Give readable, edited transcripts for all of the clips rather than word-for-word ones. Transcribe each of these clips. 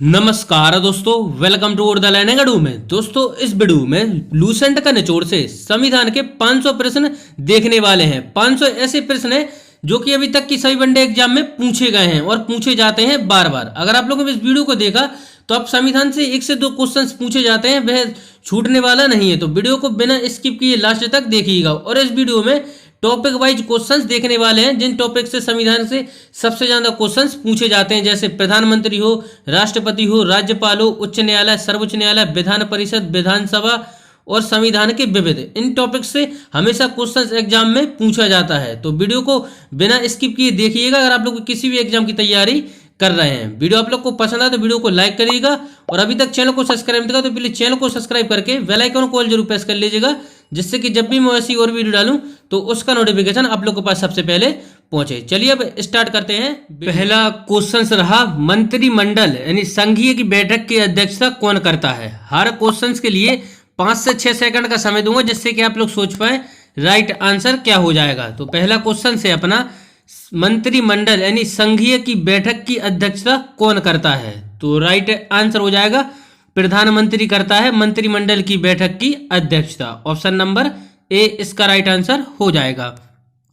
नमस्कार दोस्तों, welcome to the learning अडू में। दोस्तों, इस वीडियो में लूसेंट का निचोड़ से संविधान के 500 प्रश्न देखने वाले हैं। 500 ऐसे प्रश्न हैं जो कि अभी तक की सभी वनडे एग्जाम में पूछे गए हैं और पूछे जाते हैं बार बार। अगर आप लोगों ने इस वीडियो को देखा तो आप संविधान से 1 से 2 क्वेश्चंस पूछे जाते हैं, वह छूटने वाला नहीं है। तो वीडियो को बिना स्किप किए लास्ट तक देखिएगा। और इस वीडियो में टॉपिक वाइज क्वेश्चंस देखने वाले हैं, जिन टॉपिक से संविधान से सबसे ज्यादा क्वेश्चंस पूछे जाते हैं, जैसे प्रधानमंत्री हो, राष्ट्रपति हो, राज्यपाल हो, उच्च न्यायालय, सर्वोच्च न्यायालय, विधान परिषद, विधानसभा और संविधान के विविध, इन टॉपिक से हमेशा क्वेश्चंस एग्जाम में पूछा जाता है। तो वीडियो को बिना स्किप किए देखिएगा। अगर आप लोग किसी भी एग्जाम की तैयारी कर रहे हैं, वीडियो आप लोग को पसंद आए तो वीडियो को लाइक करिएगा, और अभी तक चैनल को सब्सक्राइब नहीं किया तो प्लीज चैनल को सब्सक्राइब करके बेल आइकन को जरूर प्रेस कर लीजिएगा, जिससे कि जब भी मैं ऐसी और वीडियो डालूं तो उसका नोटिफिकेशन आप लोग के पास सबसे पहले पहुंचे। चलिए अब स्टार्ट करते हैं। पहला क्वेश्चन रहा, मंत्रिमंडल यानी संघीय की बैठक की अध्यक्षता कौन करता है। हर क्वेश्चन के लिए 5 से 6 सेकंड का समय दूंगा, जिससे कि आप लोग सोच पाए राइट आंसर क्या हो जाएगा। तो पहला क्वेश्चन से अपना, मंत्रिमंडल यानी संघीय की बैठक की अध्यक्षता कौन करता है। तो राइट आंसर हो जाएगा प्रधानमंत्री करता है मंत्रिमंडल की बैठक की अध्यक्षता। ऑप्शन नंबर ए इसका राइट आंसर हो जाएगा।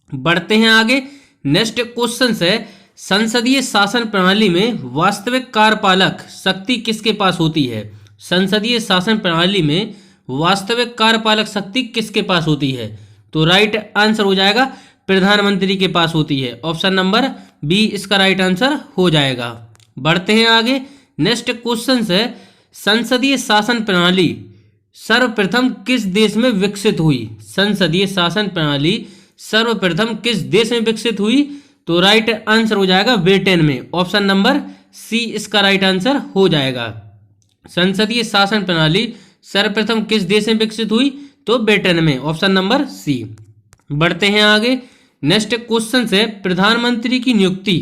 बढ़ते हैं आगे। नेक्स्ट क्वेश्चन है, संसदीय शासन प्रणाली में वास्तविक कार्यपालक शक्ति किसके पास होती है। संसदीय शासन प्रणाली में वास्तविक कार्यपालक शक्ति किसके पास होती है। तो राइट आंसर हो जाएगा प्रधानमंत्री के पास होती है। ऑप्शन नंबर बी इसका राइट आंसर हो जाएगा। बढ़ते हैं आगे। नेक्स्ट क्वेश्चन है, संसदीय शासन प्रणाली सर्वप्रथम किस देश में विकसित हुई। संसदीय शासन प्रणाली सर्वप्रथम किस देश में विकसित हुई। तो राइट आंसर हो जाएगा ब्रिटेन में। ऑप्शन नंबर सी इसका राइट आंसर हो जाएगा। संसदीय शासन प्रणाली सर्वप्रथम किस देश में विकसित हुई, तो ब्रिटेन में। Option number C. बढ़ते हैं आगे। नेक्स्ट क्वेश्चन है, प्रधानमंत्री की नियुक्ति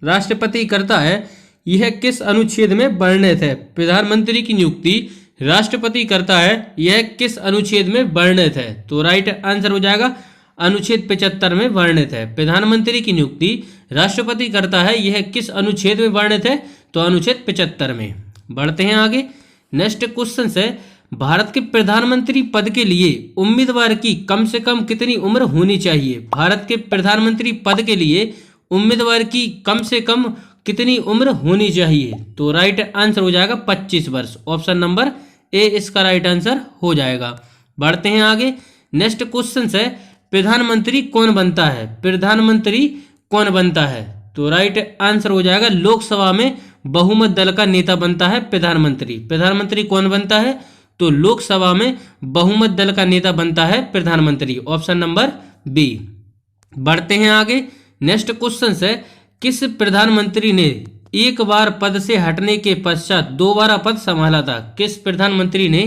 राष्ट्रपति करता है, यह किस अनुच्छेद में वर्णित है। प्रधानमंत्री की नियुक्ति राष्ट्रपति करता है, यह किस अनुच्छेद में वर्णित है। तो राइट आंसर हो जाएगा अनुच्छेद 75 में वर्णित है। प्रधानमंत्री की नियुक्ति राष्ट्रपति करता है, यह किस अनुच्छेद में वर्णित है। तो अनुच्छेद 75 में। बढ़ते हैं आगे। नेक्स्ट क्वेश्चन है, भारत के प्रधानमंत्री पद के लिए उम्मीदवार की कम से कम कितनी उम्र होनी चाहिए। भारत के प्रधानमंत्री पद के लिए उम्मीदवार की कम से कम कितनी उम्र होनी चाहिए। तो राइट आंसर हो जाएगा 25 वर्ष। ऑप्शन नंबर ए इसका राइट आंसर हो जाएगा। बढ़ते हैं आगे। नेक्स्ट क्वेश्चन है, प्रधानमंत्री कौन बनता है। प्रधानमंत्री कौन बनता है। तो राइट आंसर हो जाएगा लोकसभा में बहुमत दल का नेता बनता है प्रधानमंत्री। प्रधानमंत्री कौन बनता है, तो लोकसभा में बहुमत दल का नेता बनता है प्रधानमंत्री। Option number B. बढ़ते हैं आगे। नेक्स्ट क्वेश्चन है, किस प्रधानमंत्री ने एक बार पद से हटने के पश्चात दोबारा पद संभाला था। किस प्रधानमंत्री ने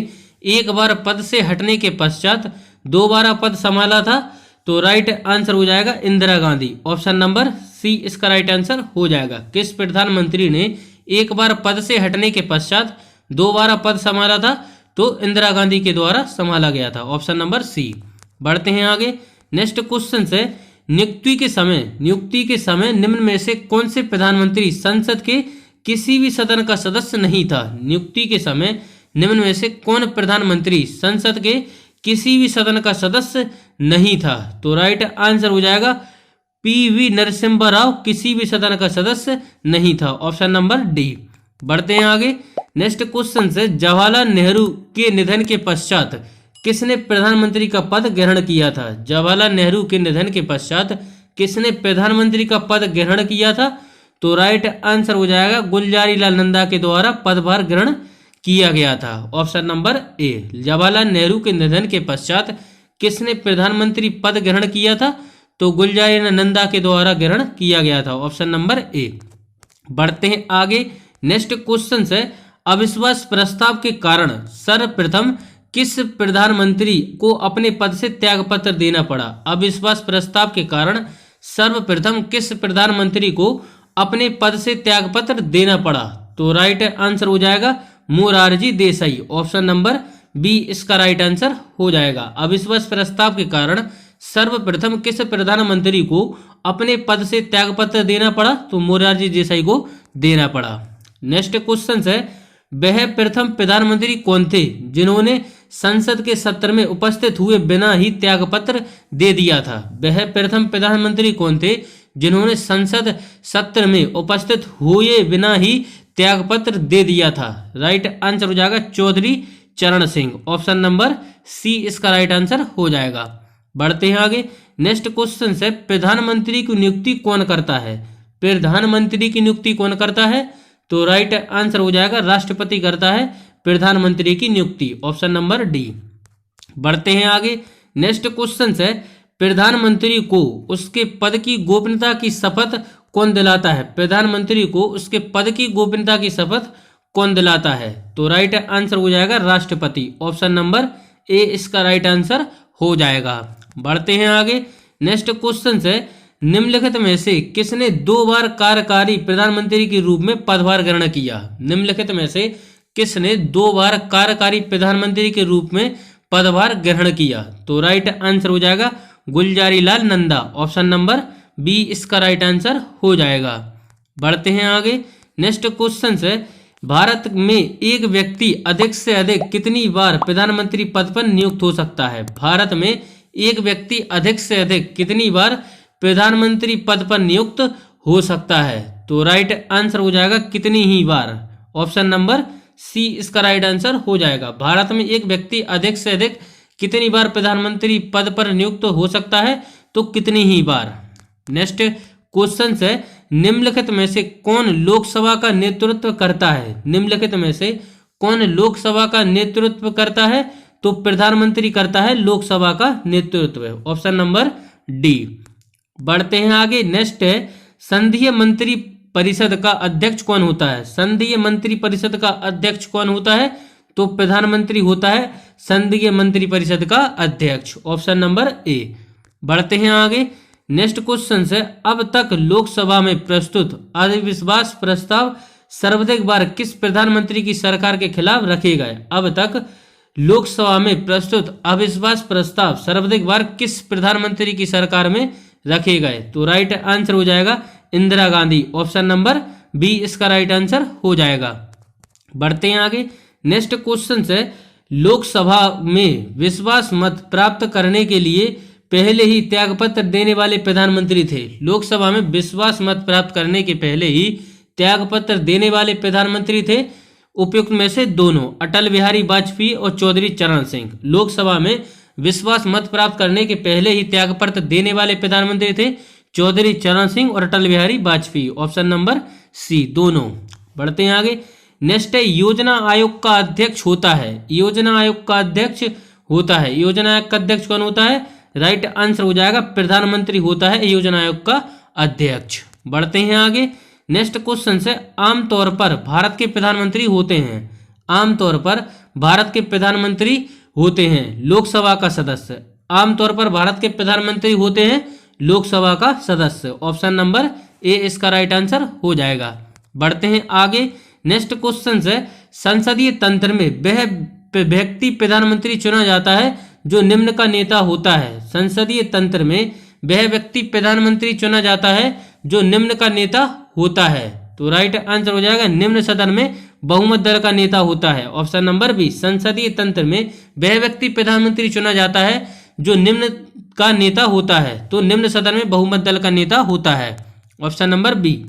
एक बार पद से हटने के पश्चात दोबारा पद संभाला था। तो राइट आंसर हो जाएगा Indira Gandhi. Option number C इसका राइट आंसर हो जाएगा। किस प्रधानमंत्री ने एक बार पद से हटने के पश्चात दोबारा पद संभाला था, तो इंदिरा गांधी के द्वारा संभाला गया था। Option number C. बढ़ते हैं आगे। नेक्स्ट क्वेश्चन है, नियुक्ति के समय निम्न में से कौन से प्रधानमंत्री संसद के किसी भी सदन का सदस्य नहीं था। नियुक्ति के समय निम्न में से कौन प्रधानमंत्री संसद के किसी भी सदन का सदस्य नहीं था। तो राइट आंसर हो जाएगा पीवी नरसिम्हा राव किसी भी सदन का सदस्य नहीं था। Option number D. बढ़ते हैं आगे। नेक्स्ट क्वेश्चन है, जवाहरलाल नेहरू के निधन के पश्चात किसने प्रधानमंत्री का पद ग्रहण किया था। जवाहरलाल नेहरू के निधन के पश्चात किसने प्रधानमंत्री का पद ग्रहण किया था। तो राइट आंसर हो जाएगा गुलजारी लाल नंदा के द्वारा पदभार ग्रहण किया गया था। ऑप्शन नंबर ए। जवाहरलाल नेहरू के निधन के पश्चात किसने प्रधानमंत्री पद ग्रहण किया था, तो गुलजारी लाल नंदा के द्वारा ग्रहण किया गया था। ऑप्शन नंबर ए। बढ़ते हैं आगे। नेक्स्ट क्वेश्चन है, अविश्वास प्रस्ताव के कारण सर्वप्रथम किस प्रधानमंत्री को अपने पद से त्यागपत्र देना पड़ा। अविश्वास प्रस्ताव के कारण सर्वप्रथम किस प्रधानमंत्री को अपने पद से त्यागपत्र देना पड़ा। तो राइट आंसर हो जाएगा Morarji Desai. Option number B इसका राइट आंसर हो जाएगा। अविश्वास प्रस्ताव के कारण सर्वप्रथम किस प्रधानमंत्री को अपने पद से त्यागपत्र देना पड़ा, तो मोरारजी देसाई को देना पड़ा। नेक्स्ट क्वेश्चन है, वह प्रथम प्रधानमंत्री कौन थे जिन्होंने संसद के सत्र में उपस्थित हुए बिना ही त्यागपत्र दे दिया था? वह प्रथम प्रधानमंत्री कौन थे जिन्होंने संसद सत्र में उपस्थित हुए बिना ही त्यागपत्र दे दिया था? राइट आंसर हो जाएगा Chaudhary Charan Singh. Option number C इसका राइट आंसर हो जाएगा। बढ़ते हैं आगे। नेक्स्ट क्वेश्चन है, प्रधानमंत्री की नियुक्ति कौन करता है? प्रधानमंत्री की नियुक्ति कौन करता है? तो राइट आंसर हो जाएगा राष्ट्रपति करता है प्रधानमंत्री की नियुक्ति। Option number D. बढ़ते हैं आगे। नेक्स्ट क्वेश्चन है, प्रधानमंत्री को उसके पद की गोपनीयता की शपथ कौन दिलाता है? प्रधानमंत्री को उसके पद की गोपनीयता की शपथ कौन दिलाता है? तो राइट आंसर हो जाएगा राष्ट्रपति। ऑप्शन नंबर ए इसका राइट आंसर हो जाएगा। बढ़ते हैं आगे। नेक्स्ट क्वेश्चन है, निम्नलिखित में से किसने 2 बार कार्यकारी प्रधानमंत्री के रूप में पदभार ग्रहण किया? निम्नलिखित में से किसने 2 बार कार्यकारी प्रधानमंत्री के रूप में पदभार ग्रहण किया? तो राइट आंसर हो जाएगा Gulzari Lal Nanda. Option number B इसका राइट आंसर हो जाएगा। बढ़ते हैं आगे। नेक्स्ट क्वेश्चन है, भारत में एक व्यक्ति अधिक से अधिक कितनी बार प्रधानमंत्री पद पर नियुक्त हो सकता है? भारत में एक व्यक्ति अधिक से अधिक कितनी बार प्रधानमंत्री पद पर नियुक्त हो सकता है? तो राइट आंसर हो जाएगा कितनी ही बार। ऑप्शन नंबर सी इसका राइट आंसर हो जाएगा। भारत में एक व्यक्ति अधिक से अधिक कितनी बार प्रधानमंत्री पद पर नियुक्त हो सकता है? तो कितनी ही बार। नेक्स्ट क्वेश्चन है, निम्नलिखित में से कौन लोकसभा का नेतृत्व करता है? निम्नलिखित में से कौन लोकसभा का नेतृत्व करता है? तो प्रधानमंत्री करता है लोकसभा का नेतृत्व। Option number D. बढ़ते हैं आगे। नेक्स्ट है, संघीय मंत्री परिषद का अध्यक्ष कौन होता है? संघीय मंत्री परिषद का अध्यक्ष कौन होता है? तो प्रधानमंत्री होता है संघीय मंत्री परिषद का अध्यक्ष। ऑप्शन नंबर ए। बढ़ते हैं आगे। नेक्स्ट क्वेश्चन है, अब तक लोकसभा में प्रस्तुत अविश्वास प्रस्ताव सर्वाधिक बार किस प्रधानमंत्री की सरकार के खिलाफ रखे गए? अब तक लोकसभा में प्रस्तुत अविश्वास प्रस्ताव सर्वाधिक बार किस प्रधानमंत्री की सरकार में रखे गए? तो राइट आंसर हो जाएगा Indira Gandhi. Option number B इसका राइट आंसर हो जाएगा। बढ़ते हैं आगे। नेक्स्ट क्वेश्चन है, लोकसभा में विश्वास मत प्राप्त करने के लिए पहले ही त्यागपत्र देने वाले प्रधानमंत्री थे? लोकसभा में विश्वास मत प्राप्त करने के पहले ही त्यागपत्र देने वाले प्रधानमंत्री थे उपयुक्त में से दोनों, अटल बिहारी वाजपेयी और चौधरी चरण सिंह। लोकसभा में विश्वास मत प्राप्त करने के पहले ही त्यागपत्र देने वाले प्रधानमंत्री थे चौधरी चरण सिंह और Atal Bihari Vajpayee. Option number C दोनों। बढ़ते हैं आगे। नेक्स्ट है, योजना आयोग का अध्यक्ष होता है? योजना आयोग का अध्यक्ष होता है। योजना आयोग का अध्यक्ष कौन होता है? राइट आंसर हो जाएगा प्रधानमंत्री होता है योजना आयोग का अध्यक्ष। बढ़ते हैं आगे। नेक्स्ट क्वेश्चन है, आमतौर पर भारत के प्रधानमंत्री होते हैं? आमतौर पर भारत के प्रधानमंत्री होते हैं लोकसभा का सदस्य। आमतौर पर भारत के प्रधानमंत्री होते हैं लोकसभा का सदस्य। ऑप्शन नंबर ए इसका राइट आंसर हो जाएगा। बढ़ते हैं आगे। नेक्स्ट क्वेश्चन है, संसदीय तंत्र में वह व्यक्ति प्रधानमंत्री चुना जाता है जो निम्न का नेता होता है? संसदीय तंत्र में वह व्यक्ति प्रधानमंत्री चुना जाता है जो निम्न का नेता होता है? तो राइट आंसर हो जाएगा निम्न सदन में बहुमत दल का नेता होता है। Option number B. संसदीय तंत्र में वह व्यक्ति प्रधानमंत्री चुना जाता है जो निम्न का नेता होता है, तो निम्न सदन में बहुमत दल का नेता होता है। Option number B.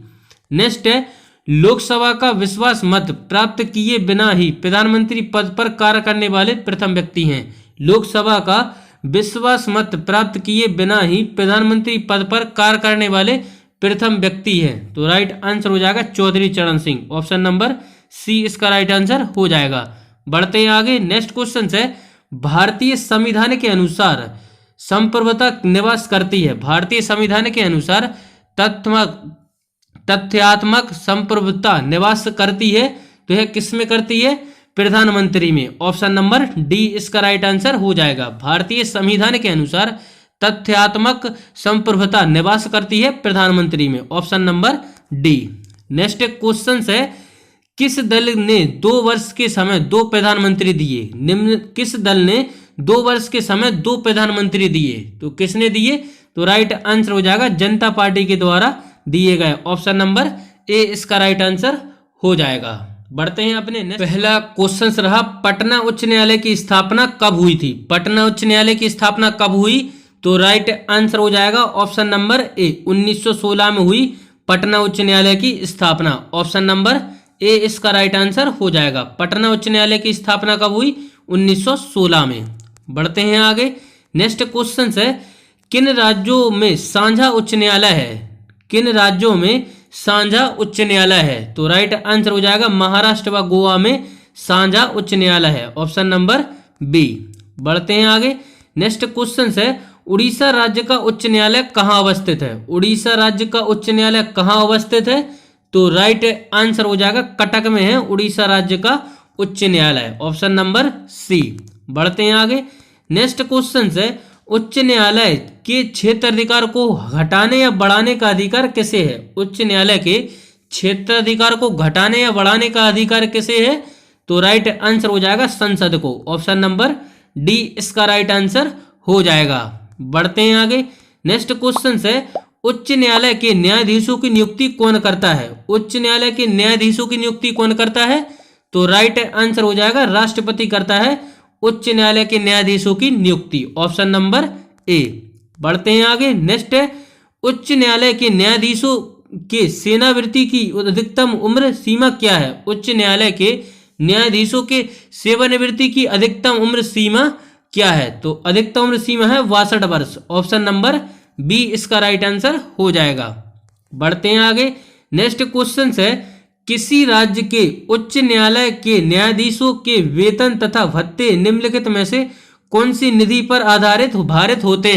नेक्स्ट है, लोकसभा का विश्वास मत प्राप्त किए बिना ही प्रधानमंत्री पद पर कार्य करने वाले प्रथम व्यक्ति हैं? लोकसभा का विश्वास मत प्राप्त किए बिना ही प्रधानमंत्री पद पर कार्य करने वाले प्रथम व्यक्ति हैं? तो राइट आंसर हो जाएगा Chaudhary Charan Singh. Option number C इसका राइट आंसर हो जाएगा। बढ़ते हैं आगे। नेक्स्ट क्वेश्चन है, भारतीय संविधान के अनुसार संप्रभुता निवास करती है? भारतीय संविधान के अनुसार तथ्यात्मक संप्रभुता निवास करती है, तो यह किस में करती है? प्रधानमंत्री में। ऑप्शन नंबर डी इसका राइट आंसर हो जाएगा। भारतीय संविधान के अनुसार तथ्यात्मक संप्रभुता निवास करती है प्रधानमंत्री में। Option number D. Next question है, किस दल ने 2 वर्ष के समय 2 प्रधानमंत्री दिए? निम्न किस दल ने 2 वर्ष के समय 2 प्रधानमंत्री दिए? तो किसने दिए? तो राइट आंसर हो जाएगा जनता पार्टी के द्वारा दिए गए। ऑप्शन नंबर ए इसका राइट आंसर हो जाएगा। बढ़ते हैं अपने पहला क्वेश्चन रहा, पटना उच्च न्यायालय की स्थापना कब हुई थी? पटना उच्च न्यायालय की स्थापना कब हुई? तो राइट आंसर हो जाएगा ऑप्शन नंबर ए, 1916 में हुई पटना उच्च न्यायालय की स्थापना। ऑप्शन नंबर ए इसका राइट आंसर हो जाएगा। पटना उच्च न्यायालय की स्थापना कब हुई? 1916 में। बढ़ते हैं आगे। नेक्स्ट क्वेश्चन है, किन राज्यों में साझा उच्च न्यायालय है? किन राज्यों में साझा उच्च न्यायालय है? तो राइट आंसर हो जाएगा महाराष्ट्र व गोवा में साझा उच्च न्यायालय है। Option number B. बढ़ते हैं आगे। नेक्स्ट क्वेश्चन है, उड़ीसा राज्य का उच्च न्यायालय कहाँ अवस्थित है? उड़ीसा राज्य का उच्च न्यायालय कहाँ अवस्थित है? तो राइट आंसर हो जाएगा कटक में है उड़ीसा राज्य का उच्च न्यायालय। Option number C. बढ़ते हैं आगे। नेक्स्ट क्वेश्चन है, उच्च न्यायालय के क्षेत्राधिकार को घटाने या बढ़ाने का अधिकार किसे है? उच्च न्यायालय के क्षेत्राधिकार को घटाने या बढ़ाने का अधिकार किसे है? तो राइट आंसर हो जाएगा संसद को। ऑप्शन नंबर डी इसका राइट आंसर हो जाएगा। बढ़ते हैं आगे। नेक्स्ट क्वेश्चन है, उच्च न्यायालय के न्यायाधीशों की नियुक्ति कौन करता है? उच्च न्यायालय के न्यायाधीशों की नियुक्ति कौन करता है? तो राइट आंसर हो जाएगा राष्ट्रपति करता है उच्च न्यायालय के न्यायाधीशों की नियुक्ति। ऑप्शन नंबर ए। बढ़ते हैं आगे। नेक्स्ट है, उच्च न्यायालय के न्यायाधीशों के सेवानिवृत्ति की अधिकतम उम्र सीमा क्या है? उच्च न्यायालय के न्यायाधीशों के सेवानिवृत्ति की अधिकतम उम्र सीमा क्या है? तो अधिकतम उम्र सीमा है 62 वर्ष। ऑप्शन नंबर बी इसका राइट आंसर हो जाएगा। बढ़ते हैं आगे। नेक्स्ट क्वेश्चन है, किसी राज्य के उच्च न्यायालय के न्यायाधीशों के वेतन तथा भत्ते निम्नलिखित में से कौन सी निधि पर आधारित होते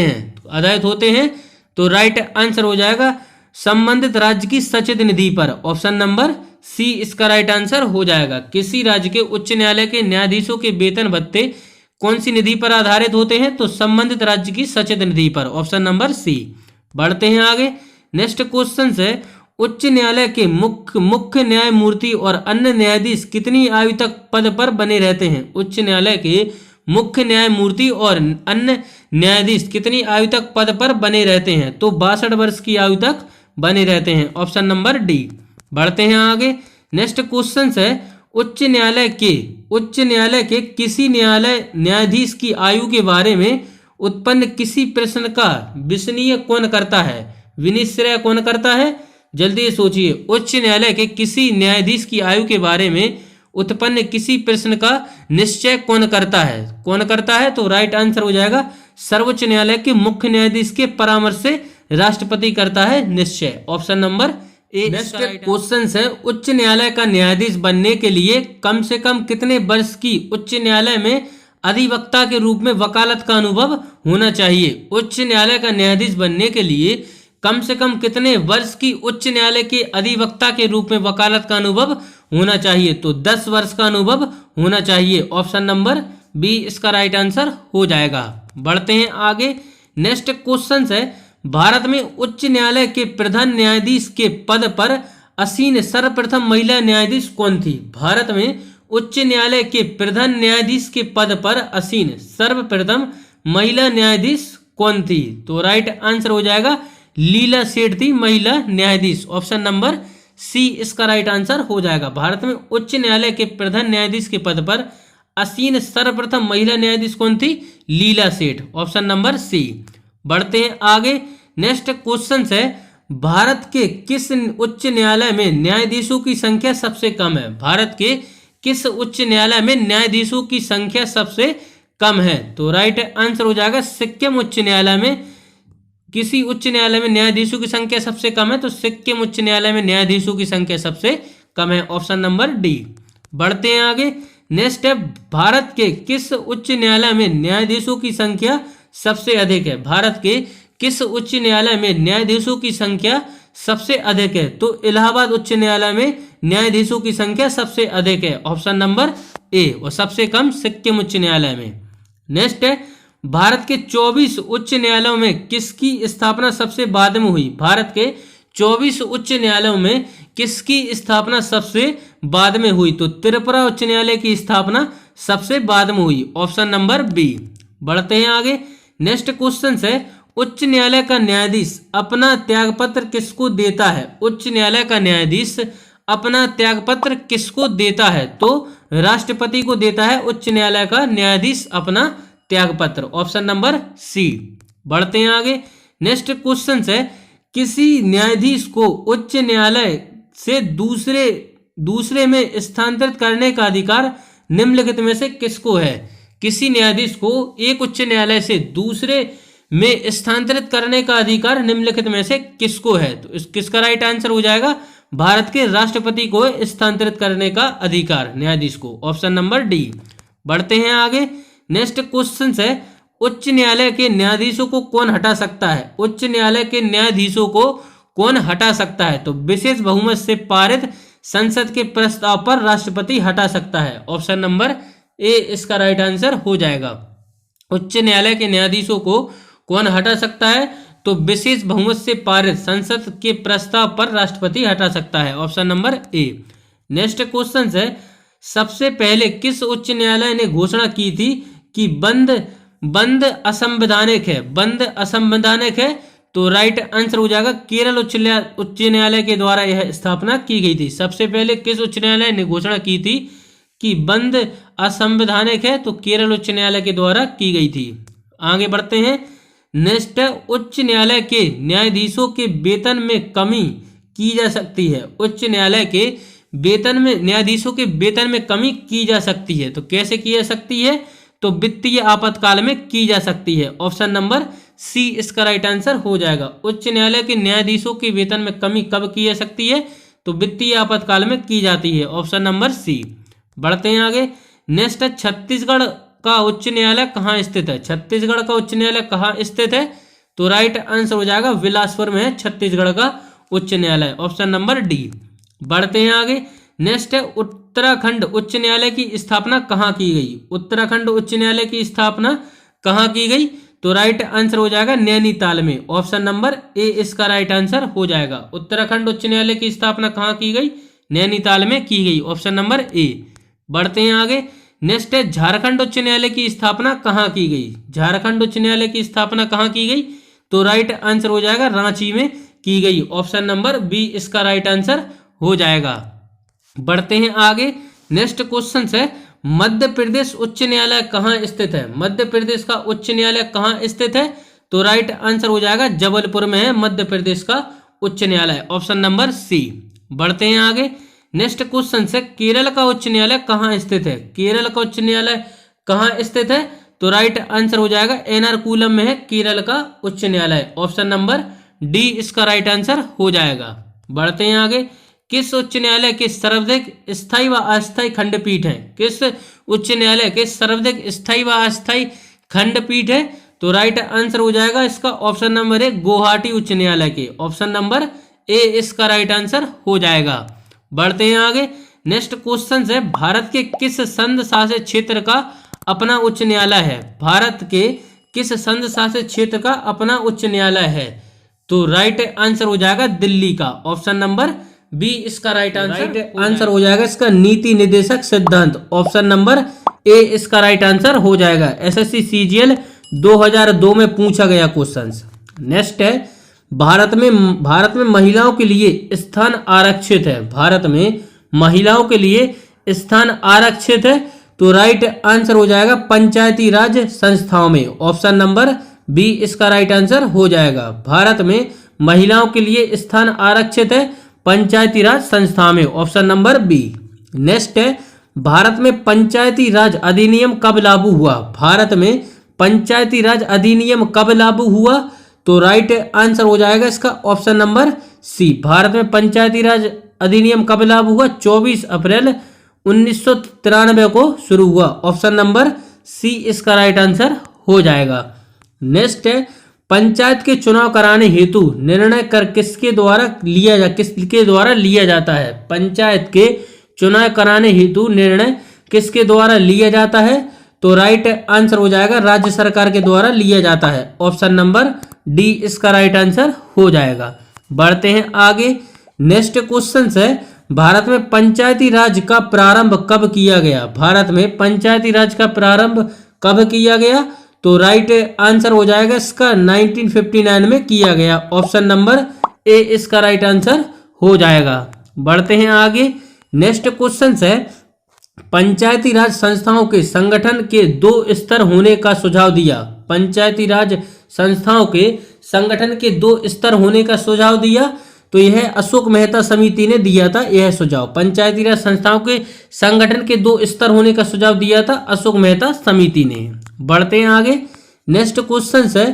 हैं? तो राइट आंसर हो जाएगा संबंधित राज्य की सचित निधि पर। ऑप्शन नंबर सी इसका राइट आंसर हो जाएगा। किसी राज्य के उच्च न्यायालय के न्यायाधीशों के वेतन भत्ते कौन सी निधि पर आधारित होते हैं? तो संबंधित राज्य की सचित निधि पर। Option number C. बढ़ते हैं आगे। नेक्स्ट क्वेश्चन है, उच्च न्यायालय के मुख्य न्यायमूर्ति और अन्य न्यायाधीश कितनी आयु तक पद पर बने रहते हैं? उच्च न्यायालय के मुख्य न्यायमूर्ति और अन्य न्यायाधीश कितनी आयु तक पद पर बने रहते हैं? तो 62 वर्ष की आयु तक बने रहते हैं। Option number D. बढ़ते हैं आगे। नेक्स्ट क्वेश्चन है, उच्च न्यायालय के किसी न्यायाधीश की आयु के बारे में उत्पन्न किसी प्रश्न का विश्वसनीय कौन करता है? विनिश्चय कौन करता है? जल्दी सोचिए। उच्च न्यायालय के किसी न्यायाधीश की आयु के बारे में उत्पन्न किसी प्रश्न का निश्चय कौन करता है? तो राइट आंसर हो जाएगा सर्वोच्च न्यायालय के मुख्य न्यायाधीश के परामर्श से राष्ट्रपति करता है निश्चय। ऑप्शन नंबर ए। नेक्स्ट क्वेश्चन है, उच्च न्यायालय का न्यायाधीश बनने के लिए कम से कम कितने वर्ष की उच्च न्यायालय में अधिवक्ता के रूप में वकालत का अनुभव होना चाहिए? उच्च न्यायालय का न्यायाधीश बनने के लिए कम से कम कितने वर्ष की उच्च न्यायालय के अधिवक्ता के रूप में वकालत का अनुभव होना चाहिए? तो 10 वर्ष का अनुभव होना चाहिए। ऑप्शन नंबर बी इसका राइट आंसर हो जाएगा। बढ़ते हैं आगे। नेक्स्ट क्वेश्चन है, भारत में उच्च न्यायालय के प्रधान न्यायाधीश के पद पर आसीन सर्वप्रथम महिला न्यायाधीश कौन थी? भारत में उच्च न्यायालय के प्रधान न्यायाधीश के पद पर आसीन सर्वप्रथम महिला न्यायाधीश कौन थी? तो राइट आंसर हो जाएगा लीला सेठ थी महिला न्यायाधीश। ऑप्शन नंबर सी इसका राइट आंसर हो जाएगा। भारत में उच्च न्यायालय के प्रधान न्यायाधीश के पद पर आसीन सर्वप्रथम महिला न्यायाधीश कौन थी? Leela Seth. Option number C. बढ़ते हैं आगे। नेक्स्ट क्वेश्चन है, भारत के किस उच्च न्यायालय में न्यायाधीशों की संख्या सबसे कम है? भारत के किस उच्च न्यायालय में न्यायाधीशों की संख्या सबसे कम है? तो राइट आंसर हो जाएगा सिक्किम उच्च न्यायालय में। किसी उच्च न्यायालय में न्यायाधीशों की संख्या सबसे कम है तो सिक्किम उच्च न्यायालय में न्यायाधीशों की संख्या सबसे कम है। Option number D. बढ़ते हैं आगे। नेक्स्ट है, भारत के किस उच्च न्यायालय में न्यायाधीशों की संख्या सबसे अधिक है? भारत के किस उच्च न्यायालय में न्यायाधीशों की संख्या सबसे अधिक है? तो इलाहाबाद उच्च न्यायालय में न्यायाधीशों की संख्या सबसे अधिक है। ऑप्शन नंबर ए। और सबसे कम सिक्किम उच्च न्यायालय में। नेक्स्ट है, भारत के 24 उच्च न्यायालयों में किसकी स्थापना सबसे बाद में हुई? भारत के 24 उच्च न्यायालयों में किसकी स्थापना सबसे बाद में हुई? तो त्रिपुरा उच्च न्यायालय की स्थापना सबसे बाद में हुई। Option number B. बढ़ते हैं आगे। नेक्स्ट क्वेश्चन है, उच्च न्यायालय का न्यायाधीश अपना त्यागपत्र किसको देता है? उच्च न्यायालय का न्यायाधीश अपना त्यागपत्र किसको देता है? तो राष्ट्रपति को देता है उच्च न्यायालय का न्यायाधीश अपना त्यागपत्र। Option number C. बढ़ते हैं आगे। नेक्स्ट क्वेश्चन है, किसी न्यायाधीश को उच्च न्यायालय से दूसरे में स्थानांतरित करने का अधिकार निम्नलिखित में से किसको है? किसी न्यायाधीश को एक उच्च न्यायालय से दूसरे में स्थानांतरित करने का अधिकार निम्नलिखित में से किसको है? तो किसका राइट आंसर हो जाएगा? भारत के राष्ट्रपति को स्थानांतरित करने का अधिकार न्यायाधीश को। Option number D. बढ़ते हैं आगे। नेक्स्ट क्वेश्चन है, उच्च न्यायालय के न्यायाधीशों को कौन हटा सकता है? उच्च न्यायालय के न्यायाधीशों को कौन हटा सकता है? तो विशेष बहुमत से पारित संसद के प्रस्ताव पर राष्ट्रपति हटा सकता है। ऑप्शन नंबर ए इसका राइट आंसर हो जाएगा। उच्च न्यायालय के न्यायाधीशों को कौन हटा सकता है? तो विशेष बहुमत से पारित संसद के प्रस्ताव पर राष्ट्रपति हटा सकता है। ऑप्शन नंबर ए। नेक्स्ट क्वेश्चन है, सबसे पहले किस उच्च न्यायालय ने घोषणा की थी कि बंद असंवैधानिक है? बंद असंवैधानिक है तो राइट आंसर हो जाएगा केरल उच्च न्यायालय के द्वारा यह स्थापना की गई थी। सबसे पहले किस उच्च न्यायालय ने घोषणा की थी कि बंद असंवैधानिक है? तो केरल उच्च न्यायालय के द्वारा की गई थी। आगे बढ़ते हैं। नेक्स्ट, उच्च न्यायालय के न्यायाधीशों के वेतन में कमी की जा सकती है। उच्च न्यायालय के वेतन में न्यायाधीशों के वेतन में कमी की जा सकती है। तो कैसे की जा सकती है? तो वित्तीय आपातकाल में की जा सकती है। ऑप्शन नंबर सी इसका राइट आंसर हो जाएगा। उच्च न्यायालय के न्यायाधीशों के वेतन में कमी कब की जा सकती है? तो वित्तीय आपातकाल में की जाती है। Option number C. बढ़ते हैं आगे। नेक्स्ट, छत्तीसगढ़ का उच्च न्यायालय कहाँ स्थित है? छत्तीसगढ़ का उच्च न्यायालय कहाँ स्थित है? तो राइट आंसर हो जाएगा बिलासपुर में है छत्तीसगढ़ का उच्च न्यायालय। Option number D. बढ़ते हैं आगे। नेक्स्ट है, उत्तराखंड उच्च न्यायालय की स्थापना कहाँ की गई? उत्तराखंड उच्च न्यायालय की स्थापना कहाँ की गई? तो राइट आंसर हो जाएगा नैनीताल में। ऑप्शन नंबर ए इसका राइट आंसर हो जाएगा। उत्तराखंड उच्च न्यायालय की स्थापना कहाँ की गई? नैनीताल में की गई। ऑप्शन नंबर ए। बढ़ते हैं आगे। नेक्स्ट है, झारखंड उच्च न्यायालय की स्थापना कहाँ की गई? झारखंड उच्च न्यायालय की स्थापना कहाँ की गई? तो राइट आंसर हो जाएगा रांची में की गई। ऑप्शन नंबर बी इसका राइट आंसर हो जाएगा। बढ़ते हैं आगे। नेक्स्ट क्वेश्चन है, मध्य प्रदेश उच्च न्यायालय कहाँ स्थित है? मध्य प्रदेश का उच्च न्यायालय कहाँ स्थित है? तो राइट आंसर हो जाएगा जबलपुर में है मध्य प्रदेश का उच्च न्यायालय। Option number C. बढ़ते हैं आगे। नेक्स्ट क्वेश्चन है, केरल का उच्च न्यायालय कहाँ स्थित है? केरल का उच्च न्यायालय कहाँ स्थित है? तो राइट आंसर हो जाएगा एर्नाकुलम में है केरल का उच्च न्यायालय। ऑप्शन नंबर डी इसका राइट आंसर हो जाएगा। बढ़ते हैं आगे। किस उच्च न्यायालय के सर्वाधिक स्थायी व अस्थायी खंडपीठ है? किस उच्च न्यायालय के सर्वाधिक स्थायी व अस्थायी खंडपीठ है? तो राइट आंसर हो जाएगा इसका ऑप्शन नंबर ए गुवाहाटी उच्च न्यायालय के। ऑप्शन नंबर ए इसका राइट आंसर हो जाएगा। बढ़ते हैं आगे। नेक्स्ट क्वेश्चन है, भारत के किस संघ शासित क्षेत्र का अपना उच्च न्यायालय है? भारत के किस संघ शासित क्षेत्र का अपना उच्च न्यायालय है? तो राइट आंसर हो जाएगा दिल्ली का। ऑप्शन नंबर बी इसका राइट आंसर हो जाएगा इसका नीति निर्देशक सिद्धांत। ऑप्शन नंबर ए इसका राइट आंसर हो जाएगा। एसएससी सीजीएल 2002 में पूछा गया क्वेश्चन। नेक्स्ट है, भारत में महिलाओं के लिए स्थान आरक्षित है। भारत में महिलाओं के लिए स्थान आरक्षित है। तो राइट आंसर हो जाएगा पंचायती राज संस्थाओं में। ऑप्शन नंबर बी इसका राइट आंसर हो जाएगा। भारत में महिलाओं के लिए स्थान आरक्षित है पंचायती राज संस्थाओं में। Option number B. नेक्स्ट है, भारत में पंचायती राज अधिनियम कब लागू हुआ? भारत में पंचायती राज अधिनियम कब लागू हुआ? तो राइट आंसर हो जाएगा इसका ऑप्शन नंबर सी। भारत में पंचायती राज अधिनियम कब लागू हुआ? 24 अप्रैल 1993 को शुरू हुआ। ऑप्शन नंबर सी इसका राइट आंसर हो जाएगा। नेक्स्ट है, पंचायत के चुनाव कराने हेतु निर्णय कर किसके द्वारा लिया जाता है? पंचायत के चुनाव कराने हेतु निर्णय किसके द्वारा लिया जाता है? तो राइट आंसर हो जाएगा राज्य सरकार के द्वारा लिया जाता है। ऑप्शन नंबर डी इसका राइट आंसर हो जाएगा। बढ़ते हैं आगे। नेक्स्ट क्वेश्चन है, भारत में पंचायती राज का प्रारंभ कब किया गया? भारत में पंचायती राज का प्रारंभ कब किया गया? तो राइट आंसर हो जाएगा इसका 1959 में किया गया। ऑप्शन नंबर ए इसका राइट आंसर हो जाएगा। बढ़ते हैं आगे। नेक्स्ट क्वेश्चन है, पंचायती राज संस्थाओं के संगठन के 2 स्तर होने का सुझाव दिया। पंचायती राज संस्थाओं के संगठन के 2 स्तर होने का सुझाव दिया, तो यह अशोक मेहता समिति ने दिया था यह सुझाव। पंचायती राज संस्थाओं के संगठन के 2 स्तर होने का सुझाव दिया था अशोक मेहता समिति ने। बढ़ते हैं आगे। नेक्स्ट क्वेश्चन है,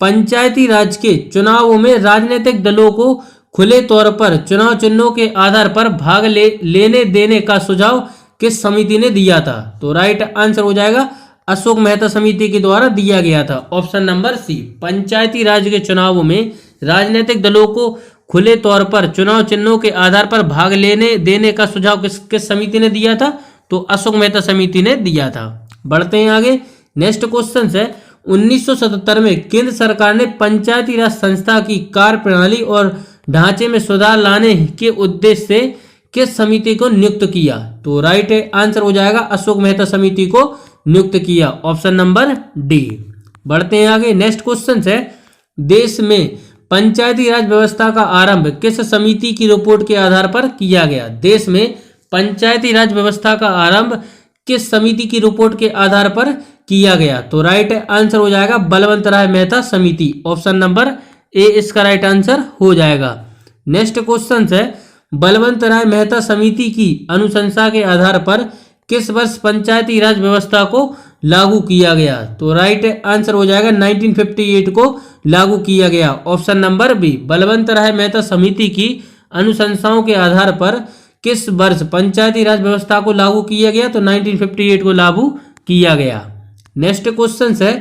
पंचायती राज के चुनावों में राजनीतिक दलों को खुले तौर पर चुनाव चिन्हों के आधार पर भाग लेने देने का सुझाव किस समिति ने दिया था? तो राइट आंसर हो जाएगा अशोक मेहता समिति के द्वारा दिया गया था, ऑप्शन नंबर सी। पंचायती राज के चुनावों में राजनीतिक दलों को खुले तौर पर चुनाव चिन्हों के आधार पर भाग लेने देने का सुझाव किस समिति ने दिया था? तो अशोक मेहता समिति ने दिया था। बढ़ते हैं आगे। नेक्स्ट क्वेश्चन है, 1977 में केंद्र सरकार ने पंचायती राज संस्था की कार्यप्रणाली और ढांचे में सुधार लाने के उद्देश्य से किस समिति को नियुक्त किया? तो राइट आंसर हो जाएगा अशोक मेहता समिति को नियुक्त किया, ऑप्शन नंबर डी। बढ़ते हैं आगे। नेक्स्ट क्वेश्चन है, देश में पंचायती राज व्यवस्था का आरंभ किस समिति की रिपोर्ट के आधार पर किया गया? देश में पंचायती राज व्यवस्था का आरंभ किस समिति की रिपोर्ट के आधार पर किया गया? तो राइट आंसर हो जाएगा बलवंत राय मेहता समिति, ऑप्शन नंबर ए इसका राइट आंसर हो जाएगा। नेक्स्ट क्वेश्चन है, बलवंत राय मेहता समिति की अनुशंसा के आधार पर किस वर्ष पंचायती राज व्यवस्था को लागू किया गया? तो राइट आंसर हो जाएगा 1958 को लागू किया गया, ऑप्शन नंबर बी। बलवंत राय मेहता समिति की अनुशंसाओं के आधार पर किस वर्ष पंचायती राज व्यवस्था को लागू किया गया? तो 1958 को लागू किया गया। नेक्स्ट क्वेश्चन है,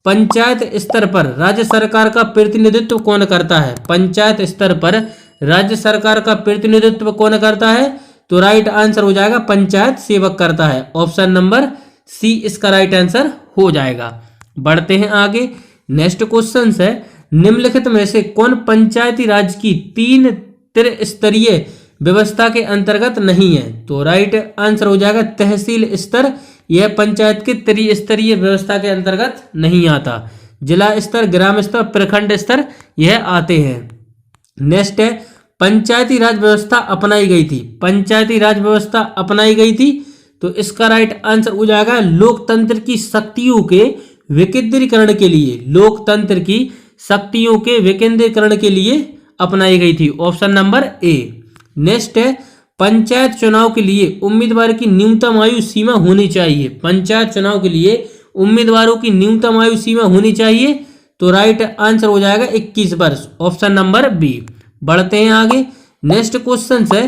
पंचायत स्तर पर राज्य सरकार का प्रतिनिधित्व कौन करता है? पंचायत स्तर पर राज्य सरकार का प्रतिनिधित्व कौन करता है? तो राइट आंसर हो जाएगा पंचायत सेवक करता है, ऑप्शन नंबर सी इसका राइट आंसर हो जाएगा। बढ़ते हैं आगे। नेक्स्ट क्वेश्चन है, निम्नलिखित में से कौन पंचायती राज की 3 त्रिस्तरीय व्यवस्था के अंतर्गत नहीं है? तो राइट आंसर हो जाएगा तहसील स्तर, यह पंचायत के त्रिस्तरीय व्यवस्था के अंतर्गत नहीं आता। जिला स्तर, ग्राम स्तर, प्रखंड स्तर यह आते हैं। नेक्स्ट है, पंचायती राज व्यवस्था अपनाई गई थी। पंचायती राज व्यवस्था अपनाई गई थी, तो इसका राइट आंसर हो जाएगा लोकतंत्र की शक्तियों के विकेंद्रीकरण के लिए। लोकतंत्र की शक्तियों के विकेंद्रीकरण के लिए अपनाई गई थी, ऑप्शन नंबर ए। नेक्स्ट है, पंचायत चुनाव के लिए उम्मीदवार की न्यूनतम आयु सीमा होनी चाहिए। पंचायत चुनाव के लिए उम्मीदवारों की न्यूनतम आयु सीमा होनी चाहिए, तो राइट आंसर हो जाएगा 21 वर्ष, ऑप्शन नंबर बी। बढ़ते हैं आगे। नेक्स्ट क्वेश्चन है,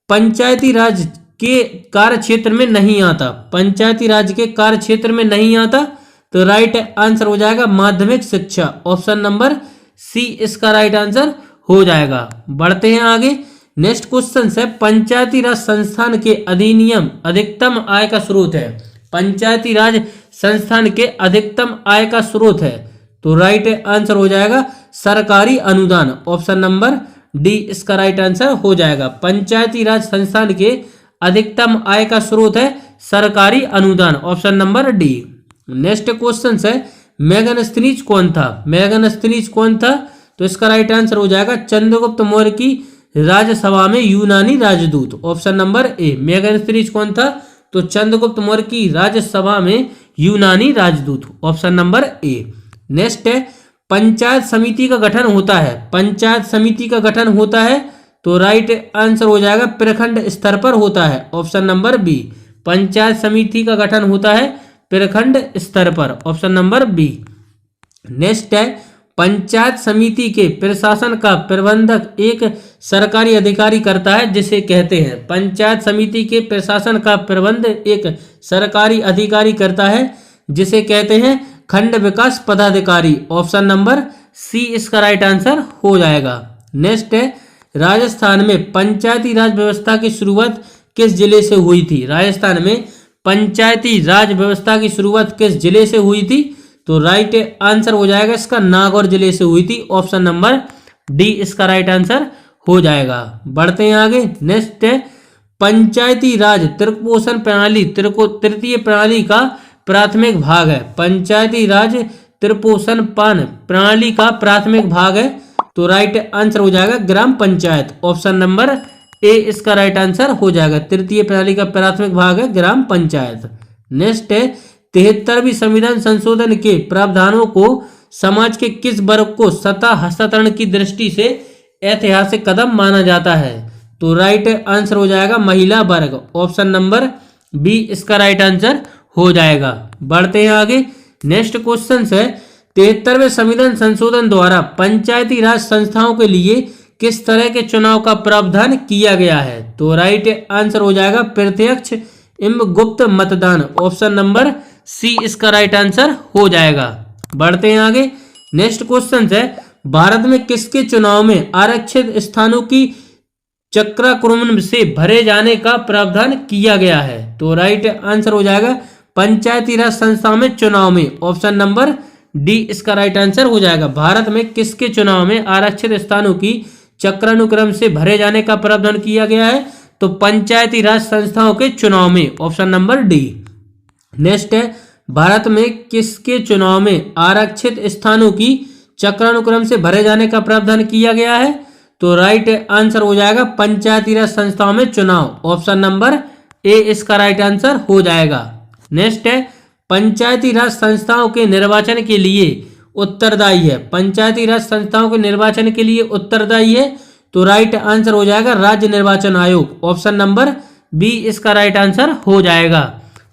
पंचायती राज के कार्य क्षेत्र में नहीं आता। पंचायती राज के कार्य क्षेत्र में नहीं आता, तो राइट आंसर हो जाएगा माध्यमिक शिक्षा, ऑप्शन नंबर सी इसका राइट आंसर हो जाएगा। बढ़ते हैं आगे। नेक्स्ट क्वेश्चन है, पंचायती राज संस्थान के अधिनियम अधिकतम आय का स्रोत है। पंचायती राज संस्थान के अधिकतम आय का स्रोत है, तो राइट आंसर हो जाएगा सरकारी अनुदान, ऑप्शन नंबर डी इसका राइट आंसर हो जाएगा। पंचायती राज संस्थान के अधिकतम आय का स्रोत है सरकारी अनुदान, option number D. Next question है, मेगनस्थनीज कौन था? मेगनस्थनीज कौन था? तो इसका राइट आंसर हो जाएगा चंद्रगुप्त मौर्य की राज्यसभा में यूनानी राजदूत, ऑप्शन नंबर ए। मेगनस्थनीज कौन था? तो चंद्रगुप्त मौर्य की राज्यसभा में यूनानी राजदूत, ऑप्शन नंबर ए। नेक्स्ट है, पंचायत समिति का गठन होता है। पंचायत समिति का गठन होता है, तो राइट आंसर हो जाएगा प्रखंड स्तर पर होता है, ऑप्शन नंबर बी। पंचायत समिति का गठन होता है प्रखंड स्तर पर, ऑप्शन नंबर बी। नेक्स्ट है, पंचायत समिति के प्रशासन का प्रबंधक एक सरकारी अधिकारी करता है, जिसे कहते हैं। पंचायत समिति के प्रशासन का प्रबंध एक सरकारी अधिकारी करता है, जिसे कहते हैं खंड विकास पदाधिकारी, ऑप्शन नंबर सी इसका राइट आंसर हो जाएगा। नेक्स्ट है, राजस्थान में पंचायती राज व्यवस्था की शुरुआत किस जिले से हुई थी? राजस्थान में पंचायती राज व्यवस्था की शुरुआत किस जिले से हुई थी? तो राइट आंसर हो जाएगा इसका नागौर जिले से हुई थी, ऑप्शन नंबर डी इसका राइट आंसर हो जाएगा। बढ़ते हैं आगे। नेक्स्ट है, पंचायती राज त्रिपोषण प्रणाली तृतीय प्रणाली का प्राथमिक भाग है। पंचायती राज त्रिपोषण पान प्रणाली का प्राथमिक भाग है, तो राइट आंसर हो जाएगा ग्राम पंचायत, ऑप्शन नंबर ए इसका राइट आंसर हो जाएगा। तृतीय प्रणाली का प्राथमिक भाग है ग्राम पंचायत। नेक्स्ट है 73वीं संविधान संशोधन के प्रावधानों को समाज के किस वर्ग को सत्ता हस्तांतरण की दृष्टि से ऐतिहासिक कदम माना जाता है? तो राइट आंसर हो जाएगा महिला वर्ग। ऑप्शन नंबर बी इसका राइट आंसर हो जाएगा। बढ़ते हैं आगे। नेक्स्ट क्वेश्चन है 73वें संविधान संशोधन द्वारा पंचायती राज संस्थाओं के लिए किस तरह के चुनाव का प्रावधान किया गया है? तो राइट आंसर हो जाएगा प्रत्यक्ष एवं गुप्त मतदान। ऑप्शन नंबर सी इसका राइट आंसर हो जाएगा। बढ़ते हैं आगे। नेक्स्ट क्वेश्चन है भारत में किसके चुनाव में आरक्षित स्थानों की चक्राक्रमण से भरे जाने का प्रावधान किया गया है? तो राइट आंसर हो जाएगा पंचायती राज संस्थाओं में चुनाव में। ऑप्शन नंबर डी इसका राइट आंसर हो जाएगा। भारत में किसके चुनाव में आरक्षित स्थानों की चक्रानुक्रम से भरे जाने का प्रावधान किया गया है? तो पंचायती राज संस्थाओं के चुनाव में। Option number D. नेक्स्ट है भारत में किसके चुनाव में आरक्षित स्थानों की चक्रानुक्रम से भरे जाने का प्रावधान किया गया है? तो राइट आंसर हो जाएगा पंचायती राज संस्थाओं में चुनाव। ऑप्शन नंबर ए इसका राइट आंसर हो जाएगा। नेक्स्ट है पंचायती राज संस्थाओं के निर्वाचन के लिए उत्तरदायी है। पंचायती राज संस्थाओं के निर्वाचन के लिए उत्तरदायी है। तो राइट आंसर हो जाएगा राज्य निर्वाचन आयोग। ऑप्शन नंबर बी इसका राइट आंसर हो जाएगा।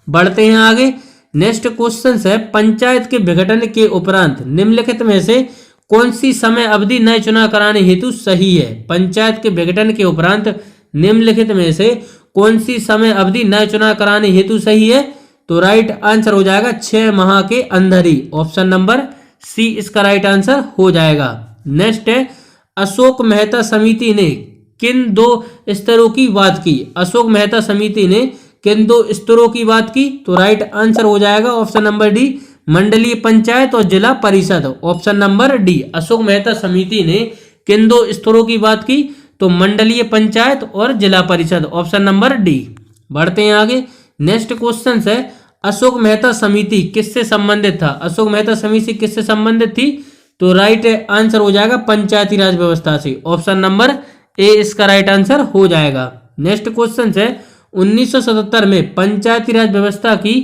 बढ़ते हैं आगे। नेक्स्ट क्वेश्चन है पंचायत के विघटन के उपरांत निम्नलिखित में से कौन सी समय अवधि नए चुनाव कराने हेतु सही है? पंचायत के विघटन के उपरांत निम्नलिखित में से कौन सी समय अवधि नए चुनाव कराने हेतु सही है? तो राइट आंसर हो जाएगा 6 माह के अंदर ही। ऑप्शन नंबर सी इसका राइट आंसर हो जाएगा। नेक्स्ट है अशोक मेहता समिति ने किन 2 स्तरों की बात की? अशोक मेहता समिति ने किन 2 स्तरों की बात की? तो राइट आंसर हो जाएगा ऑप्शन नंबर डी मंडलीय पंचायत और जिला परिषद। Option number D Ashok Mehta समिति ने किन 2 स्तरों की बात की? तो मंडलीय पंचायत और जिला परिषद। Option number D. बढ़ते हैं आगे। नेक्स्ट क्वेश्चन है अशोक मेहता समिति किससे संबंधित था? अशोक मेहता समिति किससे संबंधित थी? तो राइट आंसर हो जाएगा पंचायती राज व्यवस्था से। ऑप्शन नंबर ए इसका राइट आंसर हो जाएगा। नेक्स्ट क्वेश्चन है 1977 में पंचायती राज व्यवस्था की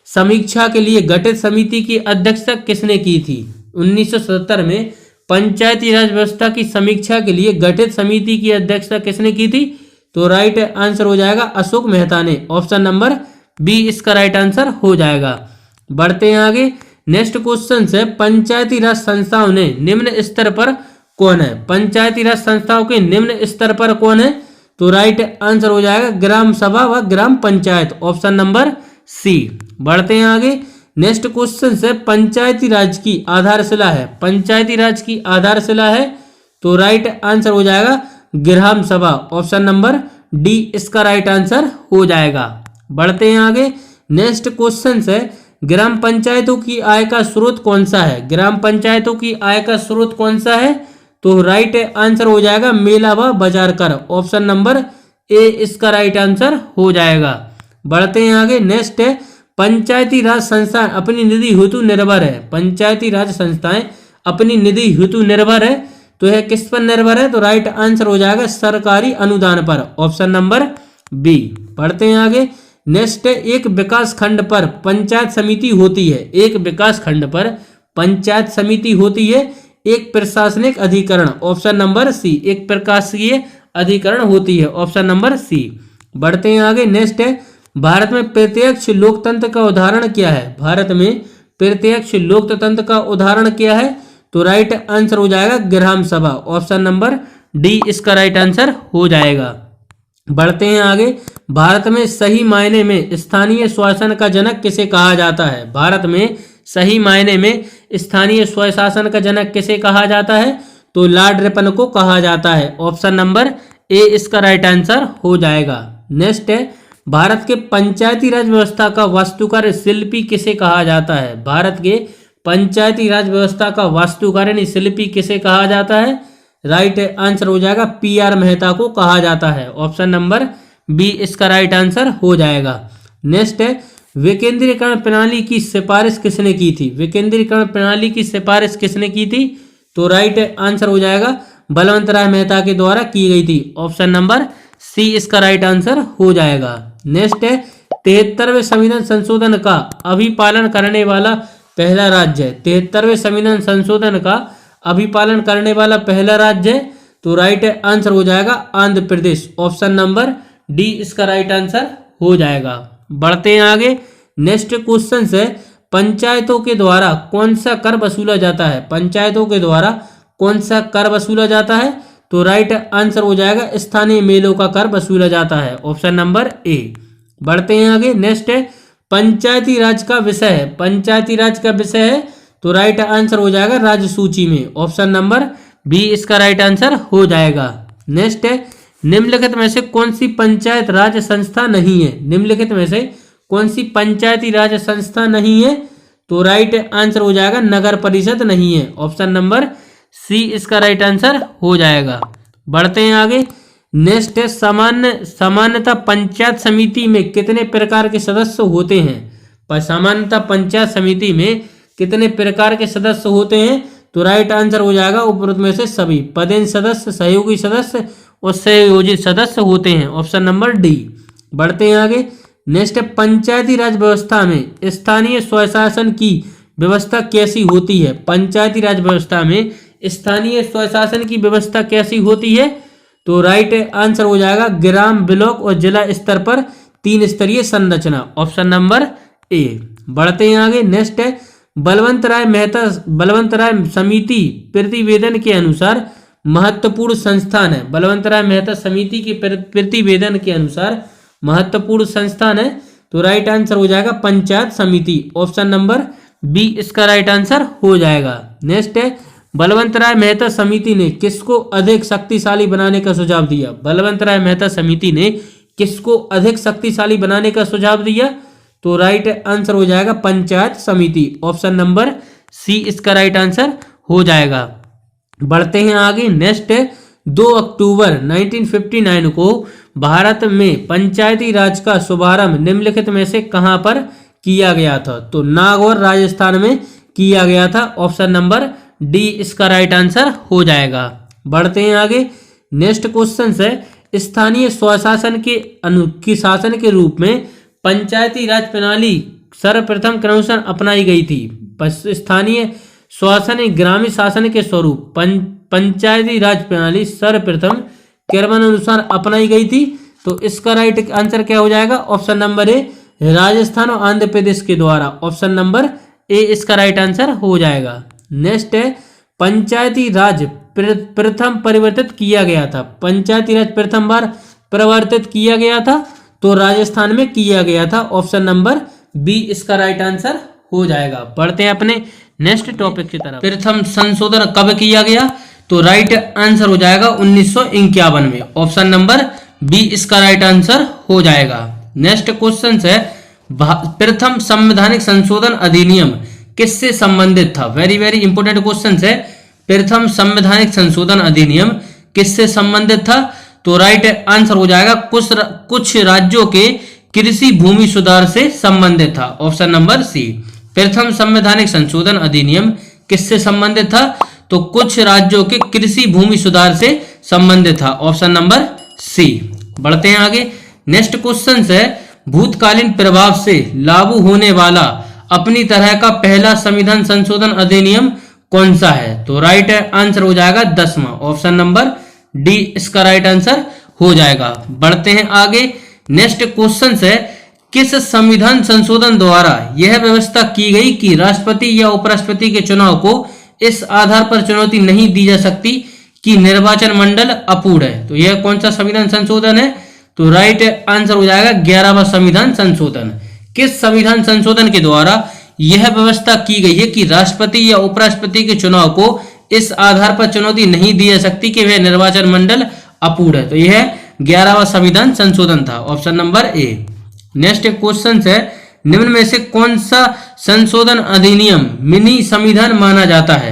समीक्षा के लिए गठित समिति की अध्यक्षता किसने की थी? 1977 में पंचायती राज व्यवस्था की समीक्षा के लिए गठित समिति की अध्यक्षता किसने की थी? तो राइट आंसर हो जाएगा अशोक मेहता ने। ऑप्शन नंबर बी इसका राइट आंसर हो जाएगा। बढ़ते हैं आगे। नेक्स्ट क्वेश्चन है पंचायती राज संस्थाओं ने निम्न स्तर पर कौन है? पंचायती राज संस्थाओं के निम्न स्तर पर कौन है? तो राइट आंसर हो जाएगा ग्राम सभा व gram panchayat. Option number C. बढ़ते हैं आगे। नेक्स्ट क्वेश्चन है पंचायती राज की आधारशिला है। पंचायती राज की आधारशिला है। तो राइट आंसर हो जाएगा ग्राम सभा। ऑप्शन नंबर डी इसका राइट आंसर हो जाएगा। बढ़ते हैं आगे। नेक्स्ट क्वेश्चन है ग्राम पंचायतों की आय का स्रोत कौन सा है? ग्राम पंचायतों की आय का स्रोत कौन सा है? तो राइट आंसर हो जाएगा मेला व बाजार कर। ऑप्शन नंबर ए इसका राइट आंसर हो जाएगा। बढ़ते हैं आगे। नेक्स्ट है पंचायती राज संस्थाएं अपनी निधि हेतु निर्भर है। पंचायती राज संस्थाएं अपनी निधि हेतु निर्भर है। तो यह किस पर निर्भर है? तो राइट आंसर हो जाएगा सरकारी अनुदान पर। Option number B. पढ़ते हैं आगे। नेक्स्ट है एक विकास खंड पर पंचायत समिति होती है। एक विकास खंड पर पंचायत समिति होती है। एक प्रशासनिक अधिकरण। Option number C. एक प्रशासकीय अधिकरण होती है। Option number C. बढ़ते हैं आगे। नेक्स्ट है भारत में प्रत्यक्ष लोकतंत्र का उदाहरण क्या है? भारत में प्रत्यक्ष लोकतंत्र का उदाहरण क्या है? तो राइट आंसर हो जाएगा ग्राम सभा। ऑप्शन नंबर डी इसका राइट आंसर हो जाएगा। बढ़ते हैं आगे। भारत में सही मायने में स्थानीय स्वशासन का जनक किसे कहा जाता है? भारत में सही मायने में स्थानीय स्वशासन का जनक किसे कहा जाता है? तो लॉर्ड रिपन को कहा जाता है। ऑप्शन नंबर ए इसका राइट आंसर हो जाएगा। नेक्स्ट है भारत के पंचायती राज व्यवस्था का वास्तुकार शिल्पी किसे कहा जाता है? भारत के पंचायती राज व्यवस्था का वास्तुकार यानी शिल्पी किसे कहा जाता है? राइट आंसर हो जाएगा पी.आर. मेहता को कहा जाता है। ऑप्शन नंबर बी इसका राइट आंसर हो जाएगा। नेक्स्ट है विकेंद्रीकरण प्रणाली की सिफारिश किसने की थी? विकेंद्रीकरण प्रणाली की सिफारिश किसने की थी? तो राइट आंसर हो जाएगा बलवंत राय मेहता के द्वारा की गई थी। ऑप्शन नंबर सी इसका राइट आंसर हो जाएगा। नेक्स्ट है 73वें संविधान संशोधन का अभिपालन करने वाला पहला राज्य है। 73वें संविधान संशोधन का अभिपालन करने वाला पहला राज्य है, तो राइट आंसर हो जाएगा Andhra Pradesh. Option number D इसका राइट आंसर हो जाएगा। बढ़ते हैं आगे। नेक्स्ट क्वेश्चन है पंचायतों के द्वारा कौन सा कर वसूला जाता है? पंचायतों के द्वारा कौन सा कर वसूला जाता है? तो राइट आंसर हो जाएगा स्थानीय मेलों का कर वसूला जाता है। ऑप्शन नंबर ए। बढ़ते हैं आगे। नेक्स्ट है पंचायती राज का विषय है। पंचायती राज का विषय है, तो राइट आंसर हो जाएगा राज्य सूची में। ऑप्शन नंबर बी इसका राइट आंसर हो जाएगा। नेक्स्ट है निम्नलिखित में से कौन सी पंचायत राज संस्था नहीं है? निम्नलिखित में से कौन सी पंचायती राज संस्था नहीं है? तो राइट आंसर हो जाएगा नगर परिषद नहीं है। ऑप्शन नंबर सी इसका राइट आंसर हो जाएगा। बढ़ते हैं आगे। नेक्स्ट है सामान्यतः पंचायत समिति में कितने प्रकार के सदस्य होते हैं? पर सामान्यतः पंचायत समिति में कितने प्रकार के सदस्य होते हैं? तो राइट आंसर हो जाएगा उपरोक्त में से सभी। पदेन सदस्य, सहयोगी सदस्य और संयोजित सदस्य होते हैं। Option number D. बढ़ते हैं आगे। नेक्स्ट है पंचायती राज व्यवस्था में स्थानीय स्वशासन की व्यवस्था कैसी होती है? पंचायती राज व्यवस्था में स्थानीय स्वशासन की व्यवस्था कैसी होती है? तो राइट आंसर हो जाएगा ग्राम, ब्लॉक और जिला स्तर पर 3 स्तरीय संरचना। ऑप्शन नंबर ए। बढ़ते हैं आगे। नेक्स्ट है बलवंत राय समिति प्रतिवेदन के अनुसार महत्वपूर्ण संस्थान है। बलवंत राय मेहता समिति के प्रतिवेदन के अनुसार महत्वपूर्ण संस्थान है, तो राइट आंसर हो जाएगा पंचायत समिति। ऑप्शन नंबर बी इसका राइट आंसर हो जाएगा। नेक्स्ट है बलवंत राय मेहता समिति ने किसको अधिक शक्तिशाली बनाने का सुझाव दिया? बलवंत राय मेहता समिति ने किसको अधिक शक्तिशाली बनाने का सुझाव दिया? तो राइट आंसर हो जाएगा पंचायत समिति। ऑप्शन नंबर सी इसका राइट आंसर हो जाएगा। बढ़ते हैं आगे। नेक्स्ट है 2 अक्टूबर 1959 को भारत में पंचायती राज का शुभारंभ निम्नलिखित में से कहां पर किया गया था? तो नागौर राजस्थान में किया गया था। ऑप्शन नंबर डी इसका राइट आंसर हो जाएगा। बढ़ते हैं आगे। नेक्स्ट क्वेश्चन है स्थानीय स्वशासन के शासन के रूप में पंचायती राज प्रणाली सर्वप्रथम क्रमशः अपनाई गई थी। स्थानीय शासन ग्रामीण शासन के स्वरूप पंचायती राज प्रणाली सर्वप्रथम क्रमानुसार अपनाई गई थी, तो इसका राइट आंसर क्या हो जाएगा? ऑप्शन नंबर ए राजस्थान और आंध्र प्रदेश के द्वारा। ऑप्शन नंबर ए इसका राइट आंसर हो जाएगा। नेक्स्ट है पंचायती राज प्रथम परिवर्तित किया गया था। पंचायती राज प्रथम बार परिवर्तित किया गया था, तो राजस्थान में किया गया था। ऑप्शन नंबर बी इसका राइट आंसर हो जाएगा। पढ़ते हैं अपने नेक्स्ट टॉपिक की तरफ। प्रथम संशोधन कब किया गया? तो राइट आंसर हो जाएगा 1951 में। ऑप्शन नंबर बी इसका राइट आंसर हो जाएगा। नेक्स्ट क्वेश्चन है प्रथम संवैधानिक संशोधन अधिनियम किससे संबंधित था? वेरी वेरी इंपोर्टेंट क्वेश्चन है। प्रथम संवैधानिक संशोधन अधिनियम किससे संबंधित था? तो राइट आंसर हो जाएगा कुछ राज्यों के कृषि भूमि सुधार से संबंधित था। Option number C. प्रथम संवैधानिक संशोधन अधिनियम किससे संबंधित था? तो कुछ राज्यों के कृषि भूमि सुधार से संबंधित था। Option number C. बढ़ते हैं आगे। नेक्स्ट क्वेश्चन है भूतकालीन प्रभाव से लागू होने वाला अपनी तरह का पहला संविधान संशोधन अधिनियम कौन सा है? तो राइट आंसर हो जाएगा 10वां। ऑप्शन नंबर डी इसका राइट आंसर हो जाएगा। बढ़ते हैं आगे। नेक्स्ट क्वेश्चन है किस संविधान संशोधन द्वारा यह व्यवस्था की गई कि राष्ट्रपति या उपराष्ट्रपति के चुनाव को इस आधार पर चुनौती नहीं दी जा सकती कि निर्वाचन मंडल अपूर्ण है? तो यह कौन सा संविधान संशोधन है? तो राइट आंसर हो जाएगा 11वां संविधान संशोधन। किस संविधान संशोधन के द्वारा यह व्यवस्था की गई है कि राष्ट्रपति या उपराष्ट्रपति के चुनाव को इस आधार पर चुनौती नहीं दी जा सकती कि वह निर्वाचन मंडल अपूर्ण है? तो यह 11वां संविधान संशोधन था। ऑप्शन नंबर ए। नेक्स्ट क्वेश्चन है निम्न में से कौन सा संशोधन अधिनियम मिनी संविधान माना जाता है?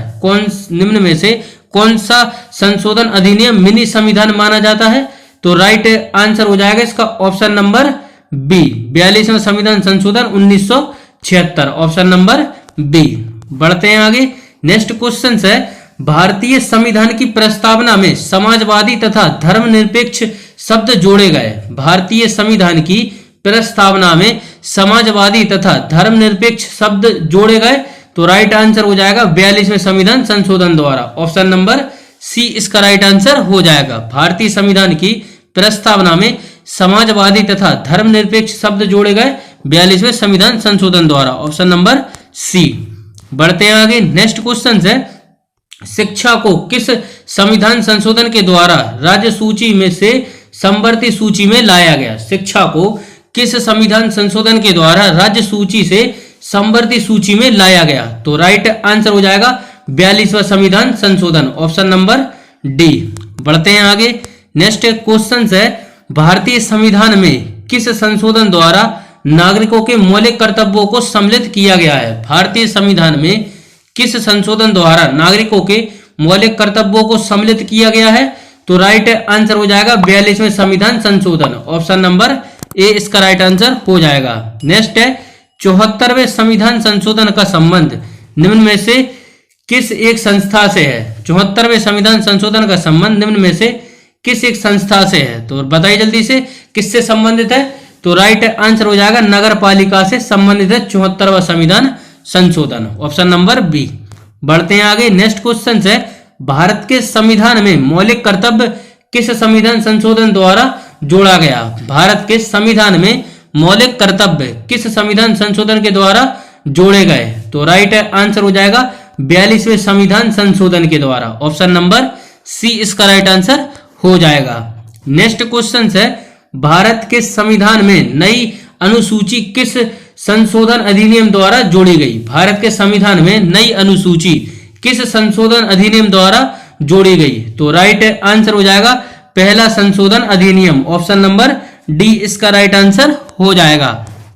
निम्न में से कौन सा संशोधन अधिनियम मिनी संविधान माना जाता है? तो राइट आंसर हो जाएगा इसका ऑप्शन नंबर बी 42वां संविधान संशोधन 1976। Option number B. बढ़ते हैं आगे। नेक्स्ट क्वेश्चन है भारतीय संविधान की प्रस्तावना में समाजवादी तथा धर्मनिरपेक्ष शब्द जोड़े गए। भारतीय संविधान की प्रस्तावना में समाजवादी तथा धर्मनिरपेक्ष शब्द जोड़े गए। तो राइट आंसर हो जाएगा 42वें संविधान संशोधन द्वारा। ऑप्शन नंबर सी इसका राइट आंसर हो जाएगा। भारतीय संविधान की प्रस्तावना में समाजवादी तथा धर्मनिरपेक्ष शब्द जोड़े गए 42वें संविधान संशोधन द्वारा। Option number C. बढ़ते हैं आगे। नेक्स्ट क्वेश्चन है, शिक्षा को किस संविधान संशोधन के द्वारा राज्य सूची में से समवर्ती सूची में लाया गया? शिक्षा को किस संविधान संशोधन के द्वारा राज्य सूची से समवर्ती सूची में लाया गया? तो राइट आंसर हो जाएगा 42वां संविधान संशोधन। Option number D. बढ़ते हैं आगे। नेक्स्ट क्वेश्चन है, भारतीय संविधान में किस संशोधन द्वारा नागरिकों के मौलिक कर्तव्यों को सम्मिलित किया गया है? भारतीय संविधान में किस संशोधन द्वारा नागरिकों के मौलिक कर्तव्यों को सम्मिलित किया गया है? तो राइट आंसर हो जाएगा 42वें संविधान संशोधन। ऑप्शन नंबर ए इसका राइट आंसर हो जाएगा। नेक्स्ट है, 74वें संविधान संशोधन का संबंध निम्न में से किस एक संस्था से है? 74वें संविधान संशोधन का संबंध निम्न में से किस एक संस्था से है? तो बताइए जल्दी से, किससे संबंधित है? तो राइट आंसर हो जाएगा नगर पालिका से संबंधित है 74वां संविधान संशोधन। Option number B. बढ़ते हैं आगे। नेक्स्ट क्वेश्चन है, भारत के संविधान में मौलिक कर्तव्य किस संविधान संशोधन द्वारा जोड़ा गया? भारत के संविधान में मौलिक कर्तव्य किस संविधान संशोधन के द्वारा जोड़े गए? तो राइट आंसर हो जाएगा 42वें संविधान संशोधन के द्वारा। ऑप्शन नंबर सी इसका राइट आंसर हो जाएगा। नेक्स्ट क्वेश्चन है, भारत के संविधान में नई अनुसूची किस संशोधन अधिनियम द्वारा जोड़ी गई? भारत के संविधान में नई अनुसूची किस संशोधन अधिनियम द्वारा जोड़ी गई? तो राइट आंसर हो जाएगा पहला संशोधन अधिनियम। ऑप्शन नंबर डी इसका राइट आंसर हो जाएगा।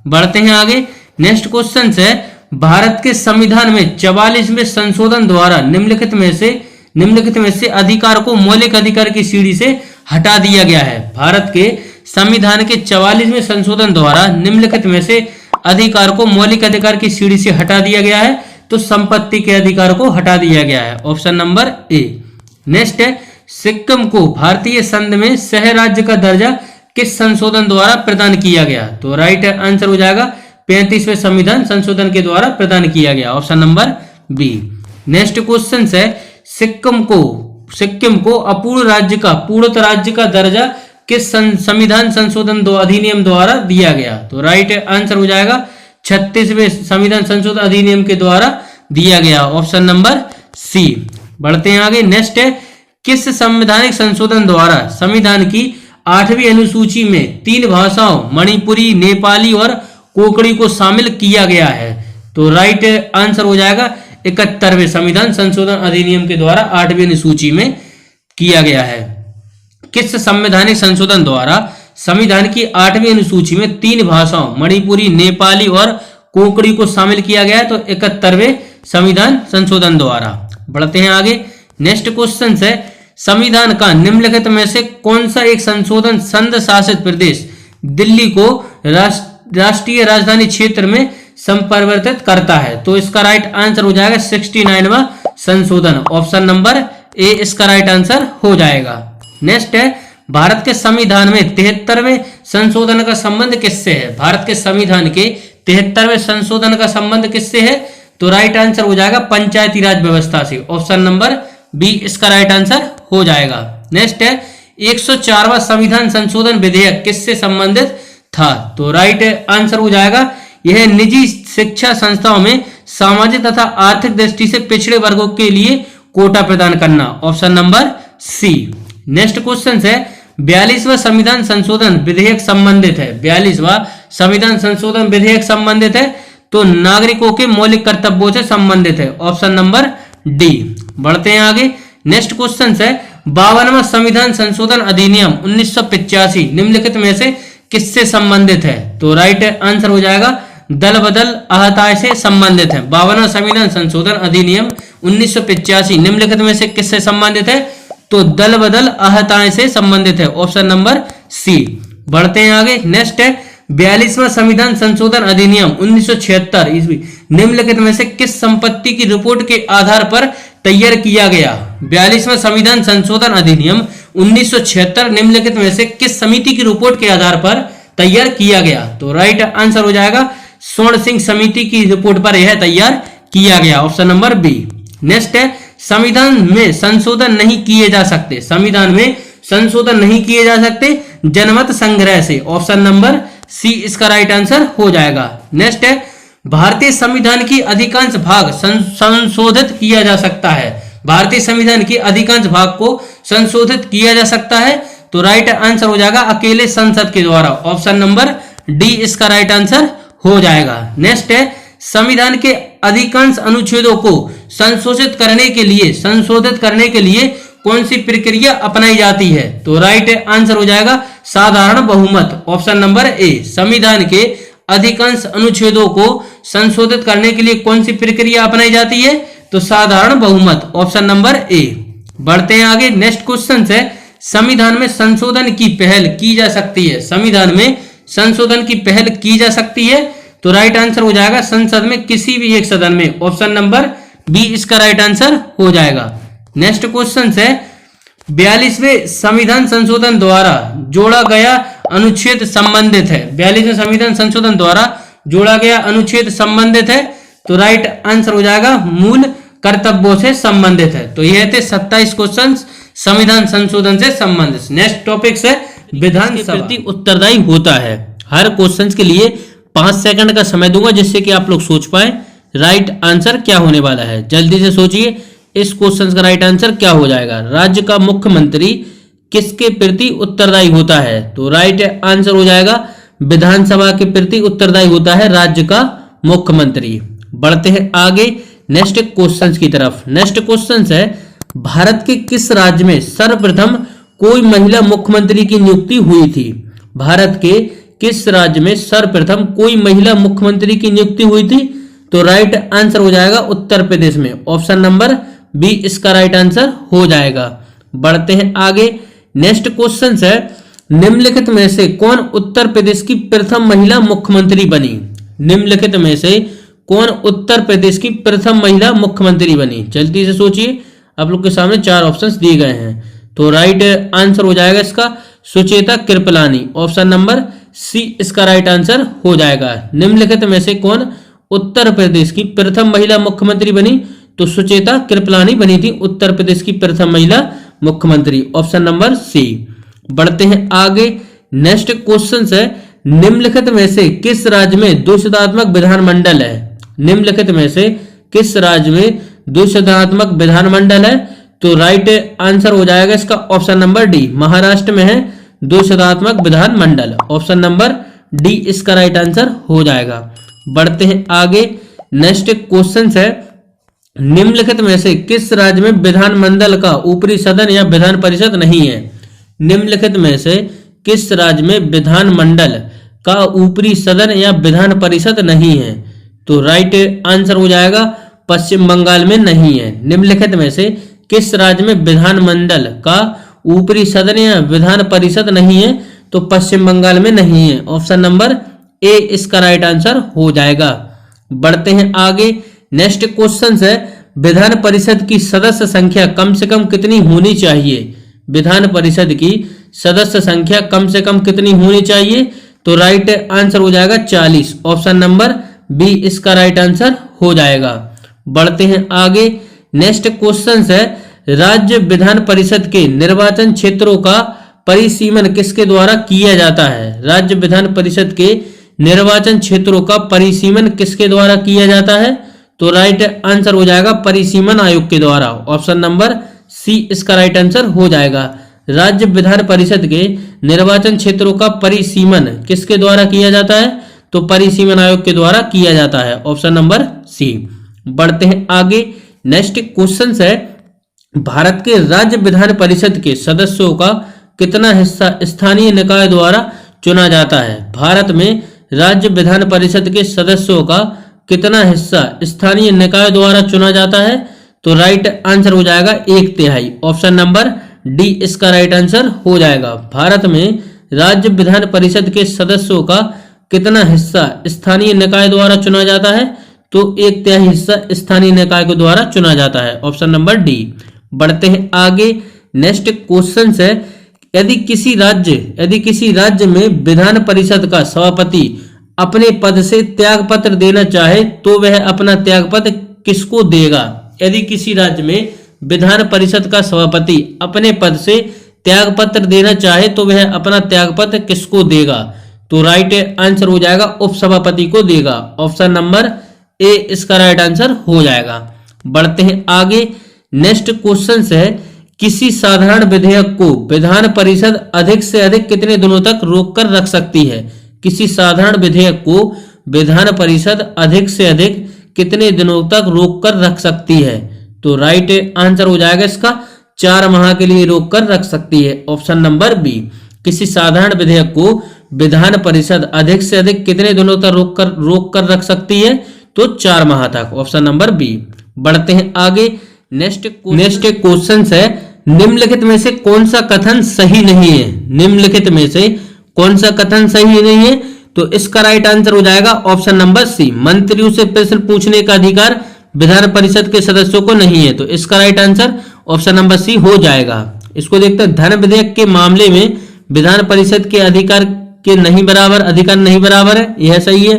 बढ़ते हैं आगे। नेक्स्ट क्वेश्चन है, भारत के संविधान में 44वें संशोधन द्वारा निम्नलिखित में से अधिकार को मौलिक अधिकार की सीढ़ी से हटा दिया गया है। भारत के संविधान के 44वें संशोधन द्वारा निम्नलिखित में से अधिकार को मौलिक अधिकार की सीढ़ी से हटा दिया गया है। तो संपत्ति के अधिकार को हटा दिया गया है। ऑप्शन नंबर ए। नेक्स्ट है, सिक्किम को भारतीय संघ में सह राज्य का दर्जा किस संशोधन द्वारा प्रदान किया गया? तो राइट आंसर हो जाएगा 35वें संविधान संशोधन के द्वारा प्रदान किया गया। Option number B. Next question है, सिक्किम को अपूर्ण राज्य का पूर्णत राज्य का दर्जा किस संविधान संशोधन अधिनियम द्वारा दिया गया? तो राइट आंसर हो जाएगा 36वें संविधान संशोधन अधिनियम के द्वारा दिया गया। Option number C. बढ़ते हैं आगे। नेक्स्ट है, किस संवैधानिक संशोधन द्वारा संविधान की 8वीं अनुसूची में 3 भाषाओं मणिपुरी, नेपाली और कोंकणी को शामिल किया गया है? तो राइट आंसर हो जाएगा 71वें संविधान संशोधन अधिनियम के द्वारा 8वीं अनुसूची में किया गया है। किस संवैधानिक संशोधन द्वारा संविधान की 8वीं अनुसूची में 3 भाषाओं मणिपुरी, नेपाली और कोंकणी को शामिल किया गया है? तो 71वें संविधान संशोधन द्वारा। बढ़ते हैं आगे। नेक्स्ट क्वेश्चन है, संविधान का निम्नलिखित में से कौन सा एक संशोधन संघ शासित प्रदेश दिल्ली को राष्ट्रीय राजधानी क्षेत्र में संपरिवर्तित करता है? तो इसका राइट आंसर हो जाएगा 69वां संशोधन। ऑप्शन नंबर ए इसका राइट आंसर हो जाएगा। नेक्स्ट है, भारत के संविधान में 73वें संशोधन का संबंध किससे है? भारत के संविधान के 73वें संशोधन का संबंध किससे है? तो राइट आंसर हो जाएगा पंचायती राज व्यवस्था से। ऑप्शन नंबर बी इसका राइट आंसर हो जाएगा। नेक्स्ट है, 104वां संविधान संशोधन विधेयक किससे संबंधित था? तो राइट आंसर हो जाएगा यह निजी शिक्षा संस्थाओं में सामाजिक तथा आर्थिक दृष्टि से पिछड़े वर्गों के लिए कोटा प्रदान करना। Option number C. Next question है, 42वां संविधान संशोधन विधेयक संबंधित है? 42वां संविधान संशोधन विधेयक संबंधित है तो नागरिकों के मौलिक कर्तव्यों से संबंधित है। Option number D. बढ़ते हैं आगे। नेक्स्ट क्वेश्चन है, 52वां संविधान संशोधन अधिनियम 1985 निम्नलिखित में से किससे संबंधित है? तो राइट आंसर हो जाएगा दल बदल अहताय से संबंधित है। 52वां संविधान संशोधन अधिनियम 1985 निम्नलिखित में से किससे संबंधित है? तो दल बदल अहताय से संबंधित है। Option number C. बढ़ते हैं आगे। नेक्स्ट है, 42वां संविधान संशोधन अधिनियम 1976 ईस्वी निम्नलिखित में से किस संपत्ति की रिपोर्ट के आधार पर तैयार किया गया? 42वां संविधान संशोधन अधिनियम 1976 निम्नलिखित में से किस समिति की रिपोर्ट के आधार पर तैयार किया गया? तो राइट आंसर हो जाएगा स्वर्ण सिंह समिति की रिपोर्ट पर यह तैयार किया गया, ऑप्शन नंबर बी। नेक्स्ट है संविधान में संशोधन नहीं किए जा सकते, संविधान में संशोधन नहीं किए जा सकते जनमत संग्रह से, ऑप्शन नंबर सी इसका राइट आंसर हो जाएगा। नेक्स्ट है भारतीय संविधान की अधिकांश भाग संशोधित किया जा सकता है, भारतीय संविधान की अधिकांश भाग को संशोधित किया जा सकता है, तो राइट आंसर हो जाएगा अकेले संसद के द्वारा, ऑप्शन नंबर डी इसका राइट आंसर हो जाएगा। नेक्स्ट है संविधान के अधिकांश अनुच्छेदों को संशोधित करने के लिए कौन सी प्रक्रिया अपनाई जाती है? तो राइट आंसर हो जाएगा साधारण बहुमत, ऑप्शन नंबर ए। संविधान के अधिकांश अनुच्छेदों को संशोधित करने के लिए कौन सी प्रक्रिया अपनाई जाती है? तो साधारण बहुमत, ऑप्शन नंबर ए। बढ़ते हैं आगे, नेक्स्ट क्वेश्चन है संविधान में संशोधन की पहल की जा सकती है, संविधान में संशोधन की पहल की जा सकती है, तो राइट आंसर हो जाएगा संसद में किसी भी एक सदन में, ऑप्शन नंबर बी इसका राइट आंसर हो जाएगा। नेक्स्ट क्वेश्चन है 42वें संविधान संशोधन द्वारा जोड़ा गया अनुच्छेद संबंधित है, 42वें संविधान संशोधन द्वारा जोड़ा गया अनुच्छेद संबंधित है, तो राइट आंसर हो जाएगा मूल कर्तव्यों से संबंधित है। तो यह थे 27 क्वेश्चन संविधान संशोधन से संबंधित। नेक्स्ट टॉपिक है विधानसभा प्रति उत्तरदायी होता है। हर क्वेश्चन के लिए 5 सेकंड का समय दूंगा जिससे कि आप लोग सोच पाए राइट आंसर क्या होने वाला है। जल्दी से सोचिए इस क्वेश्चन का राइट आंसर क्या हो जाएगा। राज्य का मुख्यमंत्री किसके प्रति उत्तरदायी होता है? तो राइट आंसर हो जाएगा विधानसभा के प्रति उत्तरदायी होता है राज्य का मुख्यमंत्री। बढ़ते हैं आगे नेक्स्ट क्वेश्चन की तरफ। नेक्स्ट क्वेश्चन है भारत के किस राज्य में सर्वप्रथम कोई महिला मुख्यमंत्री की नियुक्ति हुई थी? भारत के किस राज्य में सर्वप्रथम कोई महिला मुख्यमंत्री की नियुक्ति हुई थी? तो राइट आंसर हो जाएगा उत्तर प्रदेश में, ऑप्शन नंबर बी इसका राइट आंसर हो जाएगा। बढ़ते हैं आगे, नेक्स्ट क्वेश्चन है निम्नलिखित में से कौन उत्तर प्रदेश की प्रथम महिला मुख्यमंत्री बनी? निम्नलिखित में से कौन उत्तर प्रदेश की प्रथम महिला मुख्यमंत्री बनी? जल्दी से सोचिए, आप लोग के सामने 4 ऑप्शंस दिए गए हैं, तो राइट आंसर हो जाएगा इसका Sucheta Kripalani, option number C इसका राइट आंसर हो जाएगा। निम्नलिखित में से कौन उत्तर प्रदेश की प्रथम महिला मुख्यमंत्री बनी? तो सुचेता कृपलानी बनी थी उत्तर प्रदेश की प्रथम महिला मुख्यमंत्री, ऑप्शन नंबर सी। बढ़ते हैं आगे, नेक्स्ट क्वेश्चन है निम्नलिखित में से किस राज्य में द्विसदनात्मक विधानमंडल है? निम्नलिखित में से किस राज्य में द्विसदनात्मक विधानमंडल है? तो राइट आंसर हो जाएगा इसका ऑप्शन नंबर डी, महाराष्ट्र में है द्विसदनात्मक विधानमंडल, ऑप्शन नंबर डी इसका राइट आंसर हो जाएगा। बढ़ते हैं आगे, नेक्स्ट क्वेश्चन है निम्नलिखित में से किस राज्य में विधानमंडल का ऊपरी सदन या विधान परिषद नहीं है? निम्नलिखित में से किस राज्य में विधानमंडल का ऊपरी सदन या विधान परिषद नहीं है? तो राइट आंसर हो जाएगा पश्चिम बंगाल में नहीं है। निम्नलिखित में से किस राज्य में विधानमंडल का ऊपरी सदन या विधान परिषद नहीं है? तो पश्चिम बंगाल में नहीं है, ऑप्शन नंबर ए इसका राइट आंसर हो जाएगा। बढ़ते हैं आगे, नेक्स्ट क्वेश्चन है विधान परिषद की सदस्य संख्या कम से कम कितनी होनी चाहिए? विधान परिषद की सदस्य संख्या कम से कम कितनी होनी चाहिए? तो राइट आंसर हो जाएगा 40, ऑप्शन नंबर बी इसका राइट आंसर हो जाएगा। बढ़ते हैं आगे, नेक्स्ट क्वेश्चन है राज्य विधान परिषद के निर्वाचन क्षेत्रों का परिसीमन किसके द्वारा किया जाता है? राज्य विधान परिषद के निर्वाचन क्षेत्रों का परिसीमन किसके द्वारा किया जाता है? तो राइट आंसर हो जाएगा परिसीमन आयोग के द्वारा, ऑप्शन नंबर सी इसका राइट आंसर हो जाएगा। राज्य विधान परिषद के निर्वाचन क्षेत्रों का परिसीमन किसके द्वारा किया जाता है? तो परिसीमन आयोग के द्वारा किया जाता है, ऑप्शन नंबर सी। बढ़ते हैं आगे, नेक्स्ट क्वेश्चन है भारत के राज्य विधान परिषद के सदस्यों का कितना हिस्सा स्थानीय निकाय द्वारा चुना जाता है? भारत में राज्य विधान परिषद के सदस्यों का कितना हिस्सा स्थानीय निकाय द्वारा चुना जाता है? तो राइट आंसर हो जाएगा 1/3, ऑप्शन नंबर डी इसका राइट आंसर हो जाएगा। भारत में राज्य विधान परिषद के सदस्यों का कितना हिस्सा स्थानीय निकाय द्वारा चुना जाता है? तो 1/3 हिस्सा स्थानीय निकाय के द्वारा चुना जाता है, ऑप्शन नंबर डी। बढ़ते हैं आगे, नेक्स्ट क्वेश्चन है, यदि किसी राज्य में विधान परिषद का सभापति अपने पद से त्यागपत्र देना चाहे तो वह अपना त्यागपत्र किसको देगा? यदि किसी राज्य में विधान परिषद का सभापति अपने पद से त्यागपत्र देना चाहे तो वह अपना त्यागपत्र किसको देगा? तो राइट आंसर हो जाएगा उपसभापति को देगा। ऑप्शन नंबर ए इसका राइट आंसर हो जाएगा। बढ़ते हैं आगे। नेक्स्ट क्वेश्चन है, किसी साधारण विधेयक को विधान परिषद अधिक से अधिक कितने दिनों तक रोक कर रख सकती है? किसी साधारण विधेयक को विधान परिषद अधिक से अधिक कितने दिनों तक रोक कर रख सकती है? तो राइट आंसर हो जाएगा इसका 4 माह के लिए रोक कर रख सकती है। Option number B. किसी साधारण विधेयक को विधान परिषद अधिक से अधिक कितने दिनों तक रोक कर रख सकती है? तो 4 माह तक। Option number B. बढ़ते हैं आगे। नेक्स्ट क्वेश्चन है, निम्नलिखित में से कौन सा कथन सही नहीं है? निम्नलिखित में से कौन सा कथन सही नहीं है? तो इसका राइट आंसर हो जाएगा ऑप्शन नंबर सी। मंत्रियों से प्रश्न पूछने का अधिकार विधान परिषद के सदस्यों को नहीं है। तो इसका right answer option number C हो जाएगा। इसको देखते हैं, धन विधेयक के मामले में विधान परिषद के अधिकार नहीं बराबर है, यह सही है।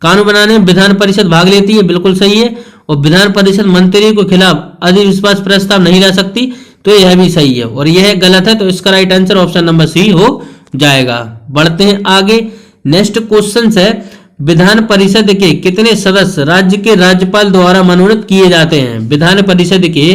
कानून बनाने में विधान परिषद भाग लेती है, बिल्कुल सही है। और विधान परिषद मंत्रियों के खिलाफ अविश्वास प्रस्ताव नहीं ला सकती, तो यह भी सही है। और यह गलत है, तो इसका right answer option number C हो जाएगा। बढ़ते हैं आगे। नेक्स्ट क्वेश्चन है, विधान परिषद के कितने सदस्य राज्य के राज्यपाल द्वारा मनोनीत किए जाते हैं? विधान परिषद के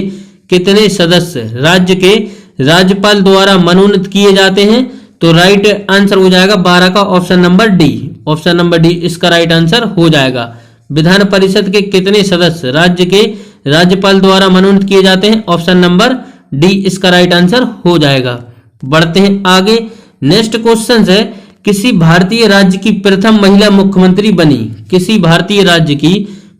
कितने सदस्य राज्य के राज्यपाल द्वारा मनोनीत किए जाते हैं? तो राइट आंसर हो जाएगा 12 का option number D. Option number D इसका राइट आंसर हो जाएगा। विधान परिषद के कितने सदस्य राज्य के राज्यपाल द्वारा मनोनीत किए जाते हैं? ऑप्शन नंबर डी इसका राइट आंसर हो जाएगा। बढ़ते हैं आगे। नेक्स्ट क्वेश्चन है, किसी भारतीय राज्य की प्रथम महिला मुख्यमंत्री बनी? किसी भारतीय राज्य की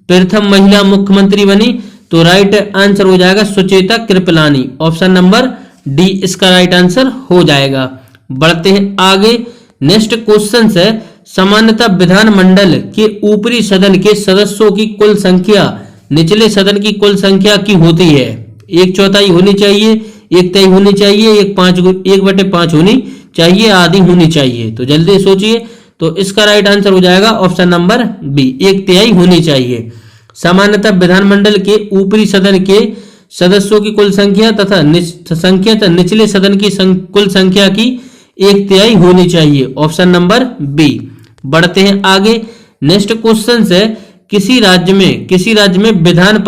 प्रथम महिला मुख्यमंत्री बनी? तो राइट आंसर हो जाएगा Sucheta Kripalani. Option number D इसका राइट आंसर हो जाएगा। बढ़ते हैं आगे। नेक्स्ट क्वेश्चन है, सामान्यतः विधानमंडल के ऊपरी सदन के सदस्यों की कुल संख्या निचले सदन की कुल संख्या की होती है? 1/4 होनी चाहिए, 1/3 होनी चाहिए, 1/5 होनी चाहिए, आधी होनी चाहिए? तो जल्दी सोचिए। तो इसका राइट आंसर हो जाएगा ऑप्शन नंबर बी, 1/3 होनी चाहिए। सामान्यतः विधानमंडल के ऊपरी सदन के सदस्यों की कुल संख्या तथा निचले सदन की कुल संख्या की 1/3 होनी चाहिए। Option number B. बढ़ते हैं आगे। नेक्स्ट क्वेश्चन है, किसी राज्य में विधान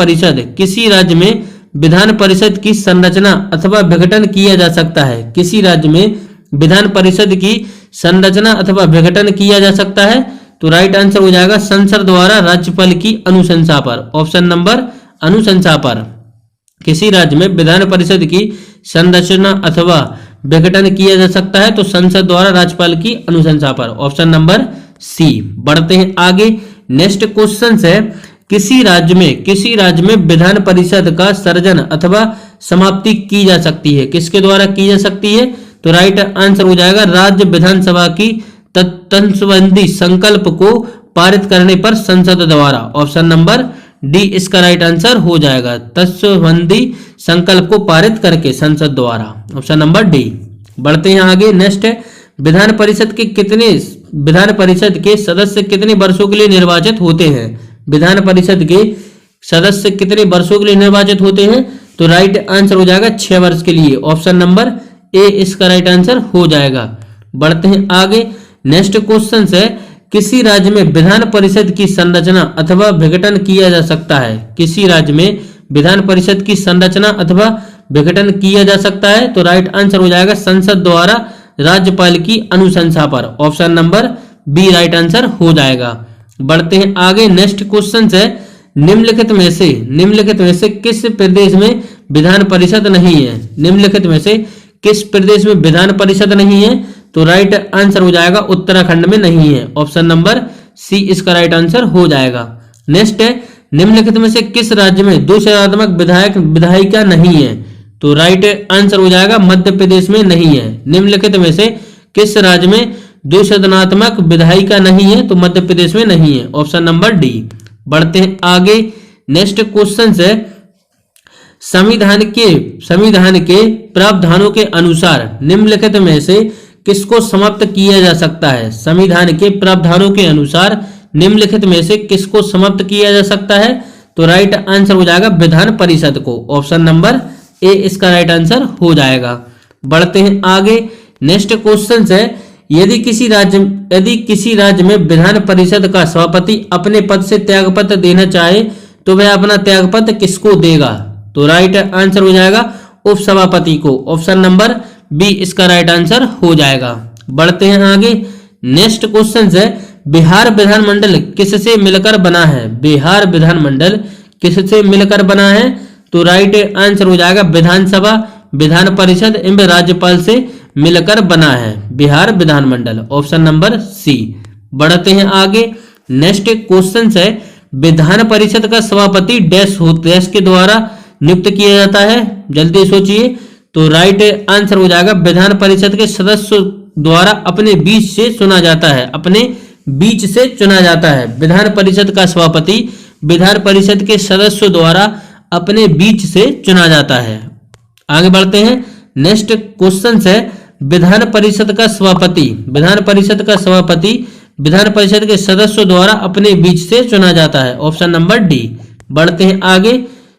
परिषद की संरचना अथवा विघटन किया जा सकता है? किसी राज्य में विधान परिषद की संरचना अथवा विघटन किया जा सकता है? तो राइट आंसर हो जाएगा संसद द्वारा राज्यपाल की अनुशंसा पर। ऑप्शन नंबर अनुशंसा पर। किसी राज्य में विधान परिषद की संरचना अथवा विघटन किया जा सकता है तो संसद द्वारा राज्यपाल की अनुशंसा पर। Option number C. बढ़ते हैं आगे। नेक्स्ट क्वेश्चन है, किसी राज्य में विधान परिषद का सर्जन अथवा समाप्ति की जा सकती है? किसके द्वारा की जा सकती है? तो राइट आंसर हो जाएगा राज्य विधानसभा की तत्संबंधी संकल्प को पारित करने पर संसद द्वारा। ऑप्शन नंबर डी इसका राइट आंसर हो जाएगा, तत्संबंधी संकल्प को पारित करके संसद द्वारा। Option number D. बढ़ते हैं आगे। नेक्स्ट है, विधान परिषद के सदस्य कितने वर्षों के लिए निर्वाचित होते हैं? विधान परिषद के सदस्य कितने वर्षों के लिए निर्वाचित होते हैं? तो राइट आंसर हो जाएगा 6 वर्ष के लिए। ऑप्शन नंबर ए इसका राइट आंसर हो जाएगा। बढ़ते हैं आगे। नेक्स्ट क्वेश्चन है, किसी राज्य में विधान परिषद की संरचना अथवा विघटन किया जा सकता है? किसी राज्य में विधान परिषद की संरचना अथवा विघटन किया जा सकता है? तो राइट आंसर हो जाएगा संसद द्वारा राज्यपाल की अनुशंसा पर। Option number B right answer हो जाएगा। बढ़ते हैं आगे। नेक्स्ट क्वेश्चन है, निम्नलिखित में से किस प्रदेश में विधान परिषद नहीं है? निम्नलिखित में से किस प्रदेश में विधान परिषद नहीं है? तो राइट आंसर हो जाएगा उत्तराखंड में नहीं है। ऑप्शन नंबर सी इसका राइट आंसर हो जाएगा। नेक्स्ट है, निम्नलिखित में से किस राज्य में 2 संविधानात्मक विधायिका नहीं है? तो राइट आंसर हो जाएगा मध्य प्रदेश में नहीं है। निम्नलिखित में से किस राज्य में 2 संविधानात्मक विधायिका नहीं है? तो मध्य प्रदेश में नहीं है। Option number D. बढ़ते हैं आगे। नेक्स्ट क्वेश्चन है, संविधान के प्रावधानों के अनुसार निम्नलिखित में से किसको समाप्त किया जा सकता है? संविधान के प्रावधानों के अनुसार निम्नलिखित में से किसको समाप्त किया जा सकता है? तो राइट आंसर हो जाएगा विधान परिषद को। ऑप्शन नंबर ए इसका राइट आंसर हो जाएगा। बढ़ते हैं आगे। नेक्स्ट क्वेश्चन है, यदि किसी राज्य में विधान परिषद का सभापति अपने पद से त्यागपत्र देना चाहे तो वह अपना त्यागपत्र किसको देगा? तो राइट आंसर हो जाएगा उपसभापति को। ऑप्शन नंबर बी इसका राइट आंसर हो जाएगा। बढ़ते हैं आगे। नेक्स्ट क्वेश्चन है, बिहार विधानमंडल किससे मिलकर बना है? बिहार विधानमंडल किससे मिलकर बना है? तो राइट आंसर हो जाएगा विधानसभा, विधान परिषद एवं राज्यपाल से मिलकर बना है बिहार विधानमंडल। Option number C. बढ़ते हैं आगे। नेक्स्ट क्वेश्चन है, विधान परिषद का सभापति डैश के द्वारा नियुक्त किया जाता है? जल्दी सोचिए। तो राइट आंसर हो जाएगा विधान परिषद के सदस्यों द्वारा अपने बीच से चुना जाता है, अपने बीच से चुना जाता है। विधान परिषद का सभापति विधान परिषद के सदस्यों द्वारा अपने बीच से चुना जाता है। आगे बढ़ते हैं। नेक्स्ट क्वेश्चन है, विधान परिषद का सभापति विधान परिषद के सदस्यों द्वारा अपने बीच से चुना जाता है। Option number D. बढ़ते हैं आगे।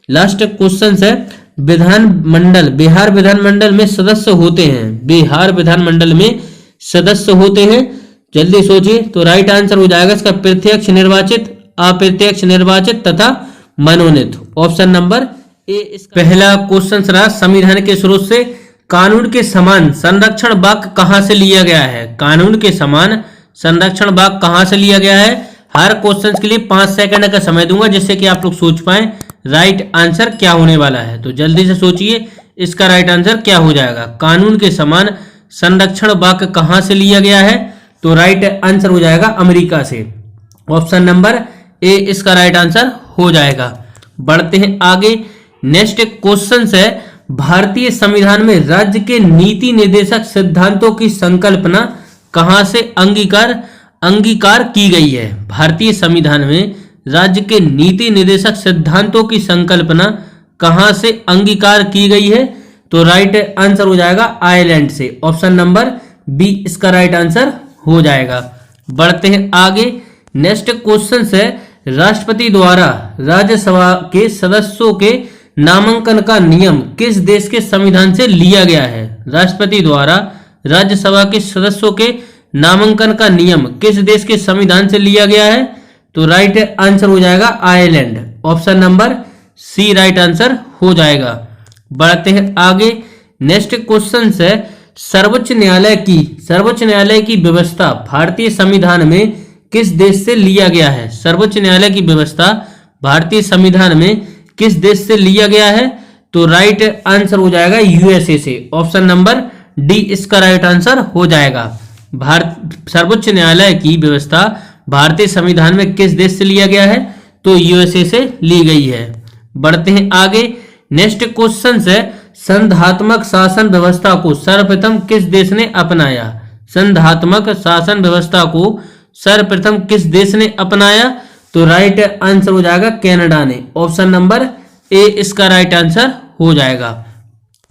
लास्ट क्वेश्चन है, बिहार विधानमंडल में सदस्य होते हैं, बिहार विधानमंडल में सदस्य होते हैं। जल्दी सोचिए। तो राइट आंसर हो जाएगा इसका प्रत्यक्ष निर्वाचित, अप्रत्यक्ष निर्वाचित तथा मनोनीत। ऑप्शन नंबर ए। पहला क्वेश्चन रहा, संविधान के स्रोत से कानून के समान संरक्षण वाक्य कहां से लिया गया है? कानून के समान संरक्षण वाक्य कहां से लिया गया है? हर क्वेश्चन के लिए 5 सेकंड का समय दूंगा जिससे कि आप लोग सोच पाए राइट आंसर क्या होने वाला है। तो जल्दी से सोचिए इसका राइट आंसर क्या हो जाएगा। कानून के समान संरक्षण वाक्य कहां से लिया गया है? तो राइट आंसर हो जाएगा अमेरिका से। ऑप्शन नंबर ए इसका राइट आंसर हो जाएगा। बढ़ते हैं आगे। नेक्स्ट क्वेश्चन है, भारतीय संविधान में राज्य के नीति निर्देशक सिद्धांतों की संकल्पना कहां से अंगीकार की गई है? भारतीय संविधान में राज्य के नीति निर्देशक सिद्धांतों की संकल्पना कहां से अंगीकार की गई है? तो राइट आंसर हो जाएगा आयरलैंड से। ऑप्शन नंबर बी इसका राइट आंसर हो जाएगा। बढ़ते हैं आगे। नेक्स्ट क्वेश्चन है, राष्ट्रपति द्वारा राज्यसभा के सदस्यों के नामांकन का नियम किस देश के संविधान से लिया गया है? राष्ट्रपति द्वारा राज्यसभा के सदस्यों के नामांकन का नियम किस देश के संविधान से लिया गया है? तो राइट आंसर हो जाएगा Ireland. Option number C right answer हो जाएगा। बढ़ते हैं आगे। नेक्स्ट क्वेश्चन है, सर्वोच्च न्यायालय की व्यवस्था भारतीय संविधान में किस देश से लिया गया है? सर्वोच्च न्यायालय की व्यवस्था भारतीय संविधान में किस देश से लिया गया है? तो राइट आंसर हो जाएगा यूएसए से। ऑप्शन नंबर डी इसका राइट आंसर हो जाएगा। सर्वोच्च न्यायालय की व्यवस्था भारतीय संविधान में किस देश से लिया गया है? तो यूएसए से ली गई है। बढ़ते हैं आगे। नेक्स्ट क्वेश्चन है, संघात्मक शासन व्यवस्था को सर्वप्रथम किस देश ने अपनाया? संघात्मक शासन व्यवस्था को सर्वप्रथम किस देश ने अपनाया? तो राइट आंसर हो जाएगा कनाडा ने। ऑप्शन नंबर ए इसका राइट आंसर हो जाएगा।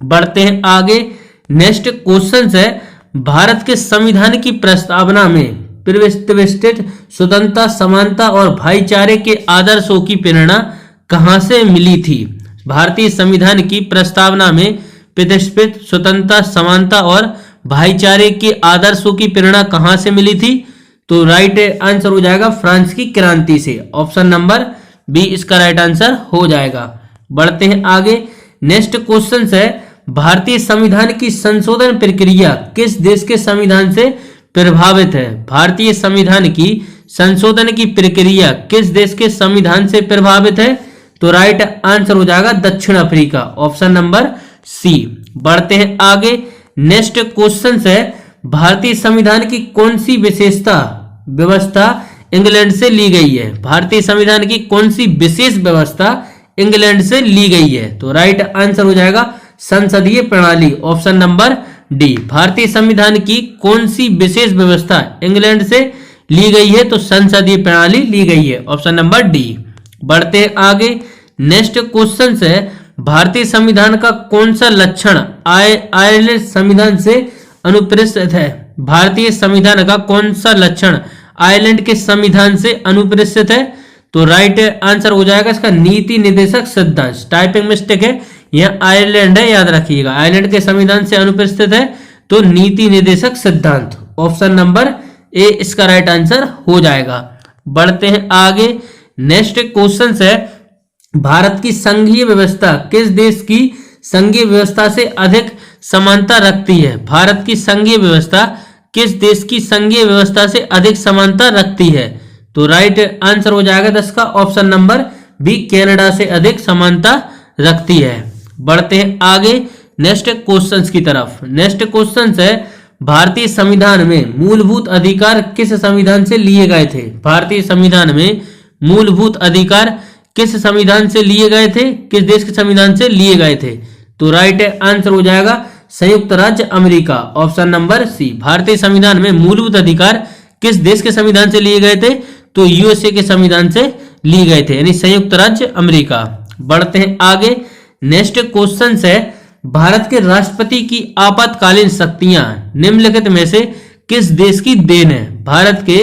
बढ़ते हैं आगे। नेक्स्ट क्वेश्चन है, भारत के संविधान की प्रस्तावना में प्रतिष्ठित स्वतंत्रता, समानता और भाईचारे के आदर्शों की प्रेरणा कहां से मिली थी? भारतीय संविधान की प्रस्तावना में प्रतिष्ठित स्वतंत्रता, समानता और भाईचारे के आदर्शों की प्रेरणा कहां से मिली थी? तो राइट आंसर हो जाएगा फ्रांस की क्रांति से। ऑप्शन नंबर बी इसका राइट आंसर हो जाएगा। बढ़ते हैं आगे। नेक्स्ट क्वेश्चन है, भारतीय संविधान की संशोधन प्रक्रिया किस देश के संविधान से प्रभावित है? भारतीय संविधान की संशोधन की प्रक्रिया किस देश के संविधान से प्रभावित है? तो राइट आंसर हो जाएगा दक्षिण अफ्रीका। Option number C. बढ़ते हैं आगे। नेक्स्ट क्वेश्चन है, भारतीय संविधान की कौन सी व्यवस्था इंग्लैंड से ली गई है? भारतीय संविधान की कौन सी विशेष व्यवस्था इंग्लैंड से ली गई है? तो राइट आंसर हो जाएगा संसदीय प्रणाली। Option number D. भारतीय संविधान की कौन सी विशेष व्यवस्था इंग्लैंड से ली गई है? तो संसदीय प्रणाली ली गई है। Option number D. बढ़ते आगे। नेक्स्ट क्वेश्चन है, भारतीय संविधान का कौन सा लक्षण आयरलैंड संविधान से अनुप्रेषित है? भारतीय संविधान का कौन सा लक्षण आयरलैंड के संविधान से अनुप्रेषित है? तो राइट आंसर हो जाएगा इसका नीति निर्देशक सिद्धांत। टाइपिंग मिस्टेक है, यह आयरलैंड है, याद रखिएगा। आयरलैंड के संविधान से अनुप्रेषित है तो नीति निर्देशक सिद्धांत। ऑप्शन नंबर ए इसका राइट आंसर हो जाएगा। बढ़ते हैं आगे। नेक्स्ट क्वेश्चन है, भारत की संघीय व्यवस्था किस देश की संघीय व्यवस्था से अधिक समानता रखती है? भारत की संघीय व्यवस्था किस देश की संघीय व्यवस्था से अधिक समानता रखती है? तो राइट आंसर हो जाएगा 10 का ऑप्शन नंबर बी, कनाडा से अधिक समानता रखती है। बढ़ते हैं आगे नेक्स्ट क्वेश्चंस की तरफ। नेक्स्ट क्वेश्चन है, भारतीय संविधान में मूलभूत अधिकार किस संविधान से लिए गए थे? भारतीय संविधान में मूलभूत अधिकार किस संविधान से लिए गए थे? किस देश के संविधान से लिए गए थे? तो राइट आंसर हो जाएगा संयुक्त राज्य अमेरिका, ऑप्शन नंबर सी। भारतीय संविधान में मूलभूत अधिकार किस देश के संविधान से लिए गए थे? तो यूएसए के संविधान से लिए गए थे, यानी संयुक्त राज्य अमेरिका। बढ़ते हैं आगे। नेक्स्ट क्वेश्चन है, भारत के राष्ट्रपति की आपातकालीन शक्तियां निम्नलिखित में से किस देश की देन है? भारत के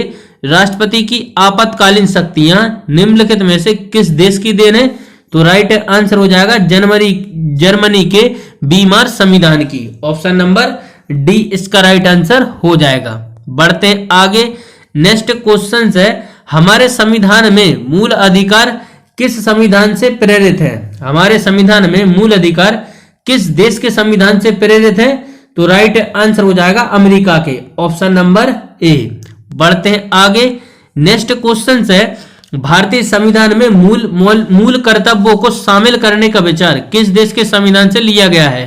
राष्ट्रपति की आपातकालीन शक्तियां निम्नलिखित में से किस देश की देन है? तो राइट आंसर हो जाएगा जर्मनी के बीमार संविधान की, ऑप्शन नंबर डी इसका राइट आंसर हो जाएगा। बढ़ते हैं आगे। नेक्स्ट क्वेश्चन है, हमारे संविधान में मूल अधिकार किस संविधान से प्रेरित है? हमारे संविधान में मूल अधिकार किस देश के संविधान से प्रेरित है? तो राइट आंसर हो जाएगा अमेरिका के, ऑप्शन नंबर ए। बढ़ते हैं आगे। नेक्स्ट क्वेश्चन है, भारतीय संविधान में मूल कर्तव्यों को शामिल करने का विचार किस देश के संविधान से लिया गया है?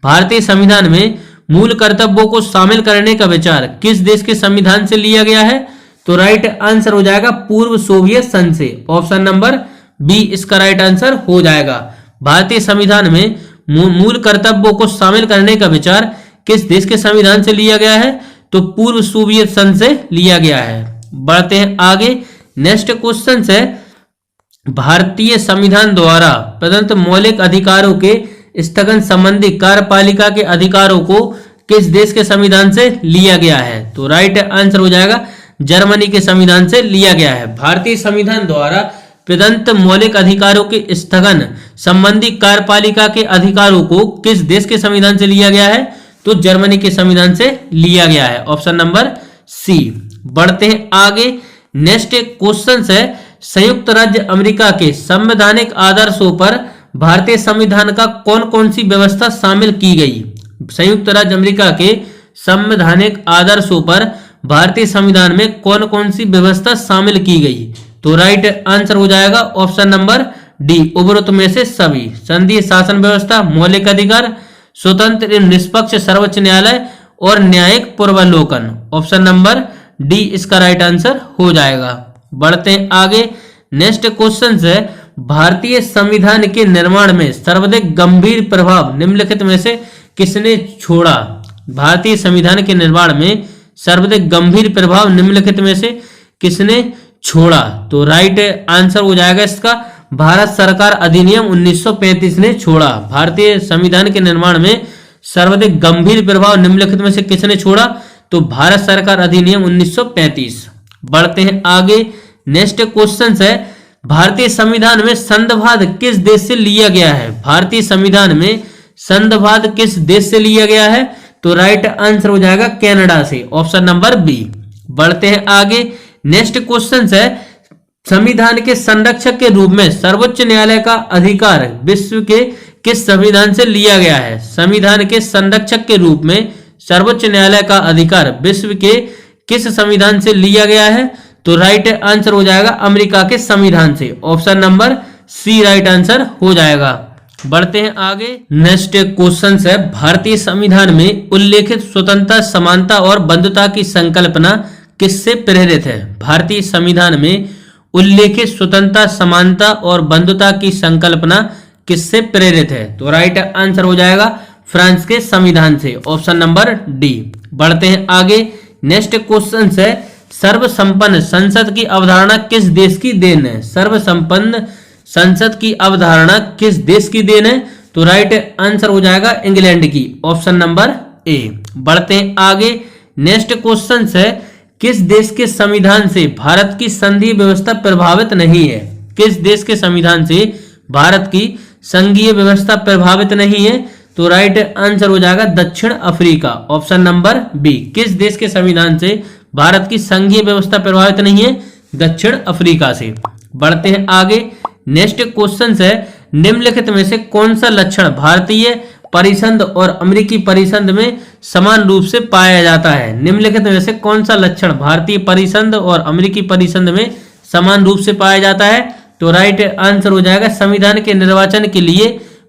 भारतीय संविधान में मूल कर्तव्यों को शामिल करने का विचार किस देश के संविधान से लिया गया है? तो राइट आंसर हो जाएगा पूर्व सोवियत संघ से, ऑप्शन नंबर बी इसका राइट आंसर हो जाएगा। भारतीय संविधान में मूल कर्तव्यों को शामिल करने का विचार किस देश के संविधान से लिया गया है? तो पूर्व सोवियत संघ से लिया गया है। बढ़ते हैं आगे। नेक्स्ट क्वेश्चन है, भारतीय संविधान द्वारा प्रदत्त मौलिक अधिकारों के स्थगन संबंधी कार्यपालिका के अधिकारों को किस देश के संविधान से लिया गया है? तो राइट आंसर हो जाएगा जर्मनी के संविधान से लिया गया है। भारतीय संविधान द्वारा प्रदत्त मौलिक अधिकारों के स्थगन संबंधी कार्यपालिका के अधिकारों को किस देश के संविधान से लिया गया है? तो जर्मनी के संविधान से लिया गया है, ऑप्शन नंबर सी। बढ़ते हैं आगे। नेक्स्ट क्वेश्चन है, संयुक्त राज्य अमेरिका के संवैधानिक आदर्शों पर भारतीय संविधान का कौन कौन सी व्यवस्था शामिल की गई? संयुक्त राज्य अमेरिका के संवैधानिक आदर्शों पर भारतीय संविधान में कौन कौन सी व्यवस्था शामिल की गई? तो राइट आंसर हो जाएगा ऑप्शन नंबर डी, उपरोक्त में से सभी। संघीय शासन व्यवस्था, मौलिक अधिकार, स्वतंत्र एवं निष्पक्ष सर्वोच्च न्यायालय और न्यायिक पूर्वावलोकन, ऑप्शन नंबर डी इसका राइट आंसर हो जाएगा। बढ़ते हैं आगे। नेक्स्ट क्वेश्चन है, भारतीय संविधान के निर्माण में सर्वाधिक गंभीर प्रभाव निम्नलिखित में से किसने छोड़ा? भारतीय संविधान के निर्माण में सर्वाधिक गंभीर प्रभाव निम्नलिखित में से किसने छोड़ा? तो राइट आंसर हो जाएगा इसका भारत सरकार अधिनियम 1935 ने छोड़ा। भारतीय संविधान के निर्माण में सर्वाधिक गंभीर प्रभाव निम्नलिखित में से किसने छोड़ा? तो भारत सरकार अधिनियम 1935। बढ़ते हैं आगे। नेक्स्ट क्वेश्चन है, भारतीय संविधान में संविधान किस देश से लिया गया है? भारतीय संविधान में संविधान किस देश से लिया गया है? तो राइट आंसर हो जाएगा कनाडा से, ऑप्शन नंबर बी। बढ़ते हैं आगे। नेक्स्ट क्वेश्चन है, संविधान के संरक्षक के रूप में सर्वोच्च न्यायालय का अधिकार विश्व के किस संविधान से लिया गया है? संविधान के संरक्षक के रूप में सर्वोच्च न्यायालय का अधिकार विश्व के किस संविधान से लिया गया है? तो राइट आंसर हो जाएगा अमेरिका के संविधान से, option number C right answer हो जाएगा। बढ़ते हैं आगे। नेक्स्ट क्वेश्चन है, भारतीय संविधान में उल्लेखित स्वतंत्रता, समानता और बंधुता की संकल्पना किससे प्रेरित है? भारतीय संविधान में उल्लेखित स्वतंत्रता, समानता और बंधुता की संकल्पना किससे प्रेरित है? तो राइट आंसर हो जाएगा फ्रांस के संविधान से, ऑप्शन नंबर डी। बढ़ते हैं आगे। नेक्स्ट क्वेश्चन है, सर्वसंपन्न संसद की अवधारणा किस देश की देन है? सर्वसंपन्न संसद की अवधारणा किस देश की देन है? तो राइट आंसर हो जाएगा इंग्लैंड की, ऑप्शन नंबर ए। बढ़ते हैं आगे। नेक्स्ट क्वेश्चन है, किस देश के संविधान से भारत की संघीय व्यवस्था प्रभावित नहीं है? किस देश के संविधान से भारत की संघीय व्यवस्था प्रभावित नहीं है? तो राइट आंसर हो जाएगा दक्षिण अफ्रीका, ऑप्शन नंबर बी। किस देश के संविधान से भारत की संघीय व्यवस्था प्रभावित नहीं है? दक्षिण अफ्रीका से। बढ़ते हैं आगे। नेक्स्ट क्वेश्चन है, निम्नलिखित में से कौन सा लक्षण भारतीय परिसंध और अमेरिकी परिसंध में समान रूप से पाया जाता है? निम्नलिखित में से कौन सा लक्षण भारतीय परिसंध और अमेरिकी परिसंध में समान रूप से पाया जाता है? तो राइट आंसर हो जाएगा संविधान के निर्वाचन के लिए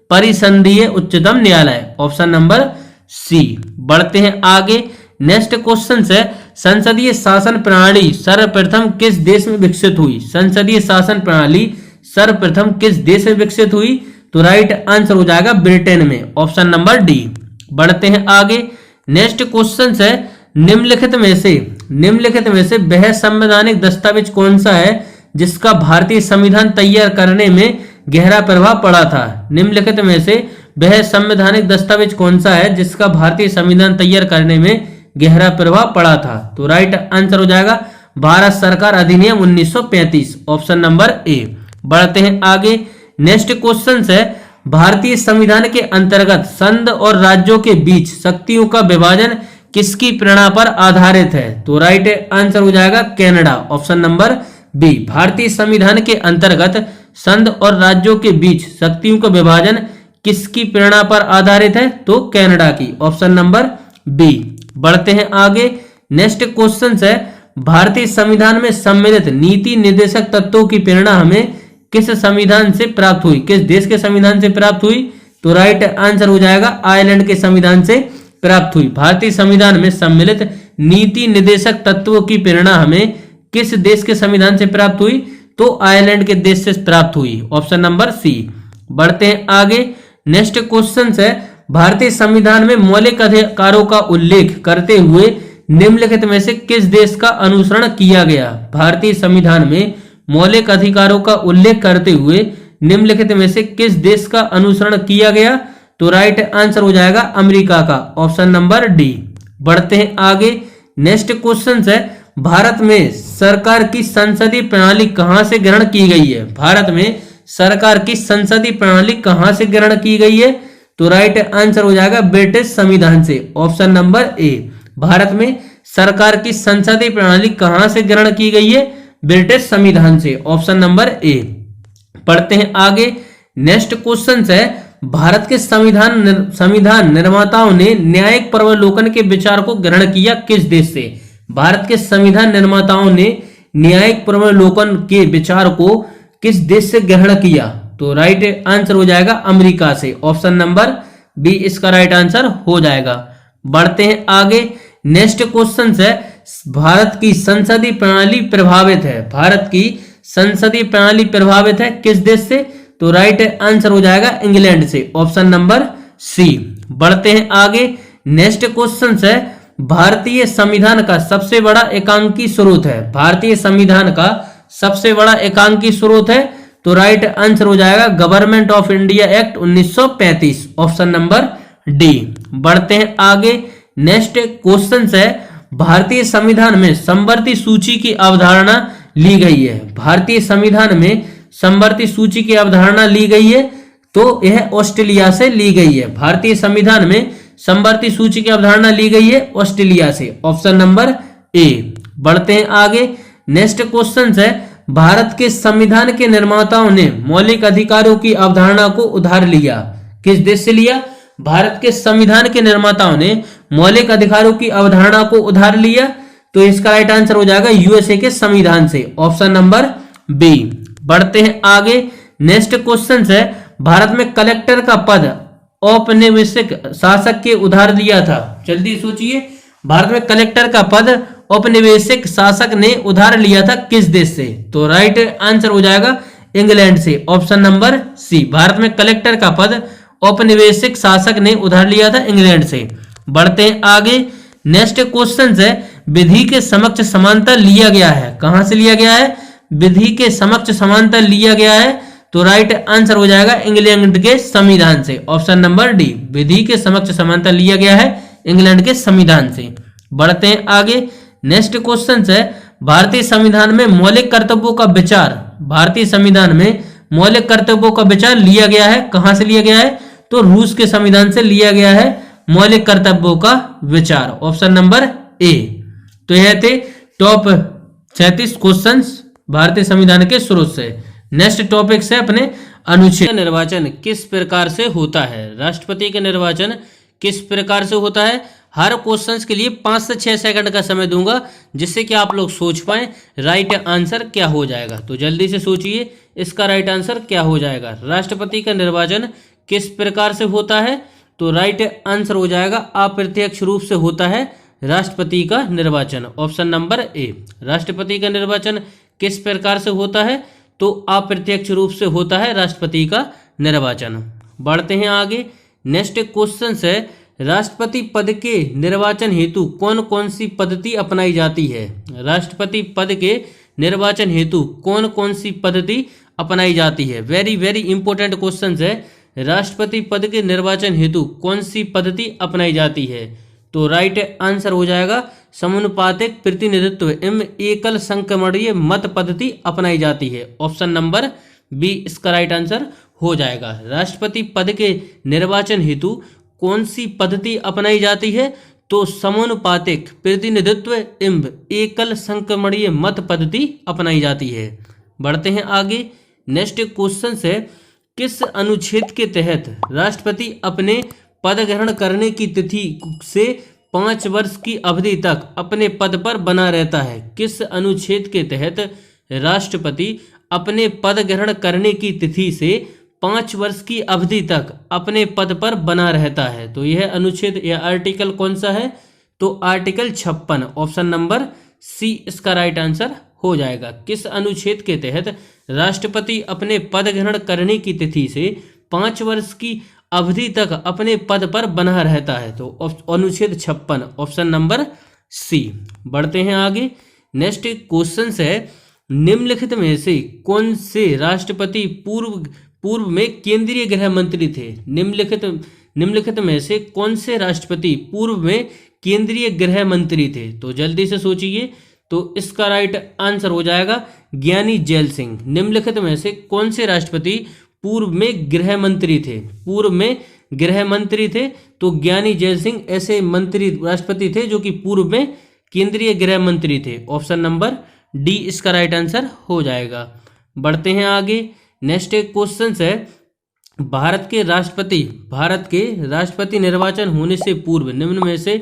परिसंधीय उच्चतम न्यायालय, ऑप्शन नंबर सी। बढ़ते हैं आगे। नेक्स्ट क्वेश्चन है, संसदीय शासन प्रणाली सर्वप्रथम किस देश में विकसित हुई? संसदीय शासन प्रणाली सर्वप्रथम किस देश में विकसित हुई? तो राइट आंसर हो जाएगा ब्रिटेन में, ऑप्शन नंबर डी। बढ़ते हैं आगे। नेक्स्ट क्वेश्चन है, निम्नलिखित में से वह संवैधानिक दस्तावेज कौन सा है जिसका भारतीय संविधान तैयार करने में गहरा प्रभाव पड़ा था? निम्नलिखित में से वह संवैधानिक दस्तावेज कौन सा है जिसका भारतीय संविधान तैयार करने में गहरा प्रभाव पड़ा था? तो राइट आंसर हो जाएगा भारत सरकार अधिनियम 1935, ऑप्शन नंबर ए। बढ़ते हैं आगे। नेक्स्ट क्वेश्चन है, भारतीय संविधान के अंतर्गत संघ और राज्यों के बीच शक्तियों का विभाजन किसकी प्रेरणा पर आधारित है? तो राइट आंसर हो जाएगा कनाडा, ऑप्शन नंबर बी। भारतीय संविधान के अंतर्गत संघ और राज्यों के बीच शक्तियों का विभाजन किसकी प्रेरणा पर आधारित है? तो कनाडा की, ऑप्शन नंबर बी। बढ़ते हैं आगे। नेक्स्ट क्वेश्चन है, भारतीय संविधान में सम्मिलित नीति निर्देशक तत्वों की प्रेरणा हमें किस संविधान से प्राप्त हुई? किस देश के संविधान से प्राप्त हुई? तो राइट आंसर हो जाएगा आयरलैंड के संविधान से प्राप्त हुई। भारतीय संविधान में सम्मिलित नीति निर्देशक तत्वों की प्रेरणा हमें किस देश के संविधान से प्राप्त हुई? तो आयरलैंड के देश से प्राप्त हुई, ऑप्शन नंबर सी। बढ़ते हैं आगे। नेक्स्ट क्वेश्चन है, भारतीय संविधान में मौलिक अधिकारों का उल्लेख करते हुए निम्नलिखित में से किस देश का अनुसरण किया गया? भारतीय संविधान में मौलिक अधिकारों का उल्लेख करते हुए निम्नलिखित में से किस देश का अनुसरण किया गया? तो राइट आंसर हो जाएगा अमेरिका का, ऑप्शन नंबर डी। बढ़ते हैं आगे। नेक्स्ट क्वेश्चन है, भारत में सरकार की संसदीय प्रणाली कहां से ग्रहण की गई है? भारत में सरकार की संसदीय प्रणाली कहां से ग्रहण की गई है? तो राइट आंसर हो जाएगा ब्रिटिश संविधान से, ऑप्शन नंबर ए। भारत में सरकार की संसदीय प्रणाली कहां से ग्रहण की गई है? ब्रिटिश संविधान से, ऑप्शन नंबर ए। पढ़ते हैं आगे। नेक्स्ट क्वेश्चन है, भारत के संविधान निर्माताओं ने न्यायिक प्रवलोकन के विचार को ग्रहण किया किस देश से? भारत के संविधान निर्माताओं ने न्यायिक प्रवलोकन के विचार को किस देश से ग्रहण किया? तो राइट आंसर हो जाएगा अमेरिका से, ऑप्शन नंबर बी इसका राइट आंसर हो जाएगा। बढ़ते हैं आगे। नेक्स्ट क्वेश्चन है, भारत की संसदीय प्रणाली प्रभावित है? भारत की संसदीय प्रणाली प्रभावित है किस देश से? तो राइट आंसर हो जाएगा इंग्लैंड से, ऑप्शन नंबर सी। बढ़ते हैं आगे। नेक्स्ट क्वेश्चन है, भारतीय संविधान का सबसे बड़ा एकांकी स्रोत है? भारतीय संविधान का सबसे बड़ा एकांकी स्रोत है? तो राइट आंसर हो जाएगा government of India act 1935, option number D. बढ़ते हैं आगे। नेक्स्ट क्वेश्चन है, भारतीय संविधान में समवर्ती सूची की अवधारणा ली गई है? भारतीय संविधान में समवर्ती सूची की अवधारणा ली गई है, तो यह ऑस्ट्रेलिया से ली गई है। भारतीय संविधान में समवर्ती सूची की अवधारणा ली गई है ऑस्ट्रेलिया से, ऑप्शन नंबर ए। बढ़ते हैं आगे। नेक्स्ट क्वेश्चन है, भारत के संविधान के निर्माताओं ने मौलिक अधिकारों की अवधारणा को उधार लिया किस देश से लिया? भारत के संविधान के निर्माताओं ने मौलिक अधिकारों की अवधारणा को उधार लिया, तो इसका राइट आंसर हो जाएगा यूएसए के संविधान से, ऑप्शन नंबर बी। बढ़ते हैं आगे। नेक्स्ट क्वेश्चन है, भारत में कलेक्टर का पद औपनिवेशिक शासक के उधार लिया था? जल्दी सोचिए, भारत में कलेक्टर का पद औपनिवेशिक शासक ने उधार लिया था किस देश से? तो राइट आंसर हो जाएगा इंग्लैंड से, ऑप्शन नंबर सी। भारत में कलेक्टर का पद औपनिवेशिक शासक ने उधार लिया था इंग्लैंड से। बढ़ते हैं आगे। नेक्स्ट क्वेश्चन है, विधि के समक्ष समानता लिया गया है? कहां से लिया गया है? विधि के समक्ष समानता लिया गया है, तो राइट आंसर हो जाएगा इंग्लैंड के संविधान से, ऑप्शन नंबर डी। विधि के समक्ष समानता लिया गया है इंग्लैंड के संविधान से। बढ़ते हैं आगे। नेक्स्ट क्वेश्चन है, भारतीय संविधान में मौलिक कर्तव्यों का विचार, भारतीय संविधान में मौलिक कर्तव्यों का विचार लिया गया है, कहां से लिया गया है? तो रूस के संविधान से लिया गया है मौलिक कर्तव्यों का विचार, ऑप्शन नंबर ए। तो यह थे टॉप 36 क्वेश्चंस भारतीय संविधान के स्रोत से। नेक्स्ट टॉपिक से अपने अनुच्छेद निर्वाचन किस प्रकार से होता है? राष्ट्रपति का निर्वाचन किस प्रकार से होता है? हर क्वेश्चंस के लिए 5 से 6 सेकंड का समय दूंगा, जिससे कि आप लोग सोच पाए राइट आंसर क्या हो जाएगा। तो जल्दी से सोचिए इसका राइट आंसर क्या हो जाएगा। राष्ट्रपति का निर्वाचन किस प्रकार से होता है? तो राइट आंसर हो जाएगा अप्रत्यक्ष रूप से होता है राष्ट्रपति का निर्वाचन, ऑप्शन नंबर ए। राष्ट्रपति का निर्वाचन किस प्रकार से होता है? तो अप्रत्यक्ष रूप से होता है राष्ट्रपति का निर्वाचन। बढ़ते हैं आगे। नेक्स्ट क्वेश्चन है, राष्ट्रपति पद के निर्वाचन हेतु कौन कौन सी पद्धति अपनाई जाती है? राष्ट्रपति पद के निर्वाचन हेतु कौन कौन सी पद्धति अपनाई जाती है? वेरी वेरी इंपॉर्टेंट क्वेश्चन है। राष्ट्रपति पद के निर्वाचन हेतु कौन सी पद्धति अपनाई जाती है? तो राइट आंसर हो जाएगा समानुपातिक प्रतिनिधित्व एवं एकल संक्रमणीय मत पद्धति अपनाई जाती है, ऑप्शन नंबर बी इसका राइट आंसर हो जाएगा। राष्ट्रपति पद के निर्वाचन हेतु कौन सी पद्धति अपनाई जाती है? तो समानुपातिक प्रतिनिधित्व एवं एकल संक्रमणीय मत पद्धति अपनाई जाती है। बढ़ते हैं आगे। नेक्स्ट क्वेश्चन है, किस अनुच्छेद के तहत राष्ट्रपति अपने पद ग्रहण करने की तिथि से 5 वर्ष की अवधि तक अपने पद पर बना रहता है? किस अनुच्छेद के तहत राष्ट्रपति अपने पद ग्रहण करने की तिथि से 5 वर्ष की अवधि तक अपने पद पर बना रहता है? तो यह अनुच्छेद या आर्टिकल कौन सा है? तो आर्टिकल 56, ऑप्शन नंबर सी इसका राइट आंसर हो जाएगा। किस अनुच्छेद के तहत राष्ट्रपति अपने पद ग्रहण करने की तिथि से 5 वर्ष की अवधि तक अपने पद पर बना रहता है? तो अनुच्छेद 56, ऑप्शन नंबर सी। बढ़ते हैं आगे। नेक्स्ट क्वेश्चन है, निम्नलिखित में से कौन से राष्ट्रपति पूर्व में केंद्रीय गृह मंत्री थे? निम्नलिखित में से कौन से राष्ट्रपति पूर्व में केंद्रीय गृह मंत्री थे? तो जल्दी से सोचिए। तो इसका राइट आंसर हो जाएगा ज्ञानी जैल सिंह। निम्नलिखित में से कौन से राष्ट्रपति पूर्व में गृह मंत्री थे? पूर्व में गृह मंत्री थे तो ज्ञानी जैल सिंह ऐसे मंत्री राष्ट्रपति थे जो कि पूर्व में केंद्रीय गृह मंत्री थे, ऑप्शन नंबर डी इसका राइट आंसर हो जाएगा। बढ़ते हैं आगे। नेक्स्ट क्वेश्चन है, भारत के राष्ट्रपति निर्वाचन होने से पूर्व निम्न में से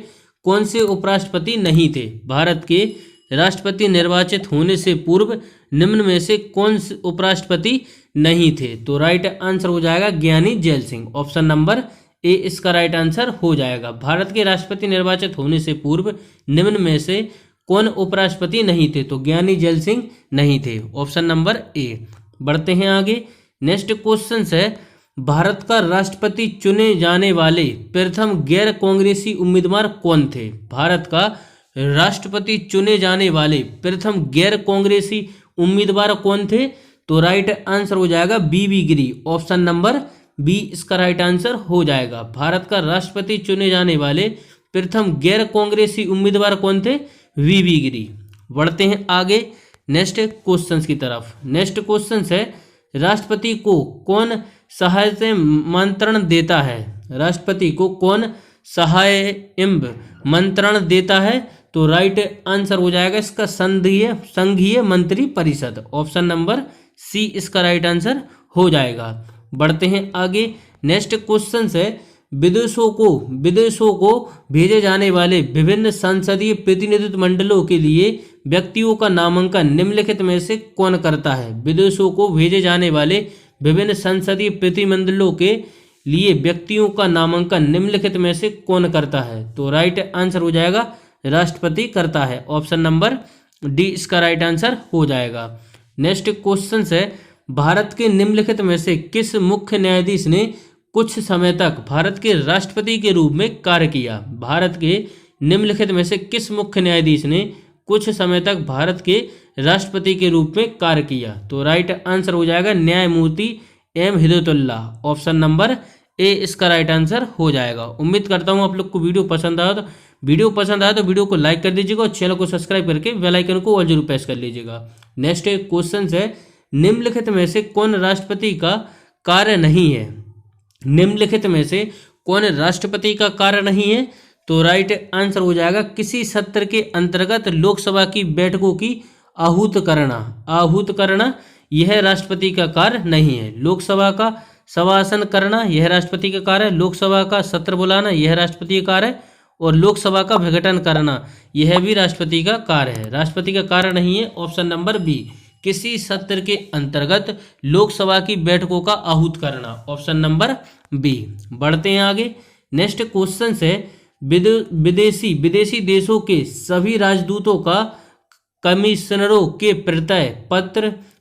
कौन से उपराष्ट्रपति नहीं थे? भारत के राष्ट्रपति निर्वाचित होने से पूर्व निम्न में से कौन से उपराष्ट्रपति नहीं थे? तो राइट आंसर हो जाएगा ज्ञानी gel Singh, option number A इसका राइट आंसर हो जाएगा। भारत के राष्ट्रपति निर्वाचित होने से पूर्व निम्न में से कौन उपराष्ट्रपति नहीं थे? तो ज्ञानी जैल सिंह नहीं थे, ऑप्शन नंबर ए। बढ़ते हैं आगे। नेक्स्ट क्वेश्चन है, भारत का राष्ट्रपति चुने जाने वाले प्रथम गैर कांग्रेसी उम्मीदवार कौन थे? भारत का राष्ट्रपति चुने जाने वाले प्रथम गैर कांग्रेसी उम्मीदवार कौन थे? तो राइट आंसर हो जाएगा बीबी गिरी, ऑप्शन नंबर बी इसका राइट आंसर हो जाएगा। भारत का राष्ट्रपति चुने जाने वाले प्रथम गैर कांग्रेसी उम्मीदवार कौन थे? वीवी गिरी। बढ़ते हैं आगे नेक्स्ट क्वेश्चंस की तरफ। नेक्स्ट क्वेश्चन है, राष्ट्रपति को कौन सहायता मंत्रण देता है? राष्ट्रपति को कौन मंत्रण देता है? तो राइट आंसर हो जाएगा इसका संघीय मंत्री परिषद, ऑप्शन नंबर सी इसका राइट आंसर हो जाएगा। बढ़ते हैं आगे। नेक्स्ट क्वेश्चन है, विदेशों को भेजे जाने वाले विभिन्न संसदीय प्रतिनिधित्व मंडलों के लिए व्यक्तियों का नामांकन निम्नलिखित में से कौन करता है? विदेशों को भेजे जाने वाले विभिन्न संसदीय प्रतिनिधिमंडलों के लिए व्यक्तियों का नामांकन निम्नलिखित में से कौन करता है? तो राइट आंसर हो जाएगा राष्ट्रपति करता है, ऑप्शन नंबर डी इसका राइट आंसर हो जाएगा। नेक्स्ट क्वेश्चन है, भारत के निम्नलिखित में से किस मुख्य न्यायाधीश ने कुछ समय तक भारत के राष्ट्रपति के रूप में कार्य किया? भारत के निम्नलिखित में से किस मुख्य न्यायाधीश ने कुछ समय तक भारत के राष्ट्रपति के रूप में कार्य किया? तो राइट आंसर हो जाएगा न्यायमूर्ति M Hidayatullah. Option number A इसका राइट आंसर हो जाएगा। उम्मीद करता हूँ आप लोग को वीडियो पसंद आया तो वीडियो को लाइक कर दीजिएगा और चैनल को सब्सक्राइब करके बेल आइकन को ऑल जरूर प्रेस कर लीजिएगा। नेक्स्ट क्वेश्चन है, निम्नलिखित में से कौन राष्ट्रपति का कार्य नहीं है? निम्नलिखित में से कौन राष्ट्रपति का कार्य नहीं है? तो राइट आंसर हो जाएगा किसी सत्र के अंतर्गत लोकसभा की बैठकों की आहूत करना यह राष्ट्रपति का कार्य नहीं है। लोकसभा का शवासन करना यह राष्ट्रपति का कार्य है। लोकसभा का सत्र बुलाना यह राष्ट्रपति का कार्य है। और लोकसभा का विघटन करना यह भी राष्ट्रपति का कार्य है। राष्ट्रपति का कार्य नहीं है। ऑप्शन नंबर बी, किसी सत्र के अंतर्गत लोकसभा की बैठकों का आहूत करना। Option number B. बढ़ते हैं आगे। नेक्स्ट क्वेश्चन है, विदेशी देशों के सभी राजदूतों का कमिश्नरों के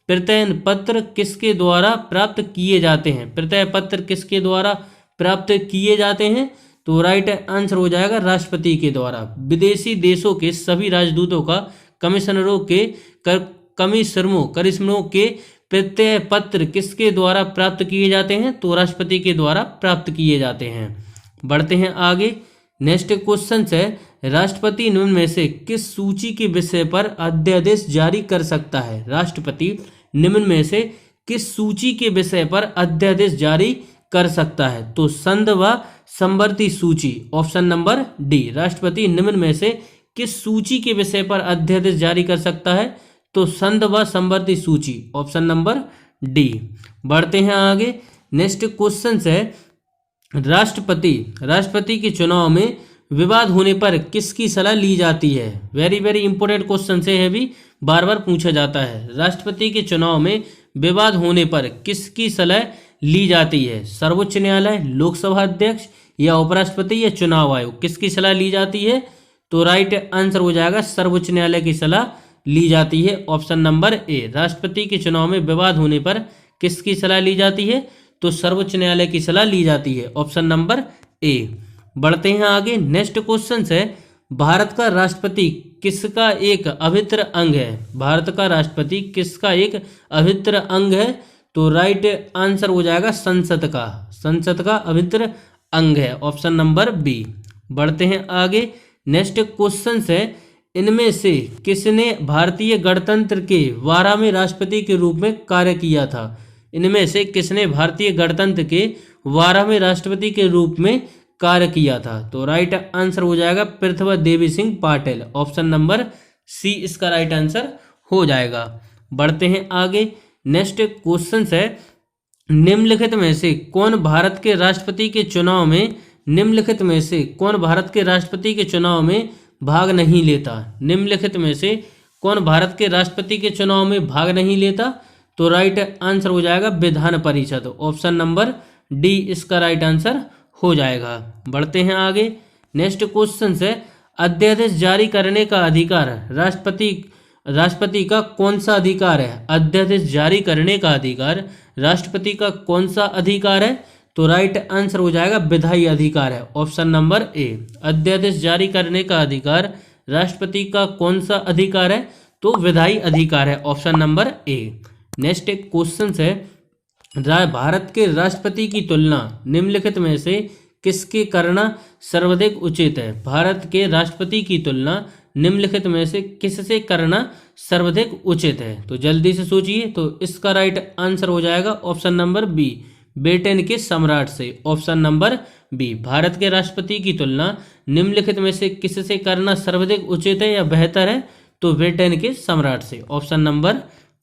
प्रत्ययन पत्र किसके द्वारा प्राप्त किए जाते हैं? प्रत्यय पत्र किसके द्वारा प्राप्त किए जाते हैं? तो राइट आंसर हो जाएगा राष्ट्रपति के द्वारा। विदेशी देशों के सभी राजदूतों का कमिश्नरों के प्रत्यय पत्र किसके द्वारा प्राप्त किए जाते हैं? तो राष्ट्रपति के द्वारा प्राप्त किए जाते हैं। बढ़ते हैं आगे। नेक्स्ट क्वेश्चन है, राष्ट्रपति निम्न में से किस सूची के विषय पर अध्यादेश जारी कर सकता है? राष्ट्रपति निम्न में से किस सूची के विषय पर अध्यादेश जारी कर सकता है? तो संघ व संवर्ती सूची। Option number D. राष्ट्रपति निम्न में से किस सूची के विषय पर अध्यादेश जारी कर सकता है? तो संघ व संवर्ती सूची। Option number D. बढ़ते हैं आगे। नेक्स्ट क्वेश्चन है, राष्ट्रपति के चुनाव में विवाद होने पर किसकी सलाह ली जाती है? वेरी वेरी इंपॉर्टेंट क्वेश्चन से है, भी बार बार पूछा जाता है। राष्ट्रपति के चुनाव में विवाद होने पर किसकी सलाह ली जाती है? सर्वोच्च न्यायालय, लोकसभा अध्यक्ष या उपराष्ट्रपति या चुनाव आयोग? किसकी सलाह ली जाती है? तो राइट आंसर हो जाएगा सर्वोच्च न्यायालय की सलाह ली जाती है। ऑप्शन नंबर ए। राष्ट्रपति के चुनाव में विवाद होने पर किसकी सलाह ली जाती है? तो सर्वोच्च न्यायालय की सलाह ली जाती है। ऑप्शन नंबर ए। बढ़ते हैं आगे। नेक्स्ट क्वेश्चन है, भारत का राष्ट्रपति किसका एक अभिन्न अंग है? भारत का राष्ट्रपति किसका एक अभिन्न अंग है? तो राइट आंसर हो जाएगा संसद का अभिन्न अंग है। Option number B. बढ़ते हैं आगे। नेक्स्ट क्वेश्चन है, इनमें से किसने भारतीय गणतंत्र के 12वें राष्ट्रपति के रूप में कार्य किया था? इनमें से किसने भारतीय गणतंत्र के 12वें राष्ट्रपति के रूप में कार्य किया था? तो राइट आंसर हो जाएगा Prithvi Devi Singh Patil. Option number C इसका राइट आंसर हो जाएगा। बढ़ते हैं आगे। नेक्स्ट क्वेश्चन है, निम्नलिखित में से कौन भारत के राष्ट्रपति के चुनाव में भाग नहीं लेता? निम्नलिखित में से कौन भारत के राष्ट्रपति के चुनाव में भाग नहीं लेता? तो राइट आंसर हो जाएगा Vidhan Parishad. Option number D इसका राइट आंसर हो जाएगा। बढ़ते हैं आगे। नेक्स्ट क्वेश्चन है, अध्यादेश जारी करने का अधिकार राष्ट्रपति का कौन सा अधिकार है? अध्यादेश जारी करने का अधिकार राष्ट्रपति का कौन सा अधिकार है? तो राइट आंसर हो जाएगा विधायी अधिकार है। ऑप्शन नंबर ए। अध्यादेश जारी करने का अधिकार राष्ट्रपति का कौन सा अधिकार है? तो विधायी अधिकार है। ऑप्शन नंबर ए। नेक्स्ट क्वेश्चन है, भारत के राष्ट्रपति की तुलना निम्नलिखित में से किसके करना सर्वाधिक उचित है? भारत के राष्ट्रपति की तुलना निम्नलिखित में से किससे करना सर्वाधिक उचित है? तो जल्दी से सोचिए। तो इसका राइट आंसर हो जाएगा ऑप्शन नंबर बी, ब्रिटेन के सम्राट से। Option number B. भारत के राष्ट्रपति की तुलना निम्नलिखित में से किससे करना सर्वाधिक उचित है या बेहतर है? तो ब्रिटेन के सम्राट से। Option number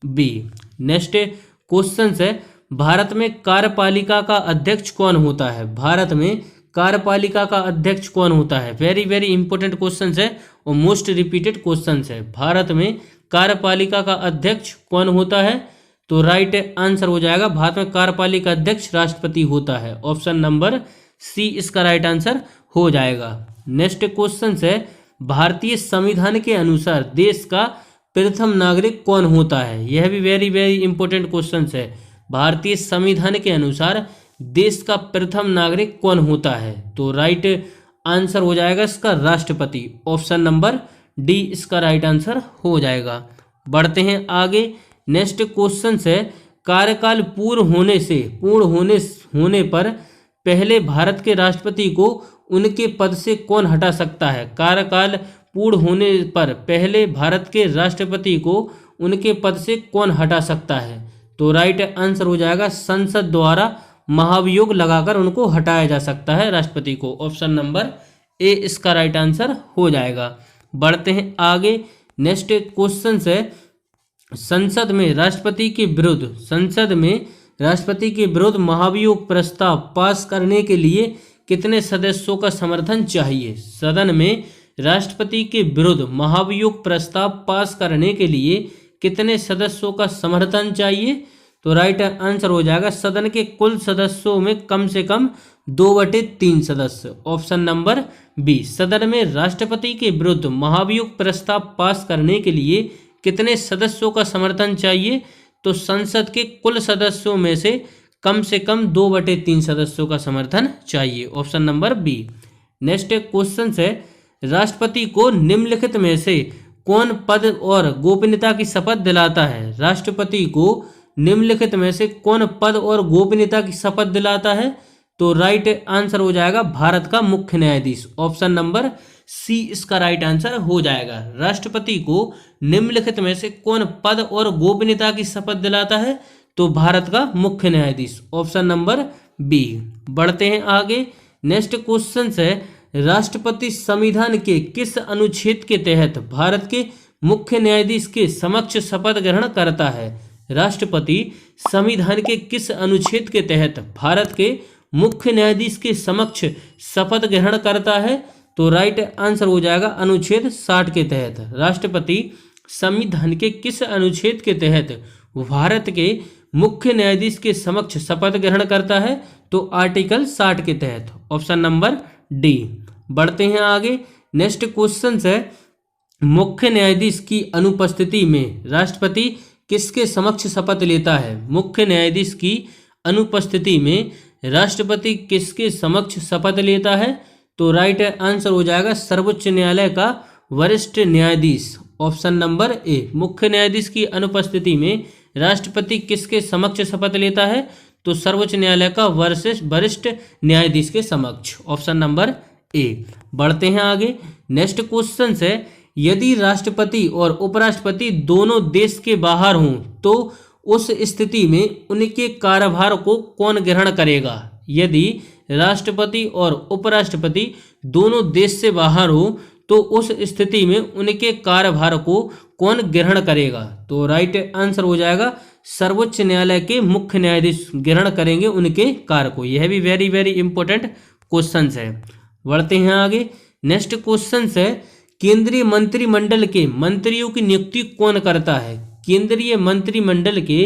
B. Next question है, भारत में कार्यपालिका का अध्यक्ष कौन होता है? भारत में कार्यपालिका का अध्यक्ष कौन होता है? वेरी वेरी इंपॉर्टेंट क्वेश्चन है और मोस्ट रिपीटेड क्वेश्चन है। भारत में कार्यपालिका का अध्यक्ष कौन होता है? तो राइट आंसर हो जाएगा भारत में कार्यपालिका अध्यक्ष राष्ट्रपति होता है। ऑप्शन नंबर सी इसका राइट आंसर हो जाएगा। नेक्स्ट क्वेश्चन है, भारतीय संविधान के अनुसार देश का प्रथम नागरिक कौन होता है? यह भी वेरी वेरी इंपॉर्टेंट क्वेश्चन है। भारतीय संविधान के अनुसार देश का प्रथम नागरिक कौन होता है? तो राइट आंसर हो जाएगा इसका राष्ट्रपति। ऑप्शन नंबर डी इसका राइट आंसर हो जाएगा। बढ़ते हैं आगे। नेक्स्ट क्वेश्चन है, कार्यकाल पूर्ण होने पर पहले भारत के राष्ट्रपति को उनके पद से कौन हटा सकता है? कार्यकाल पूर्ण होने पर पहले भारत के राष्ट्रपति को उनके पद से कौन हटा सकता है? तो राइट आंसर हो जाएगा संसद द्वारा महाभियोग लगाकर उनको हटाया जा सकता है राष्ट्रपति को। ऑप्शन नंबर ए इसका राइट आंसर हो जाएगा। बढ़ते हैं आगे। नेक्स्ट क्वेश्चन है, संसद में राष्ट्रपति के विरुद्ध महाभियोग प्रस्ताव पास करने के लिए कितने सदस्यों का समर्थन चाहिए? सदन में राष्ट्रपति के विरुद्ध महाभियोग प्रस्ताव पास करने के लिए कितने सदस्यों का समर्थन चाहिए? तो राइट आंसर हो जाएगा सदन के कुल सदस्यों में कम से कम 2/3 सदस्य। Option number B. सदन में राष्ट्रपति के विरुद्ध महाभियोग प्रस्ताव पास करने के लिए कितने सदस्यों का समर्थन चाहिए? तो संसद के कुल सदस्यों में से कम 2/3 सदस्यों का समर्थन चाहिए। Option number B. Next question है, राष्ट्रपति को निम्नलिखित में से कौन पद और गोपनीयता की शपथ दिलाता है? राष्ट्रपति को निम्नलिखित में से कौन पद और गोपनीयता की शपथ दिलाता है? तो राइट आंसर हो जाएगा भारत का मुख्य न्यायाधीश। ऑप्शन नंबर सी इसका राइट आंसर हो जाएगा। राष्ट्रपति को निम्नलिखित में से कौन पद और गोपनीयता की शपथ दिलाता है? तो भारत का मुख्य न्यायाधीश। Option number B. बढ़ते हैं आगे। नेक्स्ट क्वेश्चन है, राष्ट्रपति संविधान के किस अनुच्छेद के तहत भारत के मुख्य न्यायाधीश के समक्ष शपथ ग्रहण करता है? राष्ट्रपति संविधान के किस अनुच्छेद के तहत भारत के मुख्य न्यायाधीश के समक्ष शपथ ग्रहण करता है? तो राइट आंसर हो जाएगा अनुच्छेद 60 के तहत। राष्ट्रपति संविधान के किस अनुच्छेद के तहत भारत के मुख्य न्यायाधीश के समक्ष शपथ ग्रहण करता है? तो आर्टिकल 60 के तहत। Option number D. बढ़ते हैं आगे। नेक्स्ट क्वेश्चन है, मुख्य न्यायाधीश की अनुपस्थिति में राष्ट्रपति किसके समक्ष शपथ लेता है? मुख्य न्यायाधीश की अनुपस्थिति में राष्ट्रपति किसके समक्ष शपथ लेता है? तो राइट आंसर हो जाएगा सर्वोच्च न्यायालय का वरिष्ठ न्यायाधीश। ऑप्शन नंबर ए। मुख्य न्यायाधीश की अनुपस्थिति में राष्ट्रपति किसके समक्ष शपथ लेता है? तो सर्वोच्च न्यायालय का वरिष्ठ न्यायाधीश के समक्ष। ऑप्शन नंबर ए। बढ़ते हैं आगे। नेक्स्ट क्वेश्चन है, यदि राष्ट्रपति और उपराष्ट्रपति दोनों देश के बाहर हों तो उस स्थिति में उनके कार्यभार को कौन ग्रहण करेगा? यदि राष्ट्रपति और उपराष्ट्रपति दोनों देश से बाहर हो तो उस स्थिति में उनके कार्यभार को कौन ग्रहण करेगा? तो राइट आंसर हो जाएगा सर्वोच्च न्यायालय के मुख्य न्यायाधीश ग्रहण करेंगे उनके कार्य को। यह भी वेरी वेरी इंपॉर्टेंट क्वेश्चन है। बढ़ते हैं आगे। नेक्स्ट क्वेश्चन है, केंद्रीय मंत्रिमंडल के मंत्रियों की नियुक्ति कौन करता है? केंद्रीय मंत्रिमंडल के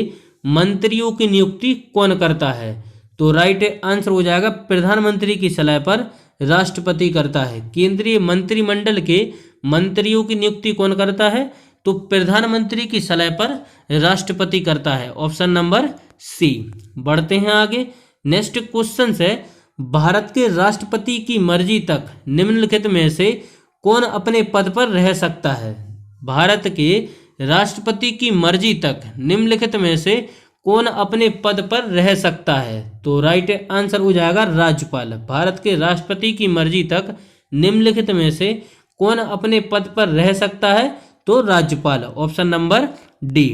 मंत्रियों की नियुक्ति कौन करता है? तो राइट आंसर हो जाएगा प्रधानमंत्री की सलाह पर राष्ट्रपति करता है। केंद्रीय मंत्रिमंडल के मंत्रियों की नियुक्ति कौन करता है? तो प्रधानमंत्री की सलाह पर राष्ट्रपति करता है। Option number C. बढ़ते हैं आगे। नेक्स्ट क्वेश्चन है, भारत के राष्ट्रपति की मर्जी तक निम्नलिखित में से कौन अपने पद पर रह सकता है? भारत के राष्ट्रपति की मर्जी तक निम्नलिखित में से कौन अपने पद पर रह सकता है? तो राइट आंसर हो जाएगा राज्यपाल। भारत के राष्ट्रपति की मर्जी तक निम्नलिखित में से कौन अपने पद पर रह सकता है? तो राज्यपाल। Option number D.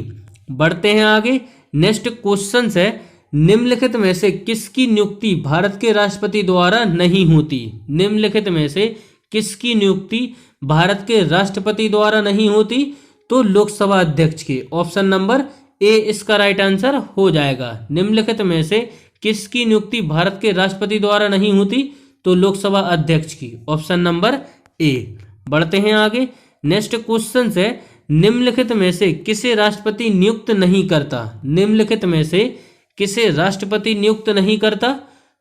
बढ़ते हैं आगे। नेक्स्ट क्वेश्चन है, निम्नलिखित में से किसकी नियुक्ति भारत के राष्ट्रपति द्वारा नहीं होती? निम्नलिखित में से किसकी नियुक्ति भारत के राष्ट्रपति द्वारा नहीं होती? तो लोकसभा अध्यक्ष की। ऑप्शन नंबर ए इसका राइट आंसर हो जाएगा। निम्नलिखित में से किसकी नियुक्ति भारत के राष्ट्रपति द्वारा नहीं होती? तो लोकसभा अध्यक्ष की। ऑप्शन नंबर ए। बढ़ते हैं आगे। नेक्स्ट क्वेश्चन है, निम्नलिखित में से किसे राष्ट्रपति नियुक्त नहीं करता? निम्नलिखित में से किसे राष्ट्रपति नियुक्त नहीं करता?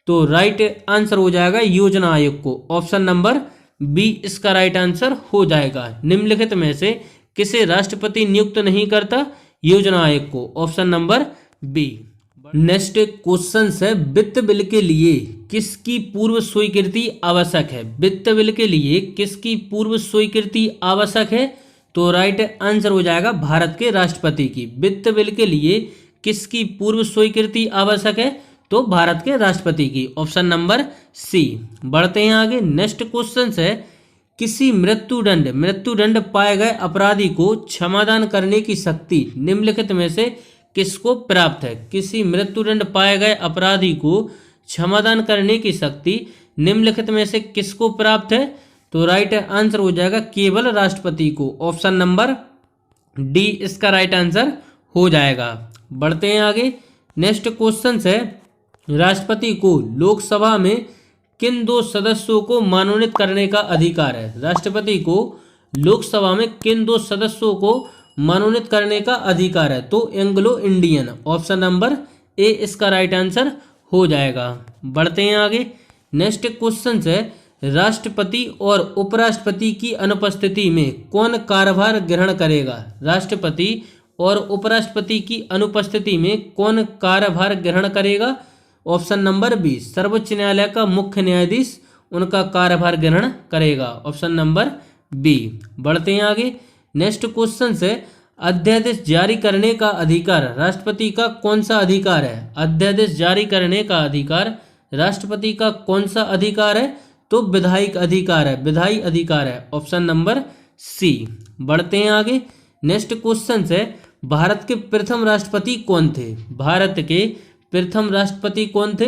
तो राइट आंसर हो जाएगा योजना आयोग को। ऑप्शन नंबर बी इसका राइट आंसर हो जाएगा। निम्नलिखित में से किसे राष्ट्रपति नियुक्त नहीं करता? योजना आयोग को। Option number B. Next question है, वित्त बिल के लिए किसकी पूर्व स्वीकृति आवश्यक है? वित्त बिल के लिए किसकी पूर्व स्वीकृति आवश्यक है? तो राइट आंसर हो जाएगा भारत के राष्ट्रपति की। वित्त बिल के लिए किसकी पूर्व स्वीकृति आवश्यक है? तो भारत के राष्ट्रपति की, ऑप्शन नंबर सी। बढ़ते हैं आगे। नेक्स्ट क्वेश्चन है, किसी मृत्युदंड पाए गए अपराधी को क्षमादान करने की शक्ति निम्नलिखित में से किसको प्राप्त है? किसी मृत्युदंड पाए गए अपराधी को क्षमादान करने की शक्ति निम्नलिखित में से किसको प्राप्त है? तो राइट आंसर हो जाएगा केवल राष्ट्रपति को, ऑप्शन नंबर डी इसका राइट आंसर हो जाएगा। बढ़ते हैं आगे। नेक्स्ट क्वेश्चन है, राष्ट्रपति को लोकसभा में किन 2 सदस्यों को मनोनीत करने का अधिकार है? राष्ट्रपति को लोकसभा में किन 2 सदस्यों को मनोनीत करने का अधिकार है? तो Anglo Indian, option number A इसका राइट आंसर हो जाएगा। बढ़ते हैं आगे। नेक्स्ट क्वेश्चन है, राष्ट्रपति और उपराष्ट्रपति की अनुपस्थिति में कौन कार्यभार ग्रहण करेगा? राष्ट्रपति और उपराष्ट्रपति की अनुपस्थिति में कौन कार्यभार ग्रहण करेगा? ऑप्शन नंबर बी, सर्वोच्च न्यायालय का मुख्य न्यायाधीश उनका कार्यभार ग्रहण करेगा, ऑप्शन नंबर बी। बढ़ते हैं आगे। नेक्स्ट क्वेश्चन है, अध्यादेश जारी करने का अधिकार राष्ट्रपति का कौन सा अधिकार है? अध्यादेश जारी करने का अधिकार राष्ट्रपति का कौन सा अधिकार है? तो विधायिक अधिकार है, विधायी अधिकार है, ऑप्शन नंबर सी। बढ़ते हैं आगे। नेक्स्ट क्वेश्चन है, भारत के प्रथम राष्ट्रपति कौन थे? भारत के प्रथम राष्ट्रपति कौन थे?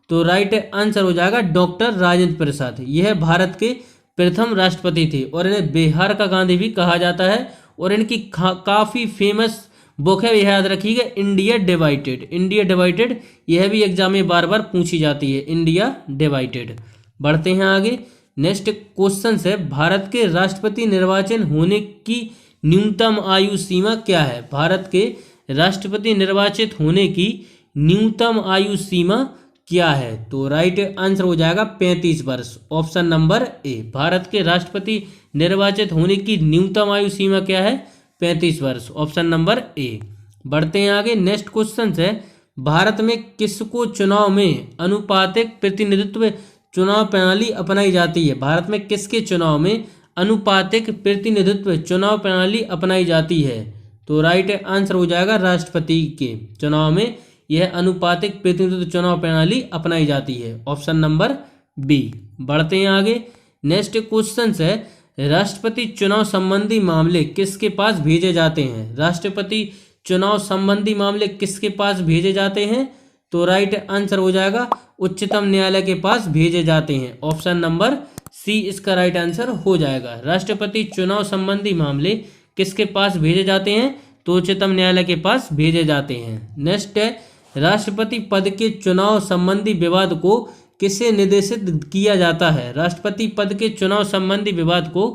तो राइट आंसर हो जाएगा डॉक्टर राजेंद्र प्रसाद। यह भारत के प्रथम राष्ट्रपति थे और इन्हें बिहार का गांधी भी कहा जाता है। और इनकी काफ़ी फेमस बुक है, यह याद रखिएगा, इंडिया डिवाइडेड। इंडिया डिवाइडेड यह भी एग्जाम में बार बार पूछी जाती है, इंडिया डिवाइडेड। बढ़ते हैं आगे। नेक्स्ट क्वेश्चन है, भारत के राष्ट्रपति निर्वाचन होने की न्यूनतम आयु सीमा क्या है? भारत के राष्ट्रपति निर्वाचित होने की न्यूनतम आयु सीमा क्या है? तो राइट आंसर हो जाएगा 35 वर्ष, ऑप्शन नंबर ए। भारत के राष्ट्रपति निर्वाचित होने की न्यूनतम आयु सीमा क्या है? 35 वर्ष, ऑप्शन नंबर ए। बढ़ते हैं आगे। नेक्स्ट क्वेश्चन है, भारत में किसको चुनाव में अनुपातिक प्रतिनिधित्व चुनाव प्रणाली अपनाई जाती है? भारत में किसके चुनाव में अनुपातिक प्रतिनिधित्व चुनाव प्रणाली अपनाई जाती है? तो राइट आंसर हो जाएगा राष्ट्रपति के चुनाव में यह अनुपातिक प्रतिनिधित्व चुनाव प्रणाली अपनाई जाती है, ऑप्शन नंबर बी। बढ़ते हैं आगे। नेक्स्ट क्वेश्चन है, राष्ट्रपति चुनाव संबंधी मामले किसके पास भेजे जाते हैं? राष्ट्रपति चुनाव संबंधी मामले किसके पास भेजे जाते हैं? तो राइट आंसर हो जाएगा उच्चतम न्यायालय के पास भेजे जाते हैं, ऑप्शन नंबर सी इसका राइट आंसर हो जाएगा। राष्ट्रपति चुनाव संबंधी मामले किसके पास भेजे जाते हैं? तो उच्चतम न्यायालय के पास भेजे जाते हैं। नेक्स्ट है, राष्ट्रपति पद के चुनाव संबंधी विवाद को किससे निर्देशित किया जाता है? राष्ट्रपति पद के चुनाव संबंधी विवाद को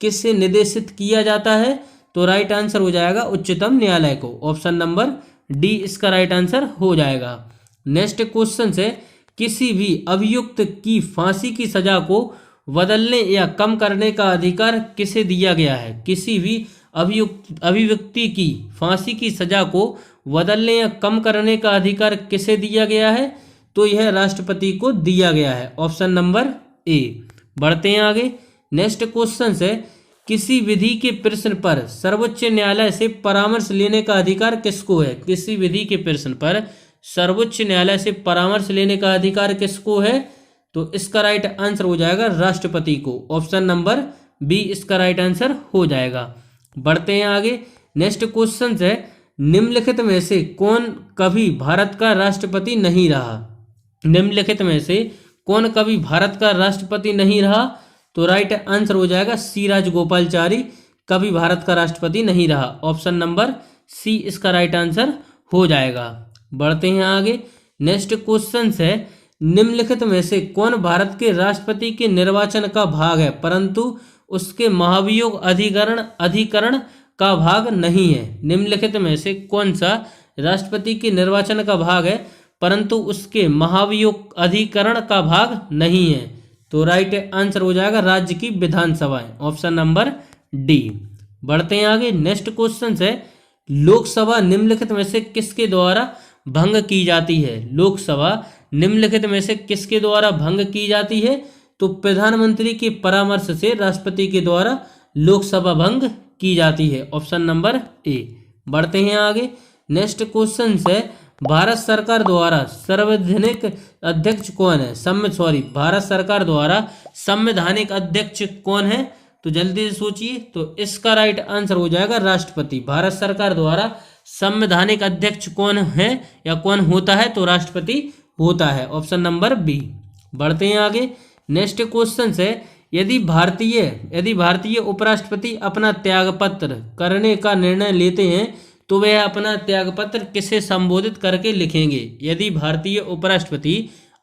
किससे निर्देशित किया जाता है? तो राइट आंसर हो जाएगा उच्चतम न्यायालय को, ऑप्शन नंबर डी इसका राइट आंसर हो जाएगा। नेक्स्ट क्वेश्चन है, किसी भी अभियुक्त की फांसी की सजा को बदलने या कम करने का अधिकार किसे दिया गया है? किसी भी अभिव्यक्ति की फांसी की सजा को बदलने या कम करने का अधिकार किसे दिया गया है? तो यह राष्ट्रपति को दिया गया है, ऑप्शन नंबर ए। बढ़ते हैं आगे। नेक्स्ट क्वेश्चन है, किसी विधि के प्रश्न पर सर्वोच्च न्यायालय से परामर्श लेने का अधिकार किसको है? किसी विधि के प्रश्न पर सर्वोच्च न्यायालय से परामर्श लेने का अधिकार किसको है? तो इसका राइट आंसर हो जाएगा राष्ट्रपति को, ऑप्शन नंबर बी इसका राइट आंसर हो जाएगा। बढ़ते हैं आगे। नेक्स्ट क्वेश्चन है, निम्नलिखित में से कौन कभी भारत का राष्ट्रपति नहीं रहा? निम्नलिखित में से कौन कभी भारत का राष्ट्रपति नहीं रहा? तो राइट आंसर हो जाएगा सी राजगोपालाचारी कभी भारत का राष्ट्रपति नहीं रहा, ऑप्शन नंबर सी इसका राइट आंसर हो जाएगा। बढ़ते हैं आगे। नेक्स्ट क्वेश्चन है, निम्नलिखित में से कौन भारत के राष्ट्रपति के निर्वाचन का भाग है परंतु उसके महाभियोग अधिकरण का भाग नहीं है? निम्नलिखित में से कौन सा राष्ट्रपति के निर्वाचन का भाग है परंतु उसके महाभियोग अधिकरण का भाग नहीं है? तो राइट आंसर हो जाएगा राज्य की विधानसभाएं, ऑप्शन नंबर डी। बढ़ते हैं आगे। नेक्स्ट क्वेश्चन है, लोकसभा निम्नलिखित में से किसके द्वारा भंग की जाती है? लोकसभा निम्नलिखित में से किसके द्वारा भंग की जाती है? तो प्रधानमंत्री के परामर्श से राष्ट्रपति के द्वारा लोकसभा भंग की जाती है। ऑप्शन नंबर ए। बढ़ते हैं आगे। नेक्स्ट क्वेश्चन है भारत सरकार द्वारा संवैधानिक अध्यक्ष कौन है? भारत सरकार द्वारा संवैधानिक अध्यक्ष कौन है? तो जल्दी से सोचिए। तो इसका राइट आंसर हो जाएगा राष्ट्रपति। भारत सरकार द्वारा संवैधानिक अध्यक्ष कौन है या कौन होता है? तो राष्ट्रपति होता है। Option number B. बढ़ते हैं आगे। नेक्स्ट क्वेश्चन है यदि भारतीय उपराष्ट्रपति अपना त्यागपत्र करने का निर्णय लेते हैं तो वह अपना त्यागपत्र किसे संबोधित करके लिखेंगे? यदि भारतीय उपराष्ट्रपति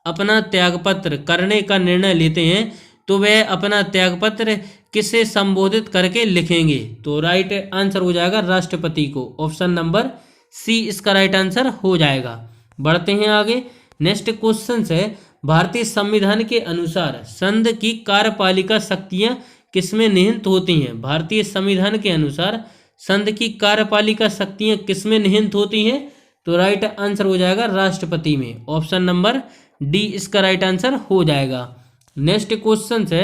अपना त्यागपत्र करने का निर्णय लेते हैं तो वह अपना त्यागपत्र किसे संबोधित करके लिखेंगे? तो राइट आंसर हो जाएगा राष्ट्रपति को। ऑप्शन नंबर सी इसका राइट आंसर हो जाएगा। बढ़ते हैं आगे। नेक्स्ट क्वेश्चन है भारतीय संविधान के अनुसार संघ की कार्यपालिका शक्तियां किसमें निहित होती हैं? भारतीय संविधान के अनुसार संघ की कार्यपालिका शक्तियां किसमें निहित होती हैं? तो राइट आंसर हो जाएगा राष्ट्रपति में। ऑप्शन नंबर डी इसका राइट आंसर हो जाएगा। नेक्स्ट क्वेश्चन है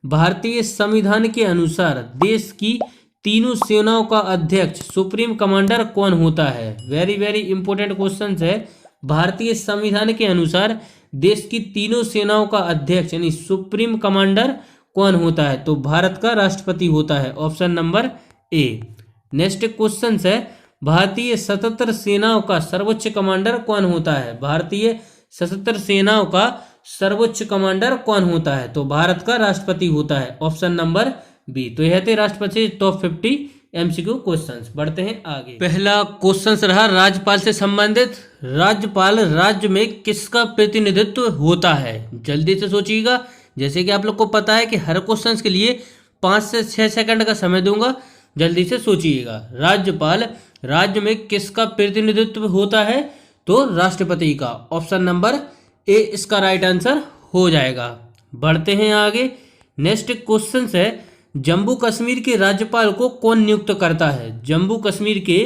भारतीय संविधान के अनुसार देश की तीनों सेनाओं का अध्यक्ष सुप्रीम कमांडर कौन होता है? वेरी वेरी इंपॉर्टेंट क्वेश्चन है। भारतीय संविधान के अनुसार देश की तीनों सेनाओं का अध्यक्ष यानी सुप्रीम कमांडर कौन होता है? तो भारत का राष्ट्रपति होता है। ऑप्शन नंबर ए। नेक्स्ट क्वेश्चन है भारतीय सशस्त्र सेनाओं का सर्वोच्च कमांडर कौन होता है? भारतीय सशस्त्र सेनाओं का सर्वोच्च कमांडर कौन होता है? तो भारत का राष्ट्रपति होता है। Option number B. तो यह थे राष्ट्रपति टॉप 50 एमसीक्यू क्वेश्चंस। बढ़ते हैं आगे। पहला क्वेश्चन रहा राज्यपाल से संबंधित। राज्यपाल राज्य में किसका प्रतिनिधित्व होता है? जल्दी से सोचिएगा। जैसे कि आप लोग को पता है कि हर क्वेश्चन के लिए 5 से 6 सेकंड का समय दूंगा, जल्दी से सोचिएगा। राज्यपाल राज्य में किसका प्रतिनिधित्व होता है? तो राष्ट्रपति का। ऑप्शन नंबर ए इसका राइट आंसर हो जाएगा। बढ़ते हैं आगे। नेक्स्ट क्वेश्चन है जम्मू कश्मीर के राज्यपाल को कौन नियुक्त करता है? जम्मू कश्मीर के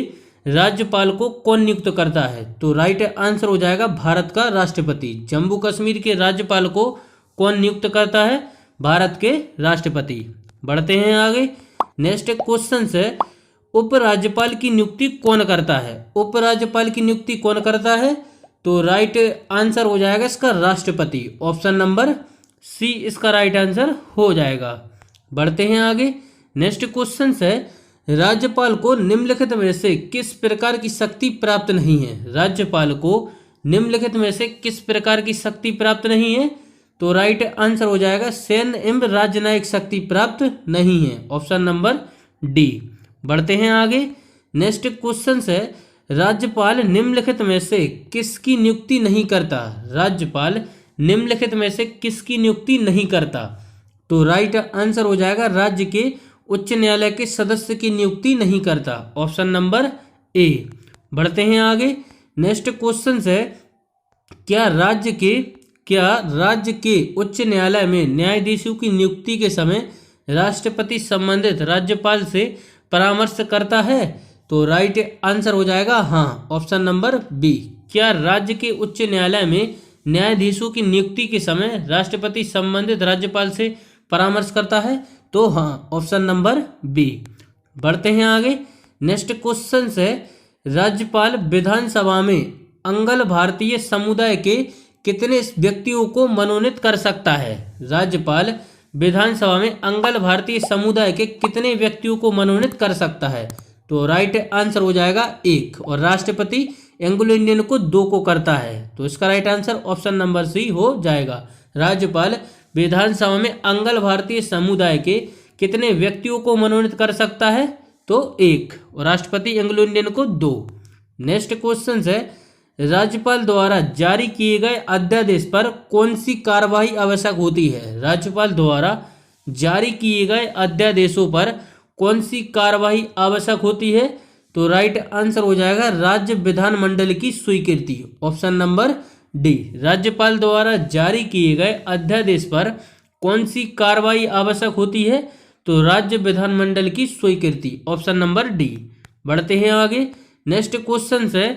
राज्यपाल को कौन नियुक्त करता है? तो राइट आंसर हो जाएगा भारत का राष्ट्रपति। जम्मू कश्मीर के राज्यपाल को कौन नियुक्त करता है? भारत के राष्ट्रपति। बढ़ते हैं आगे। नेक्स्ट क्वेश्चन है उपराज्यपाल की नियुक्ति कौन करता है? उपराज्यपाल की नियुक्ति कौन करता है? तो राइट आंसर हो जाएगा इसका राष्ट्रपति। ऑप्शन नंबर सी इसका राइट आंसर हो जाएगा। बढ़ते हैं आगे। नेक्स्ट क्वेश्चन है राज्यपाल को निम्नलिखित में से किस प्रकार की शक्ति प्राप्त नहीं है? राज्यपाल को निम्नलिखित में से किस प्रकार की शक्ति प्राप्त नहीं है? तो राइट आंसर हो जाएगा सैन्य एवं राजनयिक शक्ति प्राप्त नहीं है। Option number D. बढ़ते हैं आगे। नेक्स्ट क्वेश्चन है राज्यपाल निम्नलिखित में से किसकी नियुक्ति नहीं करता? राज्यपाल निम्नलिखित में से किसकी नियुक्ति नहीं करता? तो राइट आंसर हो जाएगा राज्य के उच्च न्यायालय के सदस्य की नियुक्ति नहीं करता। ऑप्शन नंबर ए। बढ़ते हैं आगे। नेक्स्ट क्वेश्चन है क्या राज्य के उच्च न्यायालय में न्यायाधीशों की नियुक्ति के समय राष्ट्रपति संबंधित राज्यपाल से परामर्श करता है? तो राइट आंसर हो जाएगा हाँ। Option number B. क्या राज्य के उच्च न्यायालय में न्यायाधीशों की नियुक्ति के समय राष्ट्रपति संबंधित राज्यपाल से परामर्श करता है? तो हाँ। Option number B. बढ़ते हैं आगे। नेक्स्ट क्वेश्चन है राज्यपाल विधानसभा में अंगल भारतीय समुदाय के कितने व्यक्तियों को मनोनीत कर सकता है? राज्यपाल विधानसभा में अंगल भारतीय समुदाय के कितने व्यक्तियों को मनोनीत कर सकता है? तो राइट आंसर हो जाएगा 1 और राष्ट्रपति एंग्लो इंडियन को 2 को करता है। तो इसका right answer option number C हो जाएगा। राज्यपाल विधानसभा में अंगल भारतीय समुदाय के कितने व्यक्तियों को मनोनीत कर सकता है? तो 1 और राष्ट्रपति एंग्लो इंडियन को 2। नेक्स्ट क्वेश्चन है राज्यपाल द्वारा जारी किए गए अध्यादेश पर कौन सी कार्यवाही आवश्यक होती है? राज्यपाल द्वारा जारी किए गए अध्यादेशों पर कौन सी कार्यवाही आवश्यक होती है? तो राइट आंसर हो जाएगा राज्य विधानमंडल की स्वीकृति। Option number D. राज्यपाल द्वारा जारी किए गए अध्यादेश पर कौन सी कार्यवाही आवश्यक होती है? तो राज्य विधानमंडल की स्वीकृति। Option number D. बढ़ते हैं आगे। नेक्स्ट क्वेश्चन है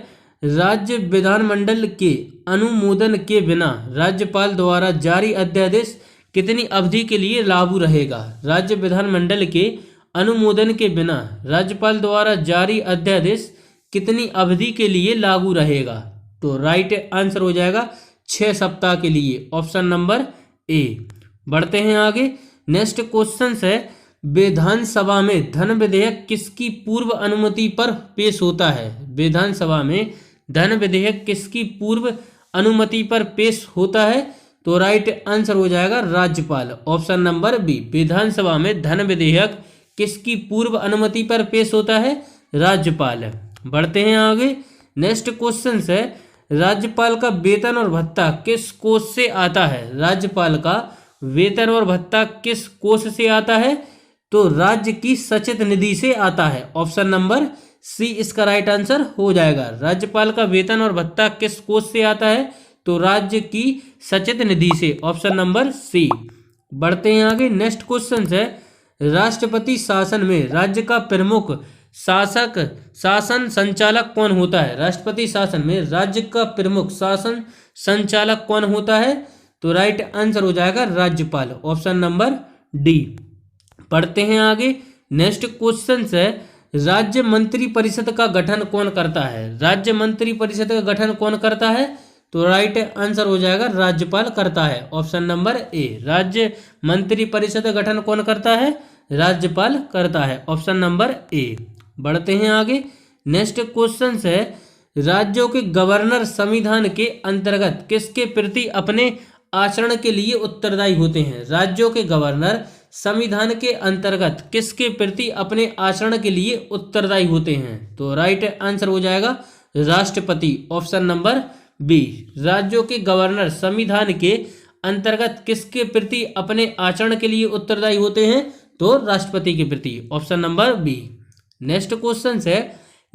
राज्य विधानमंडल के अनुमोदन के बिना राज्यपाल द्वारा जारी अध्यादेश कितनी अवधि के लिए लागू रहेगा? राज्य विधानमंडल के अनुमोदन के बिना राज्यपाल द्वारा जारी अध्यादेश कितनी अवधि के लिए लागू रहेगा? तो राइट आंसर हो जाएगा 6 सप्ताह के लिए, ऑप्शन नंबर ए। बढ़ते हैं आगे। नेक्स्ट क्वेश्चन है, विधानसभा में धन विधेयक किसकी पूर्व अनुमति पर पेश होता है? विधानसभा में धन विधेयक किसकी पूर्व अनुमति पर पेश होता है? तो राइट आंसर हो जाएगा राज्यपाल, ऑप्शन नंबर बी। विधानसभा में धन विधेयक किसकी पूर्व अनुमति पर पेश होता है? राज्यपाल। बढ़ते हैं आगे। नेक्स्ट क्वेश्चन है, राज्यपाल का वेतन और भत्ता किस कोष से आता है? राज्यपाल का वेतन और भत्ता किस कोष से आता है? तो राज्य की सचित निधि से आता है, ऑप्शन नंबर सी इसका राइट आंसर हो जाएगा। राज्यपाल का वेतन और भत्ता किस कोष से आता है? तो राज्य की सचित निधि से, ऑप्शन नंबर सी। बढ़ते हैं आगे। नेक्स्ट क्वेश्चन है, राष्ट्रपति शासन में राज्य का प्रमुख शासन संचालक कौन होता है? राष्ट्रपति शासन में राज्य का प्रमुख शासन संचालक कौन होता है? तो राइट आंसर हो जाएगा राज्यपाल, ऑप्शन नंबर डी। पढ़ते हैं आगे। नेक्स्ट क्वेश्चन है, राज्य मंत्री परिषद का गठन कौन करता है? राज्य मंत्री परिषद का गठन कौन करता है? तो राइट आंसर हो जाएगा राज्यपाल करता है, ऑप्शन नंबर ए। राज्य मंत्री परिषद का गठन कौन करता है? राज्यपाल करता है, ऑप्शन नंबर ए। बढ़ते हैं आगे। नेक्स्ट क्वेश्चन है, राज्यों के गवर्नर संविधान के अंतर्गत किसके प्रति अपने आचरण के लिए उत्तरदायी होते हैं? राज्यों के गवर्नर संविधान के अंतर्गत किसके प्रति अपने आचरण के लिए उत्तरदायी होते हैं? तो राइट आंसर हो जाएगा राष्ट्रपति, ऑप्शन नंबर बी। राज्यों के गवर्नर संविधान के अंतर्गत किसके प्रति अपने आचरण के लिए उत्तरदायी होते हैं? तो राष्ट्रपति के प्रति, option number B. Next question है,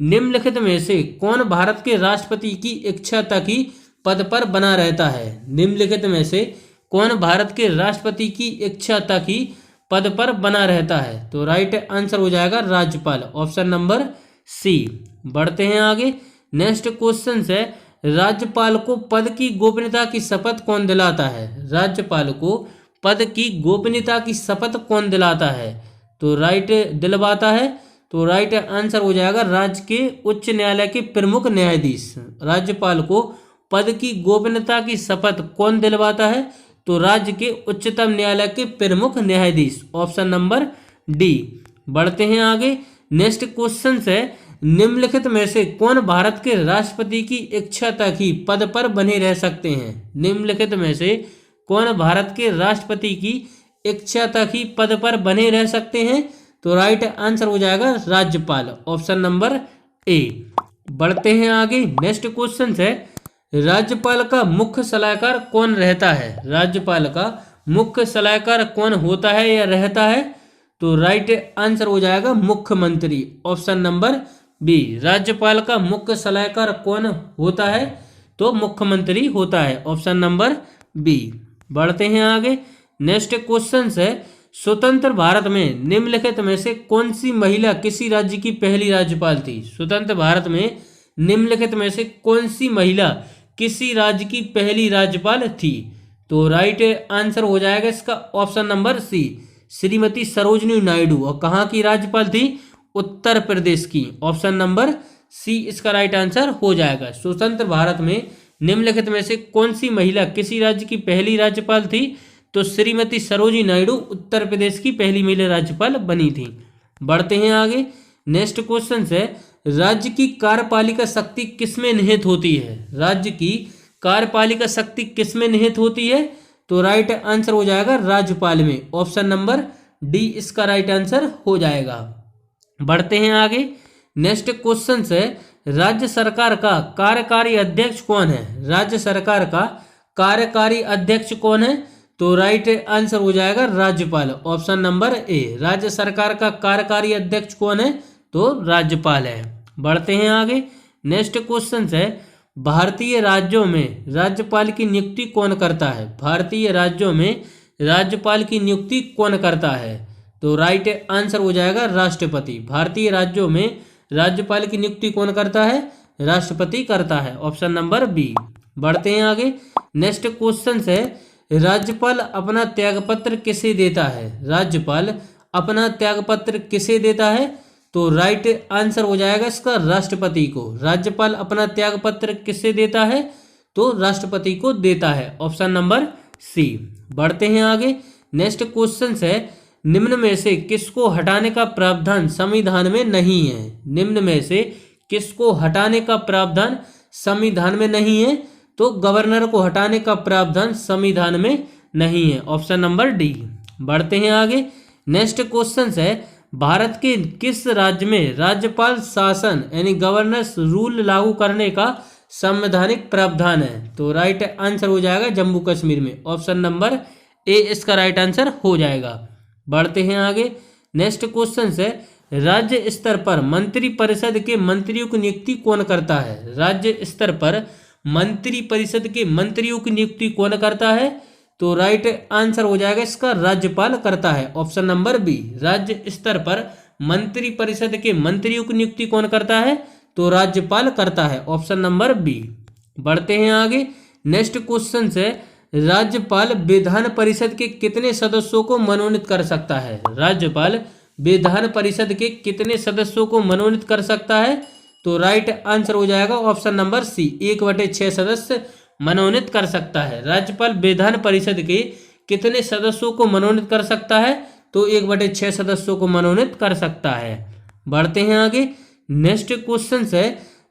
निम्नलिखित में से कौन भारत के राष्ट्रपति की इच्छा तक ही पद पर बना रहता है? निम्नलिखित में से कौन भारत के राष्ट्रपति की इच्छा तक ही पद पर बना रहता है? तो राइट आंसर हो जाएगा राज्यपाल, ऑप्शन नंबर सी। बढ़ते हैं आगे। नेक्स्ट क्वेश्चन है, राज्यपाल को पद की गोपनीयता की शपथ कौन दिलाता है? राज्यपाल को पद की गोपनीयता की शपथ कौन दिलाता है? तो राइट दिलवाता है। तो राइट आंसर हो जाएगा राज्य के उच्च न्यायालय के प्रमुख न्यायाधीश। राज्यपाल को पद की गोपनीयता की शपथ कौन दिलवाता है? तो राज्य के उच्चतम न्यायालय के प्रमुख न्यायाधीश, ऑप्शन नंबर डी। बढ़ते हैं आगे। नेक्स्ट क्वेश्चन है, निम्नलिखित में से कौन भारत के राष्ट्रपति की इच्छा तक ही पद पर बने रह सकते हैं? निम्नलिखित में से कौन भारत के राष्ट्रपति की इच्छा तक ही पद पर बने रह सकते हैं? तो राइट आंसर हो जाएगा राज्यपाल, ऑप्शन नंबर ए। बढ़ते हैं आगे। नेक्स्ट क्वेश्चन है, राज्यपाल का मुख्य सलाहकार कौन रहता है? राज्यपाल का मुख्य सलाहकार कौन होता है या रहता है? तो राइट आंसर हो जाएगा मुख्यमंत्री, ऑप्शन नंबर बी। राज्यपाल का मुख्य सलाहकार कौन होता है? तो मुख्यमंत्री होता है, ऑप्शन नंबर बी। बढ़ते हैं आगे। नेक्स्ट क्वेश्चन है, स्वतंत्र भारत में निम्नलिखित में से कौन सी महिला किसी राज्य की पहली राज्यपाल थी? स्वतंत्र भारत में निम्नलिखित में से कौन सी महिला किसी राज्य की पहली राज्यपाल थी? तो राइट आंसर हो जाएगा इसका option number C, Shrimati Sarojini Naidu. और कहाँ की राज्यपाल थी? उत्तर प्रदेश की, ऑप्शन नंबर सी इसका राइट आंसर हो जाएगा। स्वतंत्र भारत में निम्नलिखित में से कौन सी महिला किसी राज्य की पहली राज्यपाल थी? तो श्रीमती सरोजिनी नायडू उत्तर प्रदेश की पहली महिला राज्यपाल बनी थी। बढ़ते हैं आगे। नेक्स्ट क्वेश्चन है, राज्य की कार्यपालिका शक्ति किसमें निहित होती है? राज्य की कार्यपालिका शक्ति किसमें निहित होती है? तो राइट आंसर हो जाएगा राज्यपाल में, ऑप्शन नंबर डी इसका राइट आंसर हो जाएगा। बढ़ते हैं आगे। नेक्स्ट क्वेश्चन है, राज्य सरकार का कार्यकारी अध्यक्ष कौन है? राज्य सरकार का कार्यकारी अध्यक्ष कौन है? तो राइट आंसर हो जाएगा राज्यपाल, ऑप्शन नंबर ए। राज्य सरकार का कार्यकारी अध्यक्ष कौन है? तो राज्यपाल है। बढ़ते हैं आगे। नेक्स्ट क्वेश्चन है, भारतीय राज्यों में राज्यपाल की नियुक्ति कौन करता है? भारतीय राज्यों में राज्यपाल की नियुक्ति कौन करता है? तो राइट आंसर हो जाएगा राष्ट्रपति। भारतीय राज्यों में राज्यपाल की नियुक्ति कौन करता है? राष्ट्रपति करता है, ऑप्शन नंबर बी। बढ़ते हैं आगे। नेक्स्ट क्वेश्चन है, राज्यपाल अपना त्यागपत्र किसे देता है? राज्यपाल अपना त्यागपत्र किसे देता है? तो राइट आंसर हो जाएगा इसका राष्ट्रपति को। राज्यपाल अपना त्यागपत्र किसे देता है? तो राष्ट्रपति को देता है। Option number C. बढ़ते हैं आगे। नेक्स्ट क्वेश्चन है, निम्न में से किसको हटाने का प्रावधान संविधान में नहीं है? निम्न में से किसको हटाने का प्रावधान संविधान में नहीं है? तो गवर्नर को हटाने का प्रावधान संविधान में नहीं है। Option number D. बढ़ते हैं आगे। नेक्स्ट क्वेश्चन है, भारत के किस राज्य में राज्यपाल शासन यानी गवर्नर्स रूल लागू करने का संवैधानिक प्रावधान है? तो राइट आंसर हो जाएगा जम्मू कश्मीर में। ऑप्शन नंबर ए इसका राइट आंसर हो जाएगा। बढ़ते हैं आगे। नेक्स्ट क्वेश्चन है, राज्य स्तर पर मंत्रिपरिषद के मंत्रियों की नियुक्ति कौन करता है? राज्य स्तर पर मंत्रिपरिषद के मंत्रियों की नियुक्ति कौन करता है? तो राइट आंसर हो जाएगा इसका राज्यपाल करता है। Option number B. राज्य स्तर पर मंत्रिपरिषद के मंत्रियों की नियुक्ति कौन करता है? तो राज्यपाल करता है। Option number B. बढ़ते हैं आगे। नेक्स्ट क्वेश्चन है, राज्यपाल विधान परिषद के कितने सदस्यों को मनोनीत कर सकता है? राज्यपाल विधान परिषद के कितने सदस्यों को मनोनीत कर सकता है? तो राइट आंसर हो जाएगा ऑप्शन नंबर सी, 1/6 सदस्य मनोनीत कर सकता है। राज्यपाल विधान परिषद के कितने सदस्यों को मनोनीत कर सकता है? तो 1/6 सदस्यों को मनोनीत कर सकता है। बढ़ते हैं आगे। नेक्स्ट क्वेश्चन है,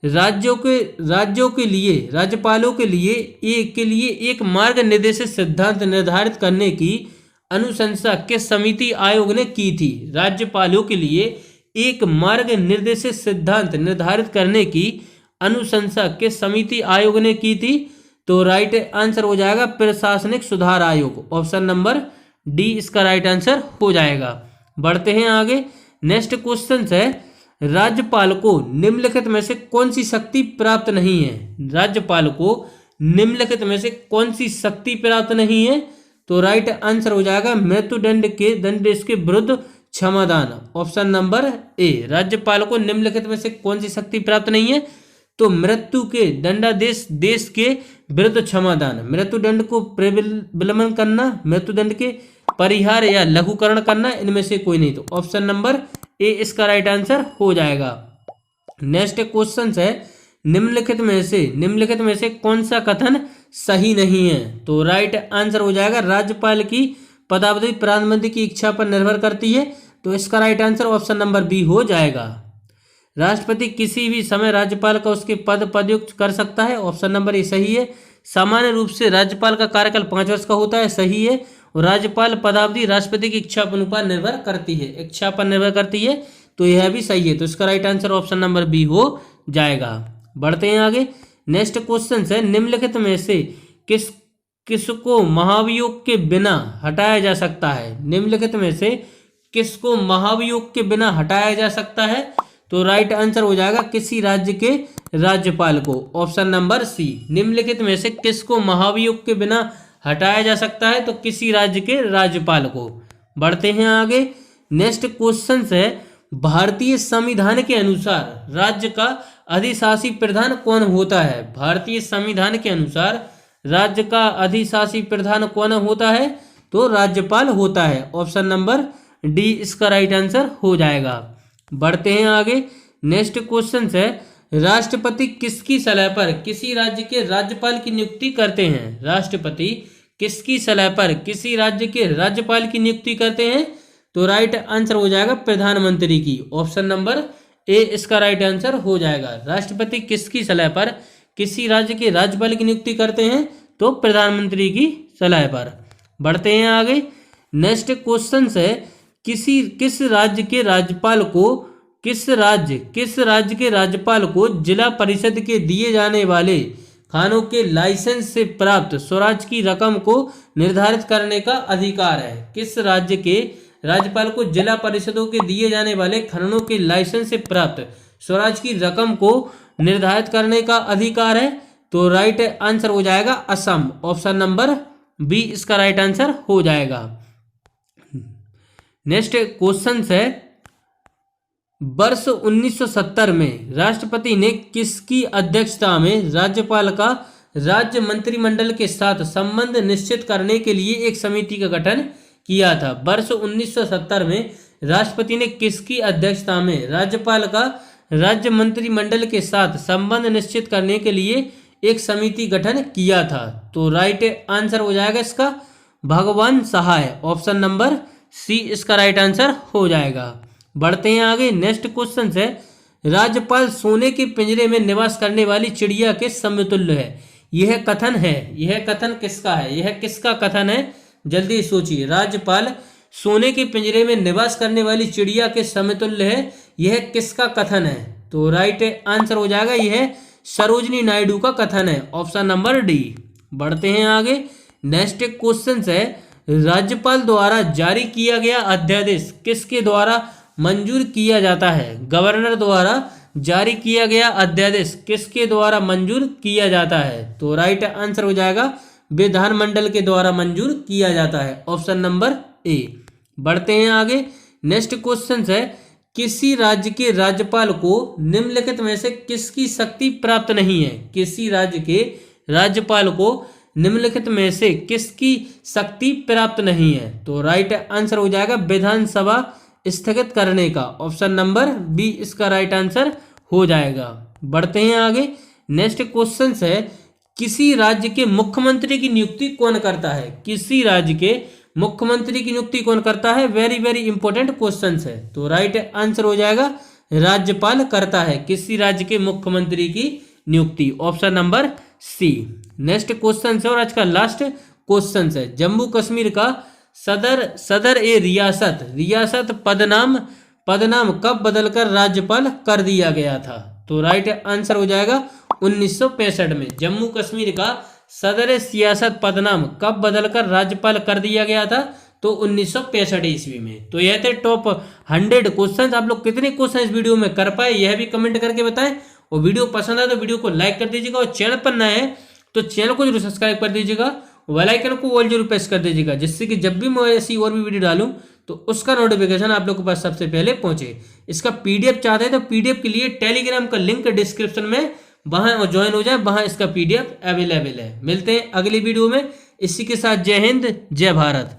राज्यों के लिए राज्यपालों के लिए एक मार्ग निर्देशित सिद्धांत निर्धारित करने की अनुशंसा किस समिति आयोग ने की थी? राज्यपालों के लिए एक मार्ग निर्देशित सिद्धांत निर्धारित करने की अनुशंसा किस समिति आयोग ने की थी? तो राइट आंसर हो जाएगा प्रशासनिक सुधार आयोग। ऑप्शन नंबर डी इसका राइट आंसर हो जाएगा। बढ़ते हैं आगे। नेक्स्ट क्वेश्चन है, राज्यपाल को निम्नलिखित में से कौन सी शक्ति प्राप्त नहीं है? राज्यपाल को निम्नलिखित में से कौन सी शक्ति प्राप्त नहीं है? तो राइट आंसर हो जाएगा मृत्युदंड के दंडेश के विरुद्ध क्षमादान। ऑप्शन नंबर ए। राज्यपाल को निम्नलिखित में से कौन सी शक्ति प्राप्त नहीं है? तो मृत्यु के दंडादेश देश के विरुद्ध क्षमादान। मृत्युदंड को विलंबन करना, मृत्युदंड के परिहार या लघुकरण करना, इनमें से कोई नहीं। तो ऑप्शन नंबर ए इसका राइट आंसर हो जाएगा। नेक्स्ट क्वेश्चन है, निम्नलिखित में से कौन सा कथन सही नहीं है? तो राइट आंसर हो जाएगा राज्यपाल की पदावधि प्रधानमंत्री की इच्छा पर निर्भर करती है। तो इसका right answer option number B हो जाएगा। राष्ट्रपति किसी भी समय राज्यपाल का उसके पदयुक्त कर सकता है। ऑप्शन नंबर ए सही है। सामान्य रूप से राज्यपाल का कार्यकाल 5 वर्ष का होता है, सही है। और राज्यपाल पदावधि राष्ट्रपति की इच्छा पर निर्भर करती है, तो यह भी सही है। तो इसका right answer option number B हो जाएगा। बढ़ते हैं आगे। नेक्स्ट क्वेश्चन है, निम्नलिखित में से किसको महाभियोग के बिना हटाया जा सकता है? निम्नलिखित में से किसको महाभियोग के बिना हटाया जा सकता है? तो राइट आंसर हो जाएगा किसी राज्य के राज्यपाल को। Option number C. निम्नलिखित में से किसको महाभियोग के बिना हटाया जा सकता है? तो किसी राज्य के राज्यपाल को। बढ़ते हैं आगे। नेक्स्ट क्वेश्चन है, भारतीय संविधान के अनुसार राज्य का अधिशासी प्रधान कौन होता है? भारतीय संविधान के अनुसार राज्य का अधिशासी प्रधान कौन होता है? तो राज्यपाल होता है। ऑप्शन नंबर डी इसका राइट आंसर हो जाएगा। बढ़ते हैं आगे। नेक्स्ट क्वेश्चन है, राष्ट्रपति किसकी सलाह पर किसी राज्य के राज्यपाल की नियुक्ति करते हैं? राष्ट्रपति किसकी सलाह पर किसी राज्य के राज्यपाल की नियुक्ति करते हैं? तो राइट आंसर हो जाएगा प्रधानमंत्री की। ऑप्शन नंबर ए इसका राइट आंसर हो जाएगा। राष्ट्रपति किसकी सलाह पर किसी राज्य के राज्यपाल की नियुक्ति करते हैं? तो प्रधानमंत्री की सलाह पर। बढ़ते हैं आगे। नेक्स्ट क्वेश्चन है, किस राज्य के राज्यपाल को जिला परिषद के दिए जाने वाले खानों के लाइसेंस से प्राप्त स्वराज की रकम को निर्धारित करने का अधिकार है? किस राज्य के राज्यपाल को जिला परिषदों के दिए जाने वाले खानों के लाइसेंस से प्राप्त स्वराज की रकम को निर्धारित करने का अधिकार है? तो राइट आंसर हो जाएगा असम। ऑप्शन नंबर बी इसका राइट आंसर हो जाएगा। नेक्स्ट क्वेश्चन है, वर्ष 1970 में राष्ट्रपति ने किसकी अध्यक्षता में राज्यपाल का राज्य मंत्रिमंडल के साथ संबंध निश्चित करने के लिए एक समिति का गठन किया था? वर्ष 1970 में राष्ट्रपति ने किसकी अध्यक्षता में राज्यपाल का राज्य मंत्रिमंडल के साथ संबंध निश्चित करने के लिए एक समिति गठन किया था? तो राइट आंसर हो जाएगा इसका भगवान सहाय, ऑप्शन नंबर सी इसका राइट आंसर हो जाएगा। बढ़ते हैं आगे। नेक्स्ट क्वेश्चन है, राज्यपाल सोने के पिंजरे में निवास करने वाली चिड़िया के समतुल्य है। यह कथन किसका है? यह किसका कथन है? जल्दी सोचिए। राज्यपाल सोने के पिंजरे में निवास करने वाली चिड़िया के समतुल्य है, यह किसका कथन है? तो राइट आंसर हो जाएगा यह सरोजिनी नायडू का कथन है, ऑप्शन नंबर डी। बढ़ते हैं आगे। नेक्स्ट क्वेश्चन है, राज्यपाल द्वारा जारी किया गया अध्यादेश किसके द्वारा मंजूर किया जाता है? गवर्नर द्वारा जारी किया गया अध्यादेश किसके द्वारा मंजूर किया जाता है? तो राइट आंसर हो जाएगा विधानमंडल के द्वारा मंजूर किया जाता है, ऑप्शन नंबर ए। बढ़ते हैं आगे। नेक्स्ट क्वेश्चन है, किसी राज्य के राज्यपाल को निम्नलिखित में से किसकी शक्ति प्राप्त नहीं है? किसी राज्य के राज्यपाल को निम्नलिखित में से किसकी शक्ति प्राप्त नहीं है? तो राइट आंसर हो जाएगा विधानसभा स्थगित करने का, ऑप्शन नंबर बी इसका राइट आंसर हो जाएगा। बढ़ते हैं आगे। नेक्स्ट क्वेश्चन है, किसी राज्य के मुख्यमंत्री की नियुक्ति कौन करता है? किसी राज्य के मुख्यमंत्री की नियुक्ति कौन करता है? वेरी वेरी इंपॉर्टेंट क्वेश्चन है। तो राइट आंसर हो जाएगा राज्यपाल करता है किसी राज्य के मुख्यमंत्री की नियुक्ति, option number C. Next question है और आज का लास्ट क्वेश्चन है, जम्मू कश्मीर का सदर ए रियासत पदनाम कब बदलकर राज्यपाल कर दिया गया था? तो राइट आंसर हो जाएगा 1965 में। जम्मू कश्मीर का सदर सियासत पदनाम कब बदलकर राज्यपाल कर दिया गया था? तो 1965 ईस्वी में। तो यह थे टॉप 100 क्वेश्चन। आप लोग कितने क्वेश्चन इस वीडियो में कर पाए यह भी कमेंट करके बताएं, और वीडियो पसंद आए तो वीडियो को लाइक कर दीजिएगा, और चैनल पर नए हैं तो चैनल को जरूर सब्सक्राइब कर दीजिएगा, बेल आइकन को ऑल जरूर प्रेस कर दीजिएगा, जिससे कि जब भी मैं ऐसी और भी वीडियो डालूं तो उसका नोटिफिकेशन आप लोग के पास सबसे पहले पहुंचे। इसका पीडीएफ चाहते हैं तो पीडीएफ के लिए टेलीग्राम का लिंक डिस्क्रिप्शन में, वहां ज्वाइन हो जाए, वहां इसका पीडीएफ अवेलेबल है। मिलते हैं अगली वीडियो में। इसी के साथ जय हिंद, जय भारत।